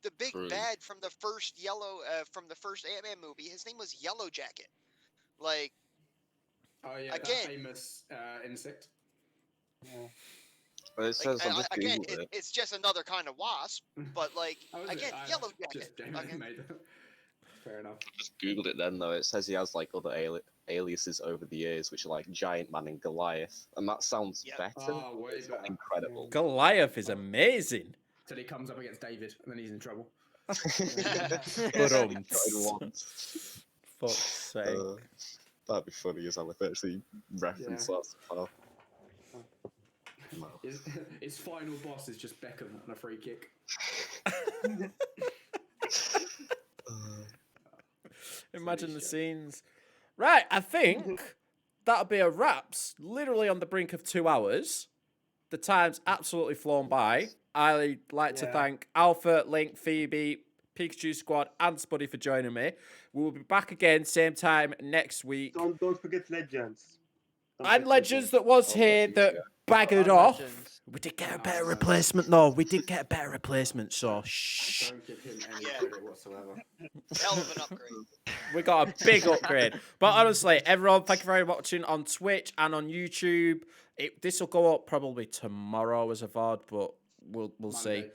The big True. bad from the first Ant-Man movie, his name was Yellow Jacket. Like Oh yeah, Again. that famous insect. but it says I just again, googled it. it's just another kind of wasp, but like Oh, is it? again, I Yellow just Jacket. genuinely Fucking- made that. Fair enough. Just googled it then though. It says he has like other aliases over the years, which are like Giant Man and Goliath, and that sounds Yeah. better. Oh, way It's not better. incredible. Goliath is amazing. Till he comes up against David, and then he's in trouble. But Tried once. fuck's sake. That'd be funny as hell if they actually reference that somehow. No. His final boss is just Beckham on a free kick. Imagine the shit. scenes. Right, I think that'll be a wraps. Literally on the brink of 2 hours. The time's absolutely flown by. I'd like to Yeah. thank Alpha, Link, Phoebe, Pikachu Squad, and Spuddy for joining me. We will be back again same time next week. Don't forget Legends. And Legends that was Oh, here Legends, that yeah. baggered And off. Legends. We did get a Oh, better no. replacement, though. We did get a better replacement, so shh. Don't give him any Yeah. credit whatsoever. Hell of an upgrade. We got a big upgrade. But honestly, everyone, thank you very much for watching on Twitch and on YouTube. This will go up probably tomorrow as a VOD, but we'll see. Monday.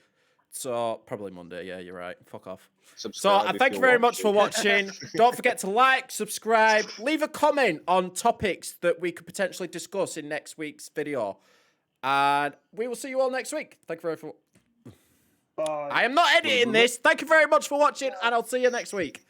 So probably Monday. Yeah, you're right. Fuck off. So Subscribe if thank you you're very much for watching. Don't forget to like, subscribe, leave a comment on topics that we could potentially discuss in next week's video. And we will see you all next week. Thank you very much. Bye. I am not editing this. Thank you very much for watching, and I'll see you next week.